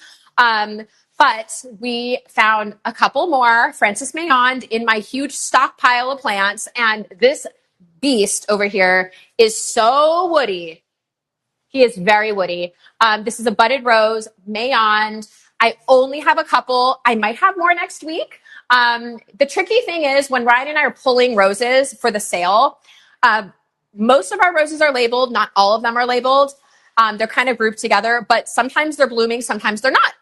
But we found a couple more Frances Mayond in my huge stockpile of plants. And this beast over here is so woody. He is very woody. This is a budded rose, Mayond. I only have a couple. I might have more next week. The tricky thing is when Ryan and I are pulling roses for the sale, most of our roses are labeled. Not all of them are labeled. They're kind of grouped together, but sometimes they're blooming, sometimes they're not.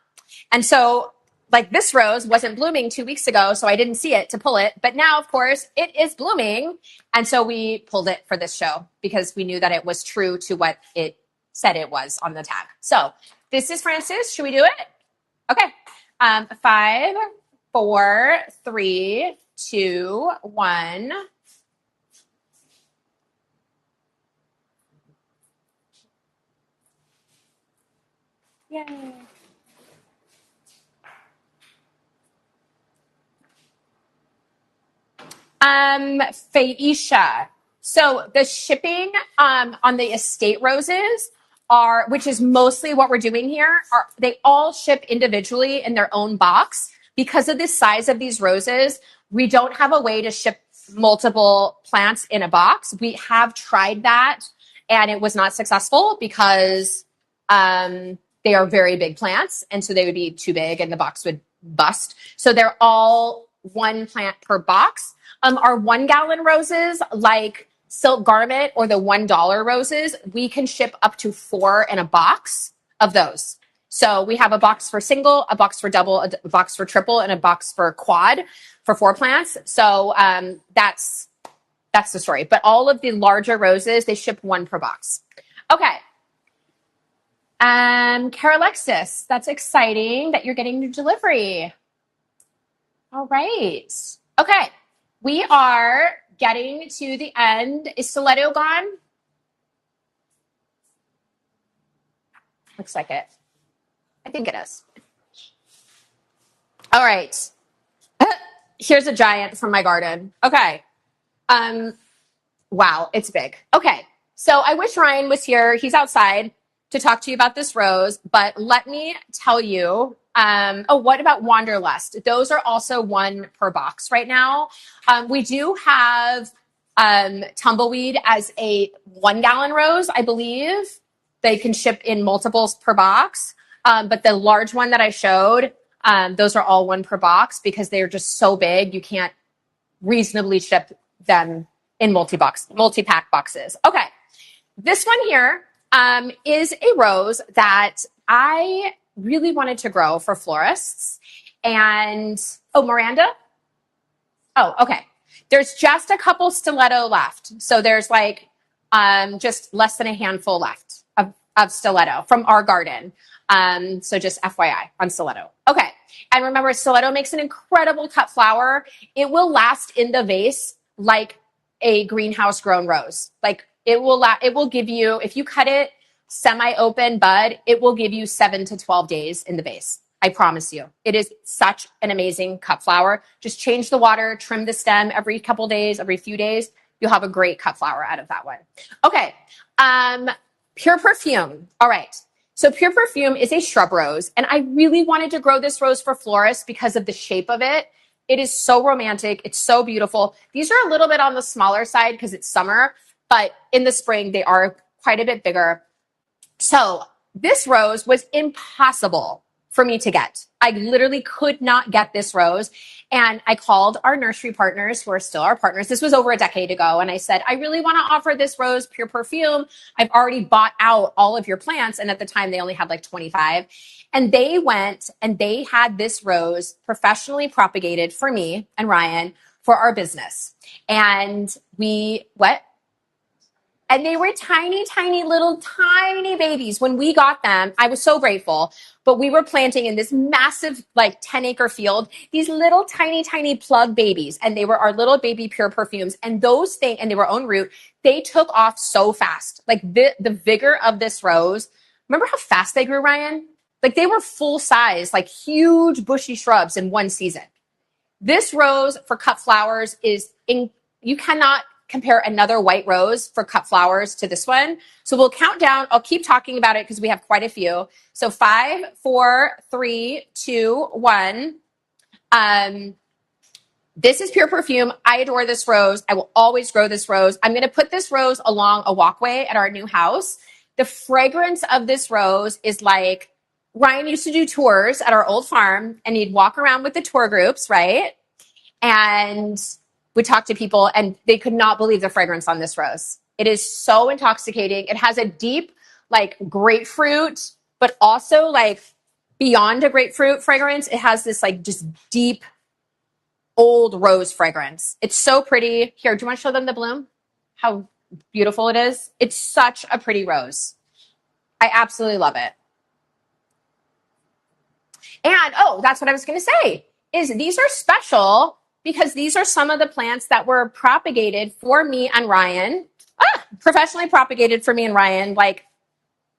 And so, like, this rose wasn't blooming 2 weeks ago, so I didn't see it to pull it. But now, of course, it is blooming. And so we pulled it for this show because we knew that it was true to what it said it was on the tag. So this is Frances. Should we do it? Okay. 5, 4, 3, 2, 1. Yay. Phaeacia. So the shipping on the estate roses are, which is mostly what we're doing here, they all ship individually in their own box. Because of the size of these roses, we don't have a way to ship multiple plants in a box. We have tried that and it was not successful because they are very big plants, and so they would be too big and the box would bust. So they're all one plant per box. Our 1-gallon roses, like Silk Garment or the $1 roses, we can ship up to 4 in a box of those. So we have a box for single, a box for double, a box for triple, and a box for quad for 4 plants. So that's the story. But all of the larger roses, they ship 1 per box. Okay. Carolexis, that's exciting that you're getting your delivery. All right. Okay. We are getting to the end. Is stiletto gone? Looks like it. I think it is. All right. Here's a giant from my garden. Okay. Wow, it's big. Okay. So I wish Ryan was here. He's outside to talk to you about this rose, but let me tell you, what about Wanderlust? Those are also 1 per box right now. We do have Tumbleweed as a 1-gallon rose, I believe. They can ship in multiples per box. But the large one that I showed, those are all 1 per box because they're just so big. You can't reasonably ship them in multi-pack boxes. Okay. This one here is a rose that I really wanted to grow for florists. And, Miranda? Oh, okay. There's just a couple stiletto left. So there's like just less than a handful left of stiletto from our garden. So just FYI on stiletto. Okay. And remember, stiletto makes an incredible cut flower. It will last in the vase like a greenhouse grown rose. Like It will give you, if you cut it semi-open bud, it will give you 7 to 12 days in the vase. I promise you. It is such an amazing cut flower. Just change the water, trim the stem every couple days, every few days. You'll have a great cut flower out of that one. Okay. Pure Perfume. All right. So Pure Perfume is a shrub rose, and I really wanted to grow this rose for florists because of the shape of it. It is so romantic. It's so beautiful. These are a little bit on the smaller side because it's summer, but in the spring, they are quite a bit bigger. So this rose was impossible for me to get. I literally could not get this rose. And I called our nursery partners, who are still our partners. This was over a decade ago. And I said, I really want to offer this rose Pure Perfume. I've already bought out all of your plants. And at the time, they only had like 25. And they went and they had this rose professionally propagated for me and Ryan for our business. And and they were tiny, tiny, little tiny babies. When we got them, I was so grateful. But we were planting in this massive, like 10-acre field, these little tiny, tiny plug babies. And they were our little baby Pure Perfumes. And those things, and they were own root, they took off so fast. Like the vigor of this rose. Remember how fast they grew, Ryan? Like they were full size, like huge bushy shrubs in one season. This rose for cut flowers you cannot compare another white rose for cut flowers to this one. So we'll count down. I'll keep talking about it because we have quite a few. So 5, 4, 3, 2, 1. This is Pure Perfume. I adore this rose. I will always grow this rose. I'm going to put this rose along a walkway at our new house. The fragrance of this rose is like, Ryan used to do tours at our old farm and he'd walk around with the tour groups, right? And we talked to people and they could not believe the fragrance on this rose. It is so intoxicating. It has a deep, like grapefruit, but also like beyond a grapefruit fragrance. It has this like just deep old rose fragrance. It's so pretty. Here, do you want to show them the bloom? How beautiful it is. It's such a pretty rose. I absolutely love it. And, that's what I was going to say, is these are special because these are some of the plants that were propagated for me and Ryan, professionally propagated for me and Ryan, like,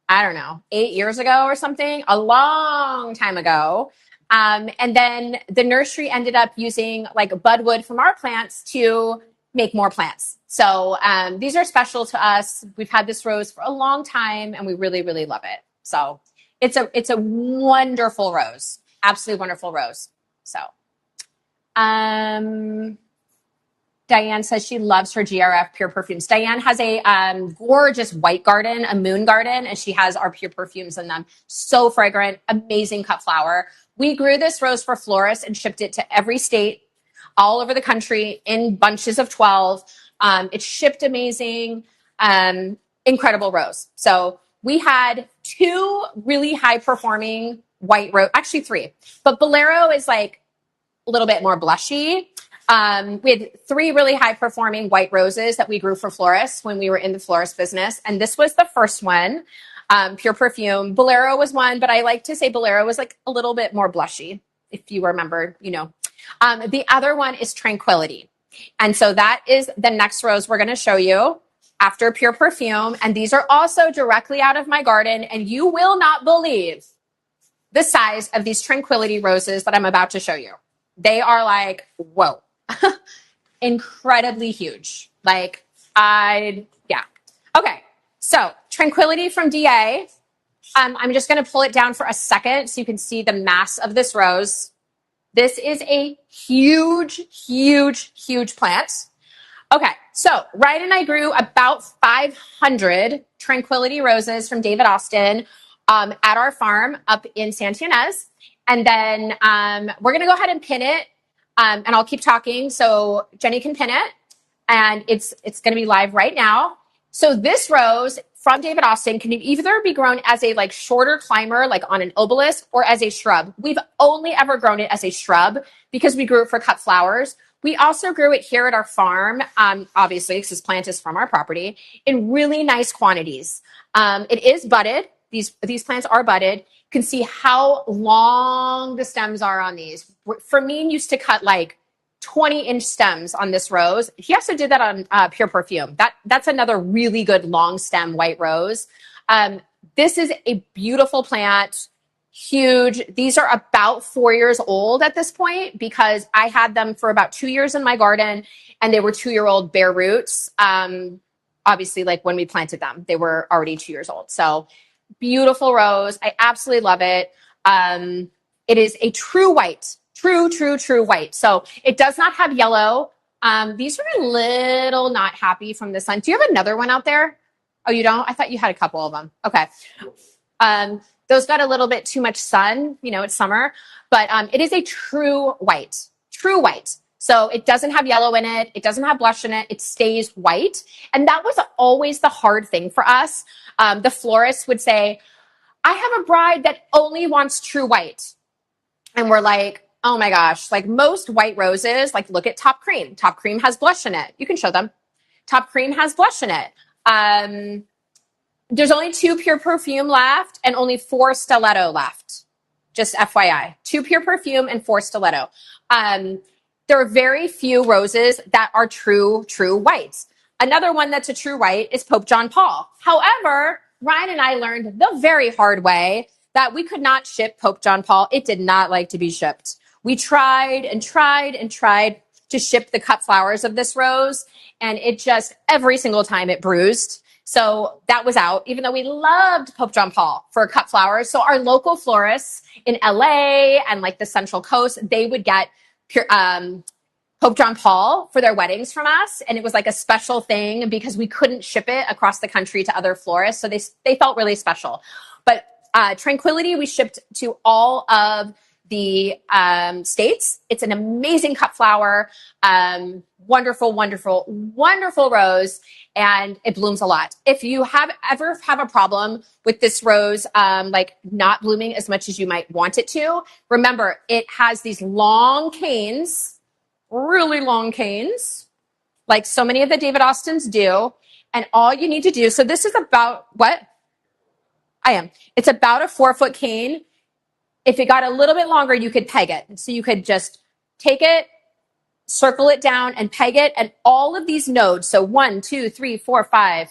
I don't know, 8 years ago or something, a long time ago. And then the nursery ended up using like budwood from our plants to make more plants. So these are special to us. We've had this rose for a long time and we really, really love it. So it's a wonderful rose, absolutely wonderful rose. So Diane says she loves her GRF Pure Perfumes. Diane has a gorgeous white garden, a moon garden, and she has our Pure Perfumes in them. So fragrant, amazing cut flower. We grew this rose for florists and shipped it to every state all over the country in bunches of 12. It shipped amazing, incredible rose. So we had 2 really high performing white rose, actually 3, but Bolero is like a little bit more blushy. We had 3 really high performing white roses that we grew for florists when we were in the florist business. And this was the first one, Pure Perfume. Bolero was one, but I like to say Bolero was like a little bit more blushy, if you remember, The other one is Tranquility. And so that is the next rose we're going to show you after Pure Perfume. And these are also directly out of my garden. And you will not believe the size of these Tranquility roses that I'm about to show you. They are like, whoa, incredibly huge. Like, yeah. Okay, so Tranquility from DA. I'm just going to pull it down for a second so you can see the mass of this rose. This is a huge, huge, huge plant. Okay, so Ryan and I grew about 500 Tranquility roses from David Austin at our farm up in Santa Ynez. And then we're going to go ahead and pin it, and I'll keep talking so Jenny can pin it. And it's going to be live right now. So this rose from David Austin can either be grown as a like shorter climber, like on an obelisk, or as a shrub. We've only ever grown it as a shrub because we grew it for cut flowers. We also grew it here at our farm, obviously, because this plant is from our property, in really nice quantities. It is budded. These plants are budded. You can see how long the stems are on these. For me, used to cut like 20-inch stems on this rose. He also did that on Pure Perfume. That's another really good long stem white rose. This is a beautiful plant, huge. These are about 4 years old at this point because I had them for about 2 years in my garden, and they were 2-year-old bare roots. Obviously, like when we planted them, they were already 2 years old. So beautiful rose. I absolutely love it. It is a true white, true white. So it does not have yellow. These are a little not happy from the sun. Do you have another one out there? Oh, you don't? I thought you had a couple of them. Okay. Those got a little bit too much sun. You know, it's summer. But it is a true white. True white. So it doesn't have yellow in it. It doesn't have blush in it. It stays white. And that was always the hard thing for us. The florist would say, I have a bride that only wants true white. And we're like, oh my gosh, like most white roses, like look at Top Cream. Top Cream has blush in it. You can show them. Top Cream has blush in it. There's only 2 Pure Perfume left and only 4 Stiletto left. Just FYI. 2 Pure Perfume and 4 Stiletto. There are very few roses that are true whites. Another one that's a true white is Pope John Paul. However, Ryan and I learned the very hard way that we could not ship Pope John Paul. It did not like to be shipped. We tried to ship the cut flowers of this rose, and it just, every single time it bruised. So that was out, even though we loved Pope John Paul for cut flowers. So our local florists in LA and like the Central Coast, they would get Pope John Paul for their weddings from us. And it was like a special thing because we couldn't ship it across the country to other florists. So they felt really special. But Tranquility, we shipped to all of the states. It's an amazing cut flower, wonderful rose, and it blooms a lot. If you ever have a problem with this rose, like not blooming as much as you might want it to, remember it has these long canes, really long canes, like so many of the David Austins do. And all you need to do, so this is about what? It's about a 4-foot cane. If it got a little bit longer, you could peg it. So you could just take it, circle it down, and peg it. And all of these nodes, so 1, 2, 3, 4, 5,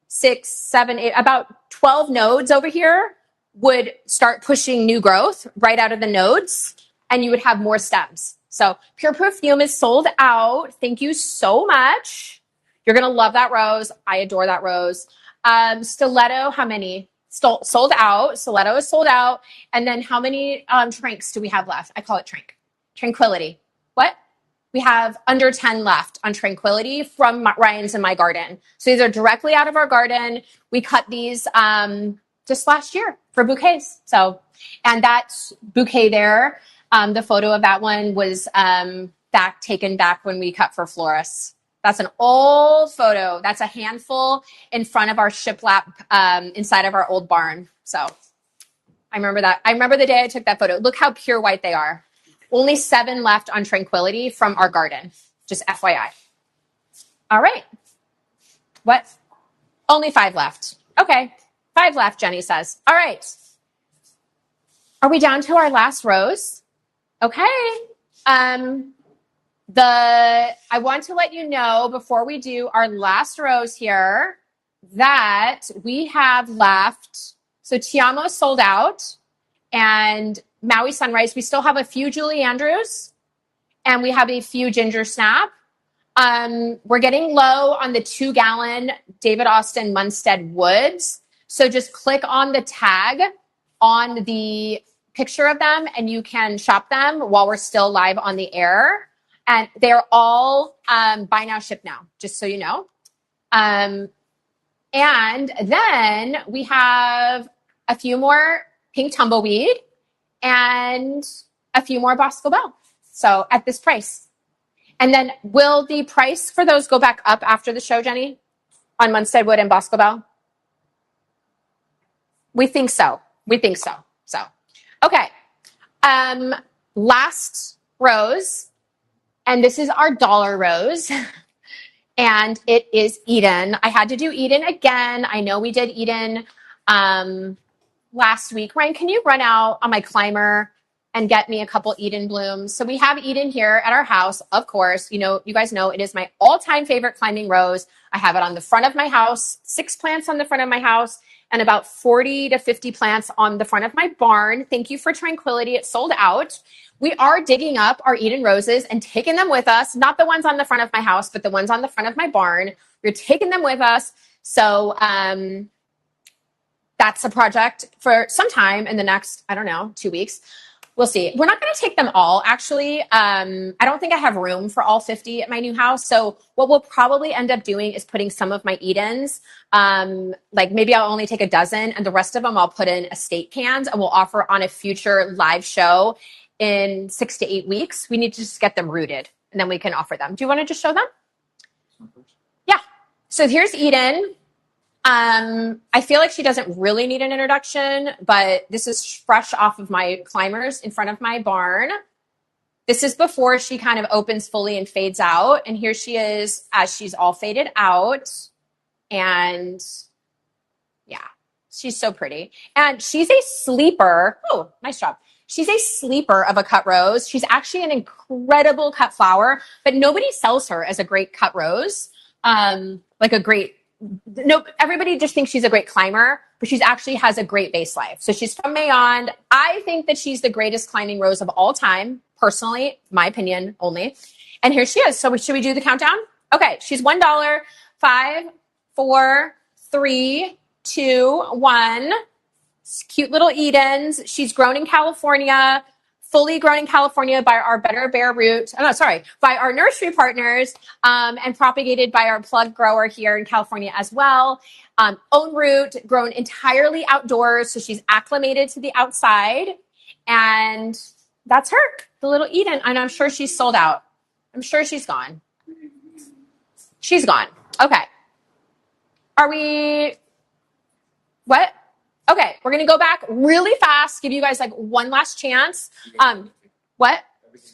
6, 7, 8, about 12 nodes over here would start pushing new growth right out of the nodes, and you would have more stems. So Pure Perfume is sold out. Thank you so much. You're going to love that rose. I adore that rose. Stiletto, how many? Sold out. Stiletto is sold out. And then how many tranks do we have left? I call it trank. Tranquility. What? We have under 10 left on Tranquility from Ryan's in my garden. So these are directly out of our garden. We cut these just last year for bouquets. So, and that bouquet there, the photo of that one was taken back when we cut for florists. That's an old photo. That's a handful in front of our shiplap inside of our old barn. So I remember that. I remember the day I took that photo. Look how pure white they are. Only 7 left on Tranquility from our garden. Just FYI. All right. What? Only 5 left. Okay. 5 left, Jenny says. All right. Are we down to our last rose? Okay. I want to let you know before we do our last rose here that we have left. So Tiamo sold out, and Maui Sunrise, we still have a few Julie Andrews, and we have a few Ginger Snap. We're getting low on the 2-gallon David Austin Munstead Woods. So just click on the tag on the picture of them and you can shop them while we're still live on the air. And they're all buy now, ship now, just so you know. And then we have a few more Pink Tumbleweed and a few more Bosco Bell. So at this price. And then will the price for those go back up after the show, Jenny? On Munstead Wood and Bosco Bell? We think so. So, okay. Last rose. And this is our dollar rose. And it is Eden. I had to do Eden again. I know we did Eden last week. Ryan, can you run out on my climber and get me a couple Eden blooms. So we have Eden here at our house, of course. You know, you guys know it is my all-time favorite climbing rose. I have it on the front of my house, 6 plants on the front of my house, and about 40 to 50 plants on the front of my barn. Thank you for Tranquility. It sold out. We are digging up our Eden roses and taking them with us, not the ones on the front of my house, but the ones on the front of my barn. We're taking them with us. So that's a project for some time in the next, 2 weeks. We'll see. We're not going to take them all, actually. I don't think I have room for all 50 at my new house. So what we'll probably end up doing is putting some of my Edens, like maybe I'll only take a dozen, and the rest of them I'll put in estate cans, and we'll offer on a future live show in 6 to 8 weeks. We need to just get them rooted, and then we can offer them. Do you want to just show them? Yeah. So here's Eden. I feel like she doesn't really need an introduction, but this is fresh off of my climbers in front of my barn. This is before she kind of opens fully and fades out. And here she is as she's all faded out. And yeah, she's so pretty. And she's a sleeper. Oh, nice job. She's a sleeper of a cut rose. She's actually an incredible cut flower, but nobody sells her as a great cut rose. Everybody just thinks she's a great climber, but she's actually has a great base life. So she's from Mayond. I think that she's the greatest climbing rose of all time, personally, my opinion only. And here she is. So should we do the countdown? Okay, she's $1. 5, 4, 3, 2, 1. Cute little Edens. She's grown in California, fully grown in California by our by our nursery partners, and propagated by our plug grower here in California as well. Own root, grown entirely outdoors, so she's acclimated to the outside. And that's her, the little Eden. And I'm sure she's sold out. I'm sure she's gone. She's gone. Okay. What? Okay, we're going to go back really fast, give you guys like one last chance. What?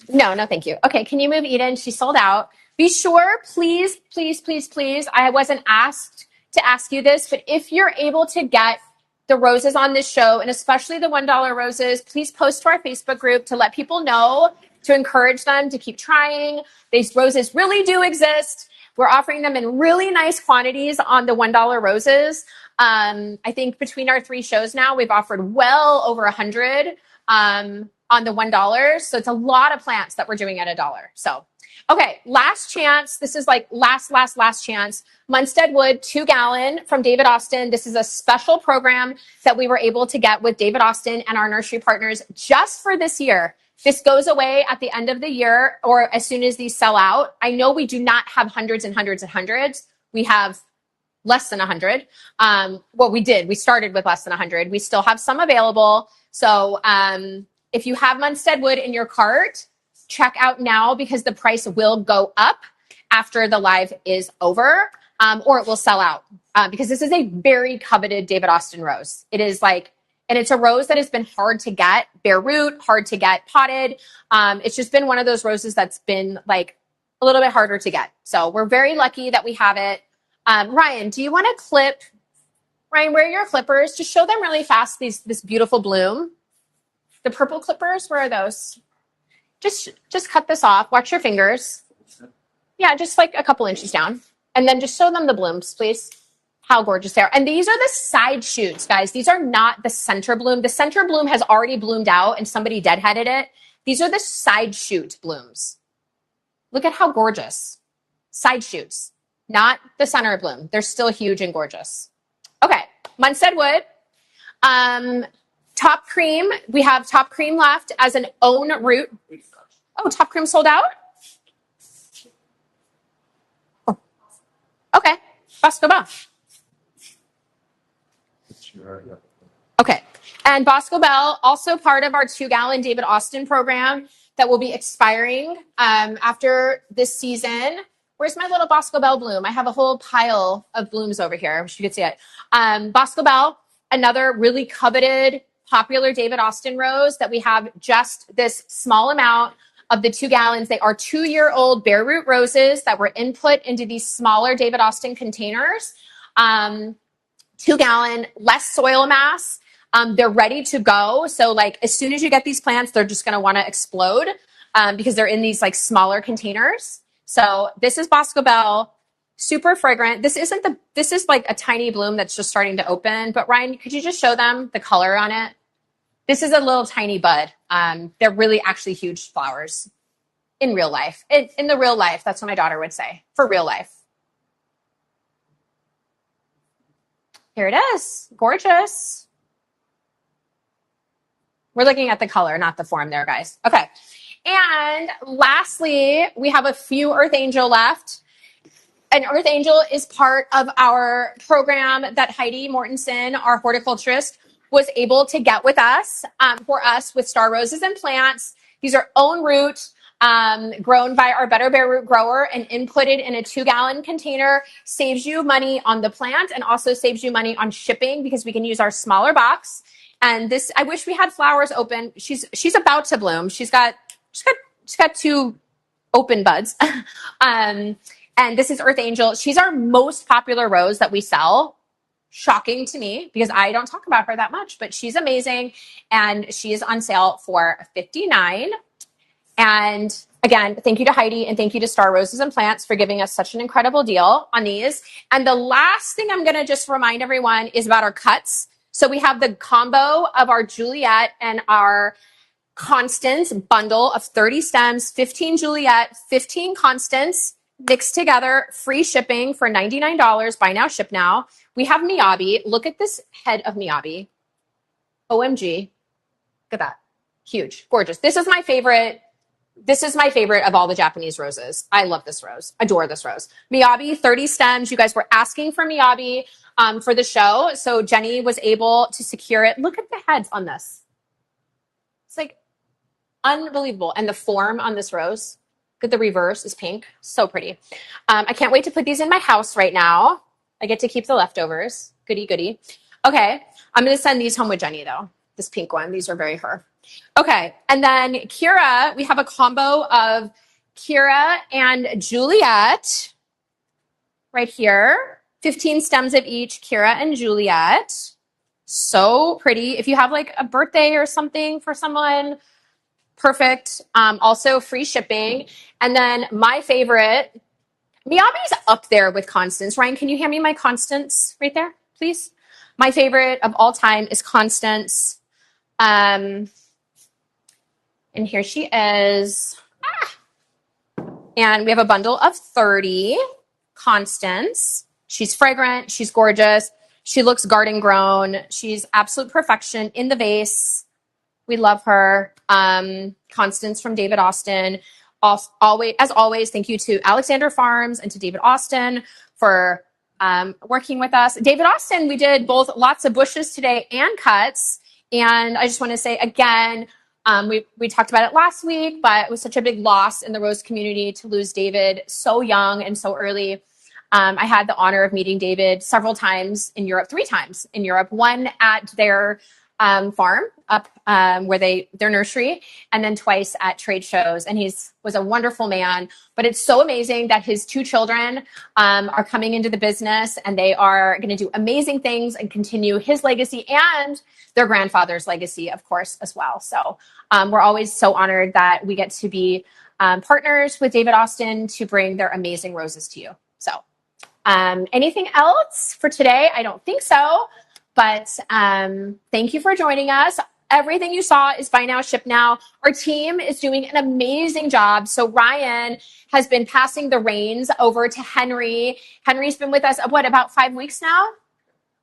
No, thank you. Okay, can you move Eden? She sold out. Be sure, please, I wasn't asked to ask you this, but if you're able to get the roses on this show, and especially the $1 roses, please post to our Facebook group to let people know, to encourage them to keep trying. These roses really do exist. We're offering them in really nice quantities on the $1 roses. I think between our 3 shows now, we've offered well over 100 on the $1. So it's a lot of plants that we're doing at $1. So, okay, last chance. This is like last chance. Munstead Wood, 2 gallon from David Austin. This is a special program that we were able to get with David Austin and our nursery partners just for this year. This goes away at the end of the year or as soon as these sell out. I know we do not have hundreds and hundreds and hundreds. We have less than 100. We did. We started with less than 100. We still have some available. So if you have Munstead Wood in your cart, check out now because the price will go up after the live is over, or it will sell out because this is a very coveted David Austin rose. It is and it's a rose that has been hard to get, bare root, hard to get potted. It's just been one of those roses that's been like a little bit harder to get. So we're very lucky that we have it. Ryan, do you want to clip? Ryan, where are your clippers? Just show them really fast, this beautiful bloom. The purple clippers, where are those? Just cut this off. Watch your fingers. Yeah, just like a couple inches down. And then just show them the blooms, please. How gorgeous they are. And these are the side shoots, guys. These are not the center bloom. The center bloom has already bloomed out and somebody deadheaded it. These are the side shoot blooms. Look at how gorgeous. Side shoots. Not the center bloom. They're still huge and gorgeous. Okay, Munstead Wood. Top Cream. We have Top Cream left as an own root. Oh, Top Cream sold out? Oh. Okay, Bosco Bell. Okay, and Bosco Bell, also part of our 2 gallon David Austin program that will be expiring after this season. Where's my little Bosco Bell bloom? I have a whole pile of blooms over here. I wish you could see it. Bosco Bell, another really coveted, popular David Austin rose that we have just this small amount of the 2 gallons. They are 2-year-old bare root roses that were input into these smaller David Austin containers. 2 gallon, less soil mass. They're ready to go. So like as soon as you get these plants, they're just going to want to explode because they're in these like smaller containers. So this is Bosco Bell, super fragrant. This is like a tiny bloom that's just starting to open. But Ryan, could you just show them the color on it? This is a little tiny bud. They're really actually huge flowers in real life. In the real life, that's what my daughter would say, for real life. Here it is. Gorgeous. We're looking at the color, not the form there, guys. Okay. And lastly, we have a few Earth Angel left. An Earth Angel is part of our program that Heidi Mortensen, our horticulturist, was able to get with us for us with star roses and plants. These are own root, grown by our Better Bare Root grower and inputted in a 2-gallon container. Saves you money on the plant and also saves you money on shipping because we can use our smaller box. And this, I wish we had flowers open. She's about to bloom. She's got 2 open buds. And this is Earth Angel. She's our most popular rose that we sell. Shocking to me because I don't talk about her that much, but she's amazing. And she is on sale for $59. And again, thank you to Heidi and thank you to Star Roses and Plants for giving us such an incredible deal on these. And the last thing I'm going to just remind everyone is about our cuts. So we have the combo of our Juliet and our Constance bundle of 30 stems, 15 Juliet, 15 Constance mixed together, free shipping for $99. Buy now, ship now. We have Miyabi. Look at this head of Miyabi. OMG. Look at that. Huge. Gorgeous. This is my favorite. This is my favorite of all the Japanese roses. I love this rose. Adore this rose. Miyabi, 30 stems. You guys were asking for Miyabi for the show. So Jenny was able to secure it. Look at the heads on this. It's like unbelievable. And the form on this rose, look at the reverse is pink. So pretty. I can't wait to put these in my house right now. I get to keep the leftovers. Goody, goody. Okay. I'm going to send these home with Jenny though. This pink one. These are very her. Okay. And then Kira, we have a combo of Kira and Juliet right here. 15 stems of each, Kira and Juliet. So pretty. If you have like a birthday or something for someone, perfect. Also free shipping. And then my favorite, Miyabi's up there with Constance. Ryan, can you hand me my Constance right there, please? My favorite of all time is Constance. And here she is. And we have a bundle of 30 Constance. She's fragrant. She's gorgeous. She looks garden grown. She's absolute perfection in the vase. We love her. Constance from David Austin. Always, as always, thank you to Alexander Farms and to David Austin for working with us. David Austin, we did both lots of bushes today and cuts. And I just want to say again, we talked about it last week, but it was such a big loss in the rose community to lose David so young and so early. I had the honor of meeting David several times in Europe, 3 times in Europe, one at their farm up where their nursery, and then twice at trade shows. And was a wonderful man. But it's so amazing that his 2 children are coming into the business, and they are going to do amazing things and continue his legacy and their grandfather's legacy, of course, as well. So we're always so honored that we get to be partners with David Austin to bring their amazing roses to you. So anything else for today? I don't think so. But thank you for joining us. Everything you saw is buy now, ship now. Our team is doing an amazing job. So Ryan has been passing the reins over to Henry. Henry's been with us, about 5 weeks now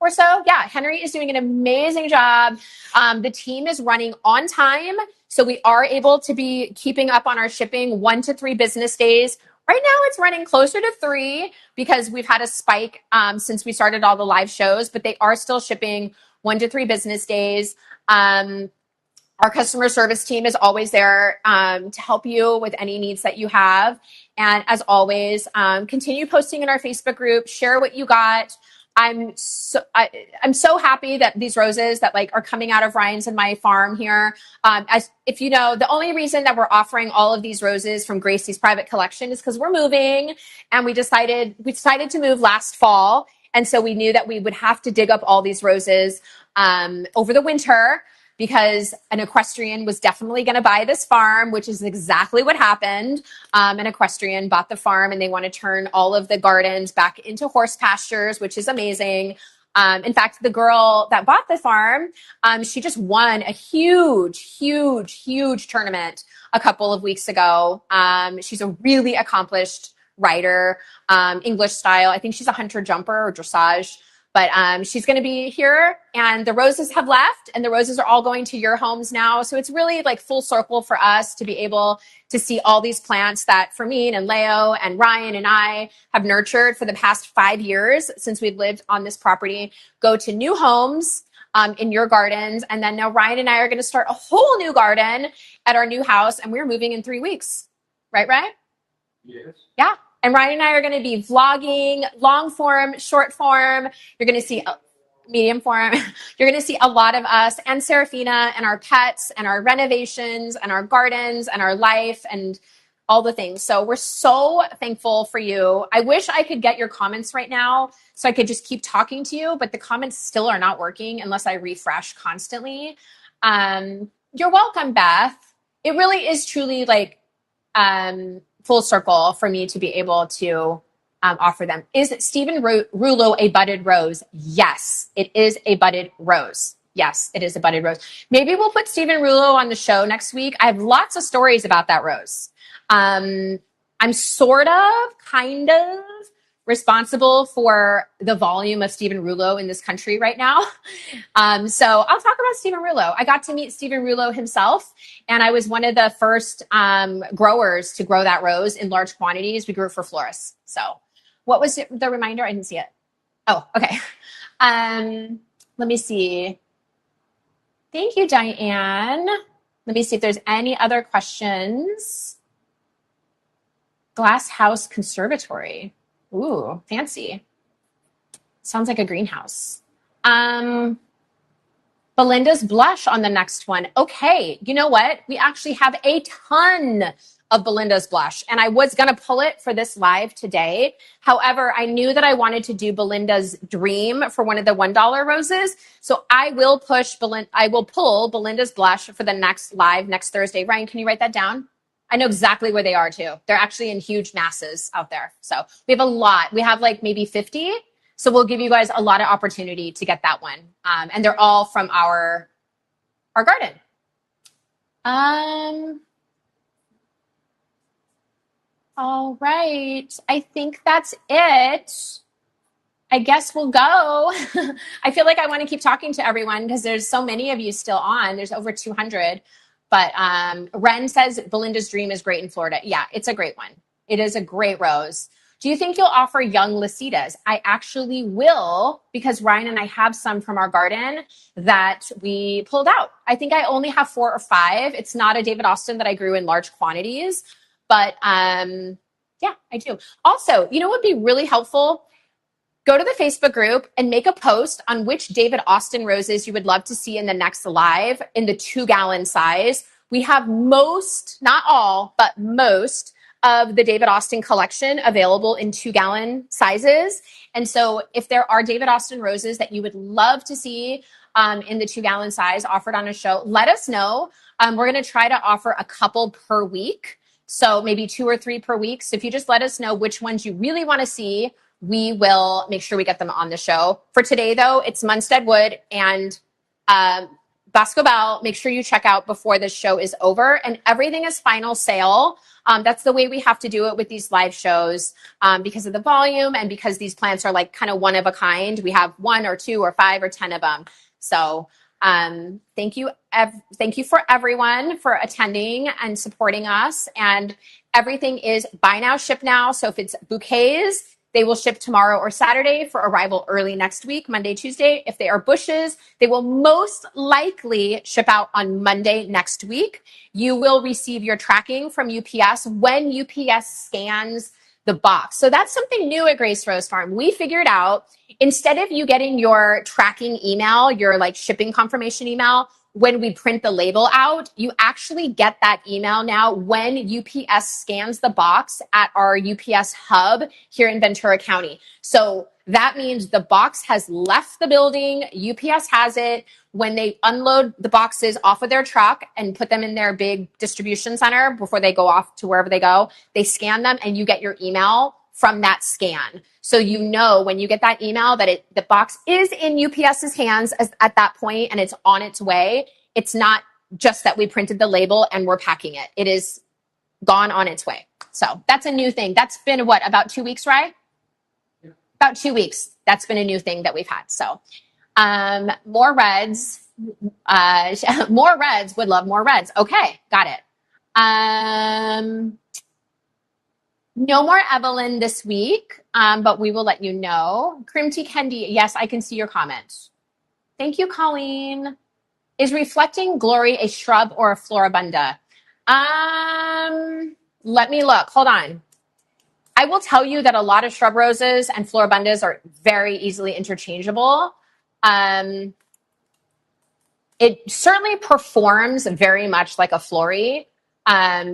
or so? Yeah, Henry is doing an amazing job. The team is running on time. So we are able to be keeping up on our shipping 1 to 3 business days. Right now, it's running closer to 3 because we've had a spike since we started all the live shows, but they are still shipping 1 to 3 business days. Our customer service team is always there to help you with any needs that you have. And as always, continue posting in our Facebook group, share what you got. I'm so happy that these roses that are coming out of Ryan's and my farm here. If you know, the only reason that we're offering all of these roses from Gracie's private collection is because we're moving, and we decided to move last fall. And so we knew that we would have to dig up all these roses. over the winter because an equestrian was definitely going to buy this farm, which is exactly what happened. An equestrian bought the farm and they want to turn all of the gardens back into horse pastures, which is amazing. In fact, the girl that bought the farm, she just won a huge tournament a couple of weeks ago. She's a really accomplished rider, English style. I think she's a hunter jumper or dressage. But she's going to be here, and the roses have left, and the roses are all going to your homes now. So it's really like full circle for us to be able to see all these plants that Fermin and Leo and Ryan and I have nurtured for the past 5 years since we've lived on this property go to new homes in your gardens. And then now Ryan and I are going to start a whole new garden at our new house, and we're moving in 3 weeks. Right, Ryan?
Yes.
Yeah. And Ryan and I are going to be vlogging, long form, short form. You're going to see medium form. You're going to see a lot of us and Serafina and our pets and our renovations and our gardens and our life and all the things. So we're so thankful for you. I wish I could get your comments right now so I could just keep talking to you, but the comments still are not working unless I refresh constantly. You're welcome, Beth. It really is truly like, full circle for me to be able to offer them. Is Stephen Rulo a budded rose? Yes, it is a budded rose. Yes, it is a budded rose. Maybe we'll put Stephen Rulo on the show next week. I have lots of stories about that rose. I'm sort of, kind of responsible for the volume of Stephen Rulo in this country right now. So I'll talk about Stephen Rulo. I got to meet Stephen Rulo himself, and I was one of the first growers to grow that rose in large quantities. We grew it for florists. So what was the reminder? I didn't see it. Oh, okay. Let me see. Thank you, Diane. Let me see if there's any other questions. Glass House Conservatory. Ooh, fancy. Sounds like a greenhouse. Belinda's blush on the next one. Okay, you know what? We actually have a ton of Belinda's blush, and I was going to pull it for this live today. However, I knew that I wanted to do Belinda's Dream for one of the $1 roses. So I will pull Belinda's blush for the next live next Thursday. Ryan, can you write that down? I know exactly where they are too. They're actually in huge masses out there. So we have a lot. We have like maybe 50. So we'll give you guys a lot of opportunity to get that one. And they're all from our garden. All right. I think that's it. I guess we'll go. I feel like I want to keep talking to everyone because there's so many of you still on. There's over 200. But Ren says Belinda's Dream is great in Florida. Yeah, it's a great one. It is a great rose. Do you think you'll offer young Lasitas? I actually will, because Ryan and I have some from our garden that we pulled out. I think I only have 4 or 5. It's not a David Austin that I grew in large quantities. But yeah, I do. Also, you know what would be really helpful? Go to the Facebook group and make a post on which David Austin roses you would love to see in the next live in the 2-gallon size. We have most, not all, but most of the David Austin collection available in 2-gallon sizes. And so if there are David Austin roses that you would love to see in the 2-gallon size offered on a show, let us know. We're going to try to offer a couple per week. So maybe 2 or 3 per week. So if you just let us know which ones you really want to see, we will make sure we get them on the show. For today, though, it's Munstead Wood and Bosco Bell. Make sure you check out before the show is over. And everything is final sale. That's the way we have to do it with these live shows because of the volume and because these plants are like kind of one of a kind. We have 1 or 2 or 5 or 10 of them. So thank you for everyone for attending and supporting us. And everything is buy now, ship now. So if it's bouquets, they will ship tomorrow or Saturday for arrival early next week, Monday, Tuesday. If they are bushes, they will most likely ship out on Monday next week. You will receive your tracking from UPS when UPS scans the box. So that's something new at Grace Rose Farm. We figured out instead of you getting your tracking email, your like shipping confirmation email when we print the label out, you actually get that email now when UPS scans the box at our UPS hub here in Ventura County. So that means the box has left the building, UPS has it. When they unload the boxes off of their truck and put them in their big distribution center before they go off to wherever they go, they scan them and you get your email from that scan. So you know when you get that email that the box is in UPS's hands at that point and it's on its way. It's not just that we printed the label and we're packing it. It is gone on its way. So that's a new thing. That's been what, about 2 weeks, right?
Yeah.
About 2 weeks. That's been a new thing that we've had. So more reds. More reds would love more reds. Okay, got it. No more Evelyn this week, but we will let you know. Krimti Kendi, yes, I can see your comment. Thank you, Colleen. Is reflecting glory a shrub or a floribunda? Let me look. Hold on. I will tell you that a lot of shrub roses and floribundas are very easily interchangeable. It certainly performs very much like a florrie.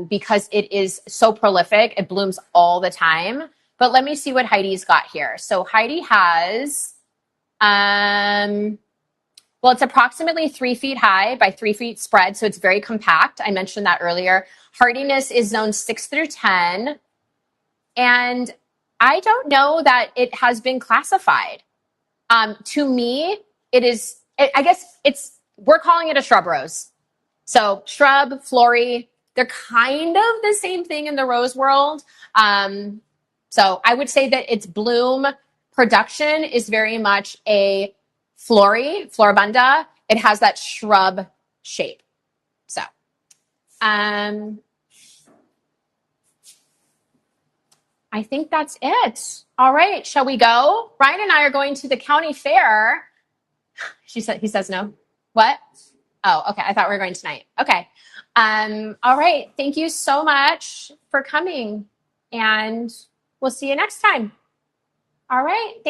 Because it is so prolific. It blooms all the time. But let me see what Heidi's got here. So Heidi has, well, it's approximately 3 feet high by 3 feet spread. So it's very compact. I mentioned that earlier. Hardiness is zone 6 through 10. And I don't know that it has been classified. To me, I guess we're calling it a shrub rose. So shrub, florrie, they're kind of the same thing in the rose world. So I would say that its bloom production is very much a floribunda. It has that shrub shape. So, I think that's it. All right, shall we go? Ryan and I are going to the county fair. He says no. What? Oh, okay. I thought we were going tonight. Okay. All right. Thank you so much for coming, and we'll see you next time. All right.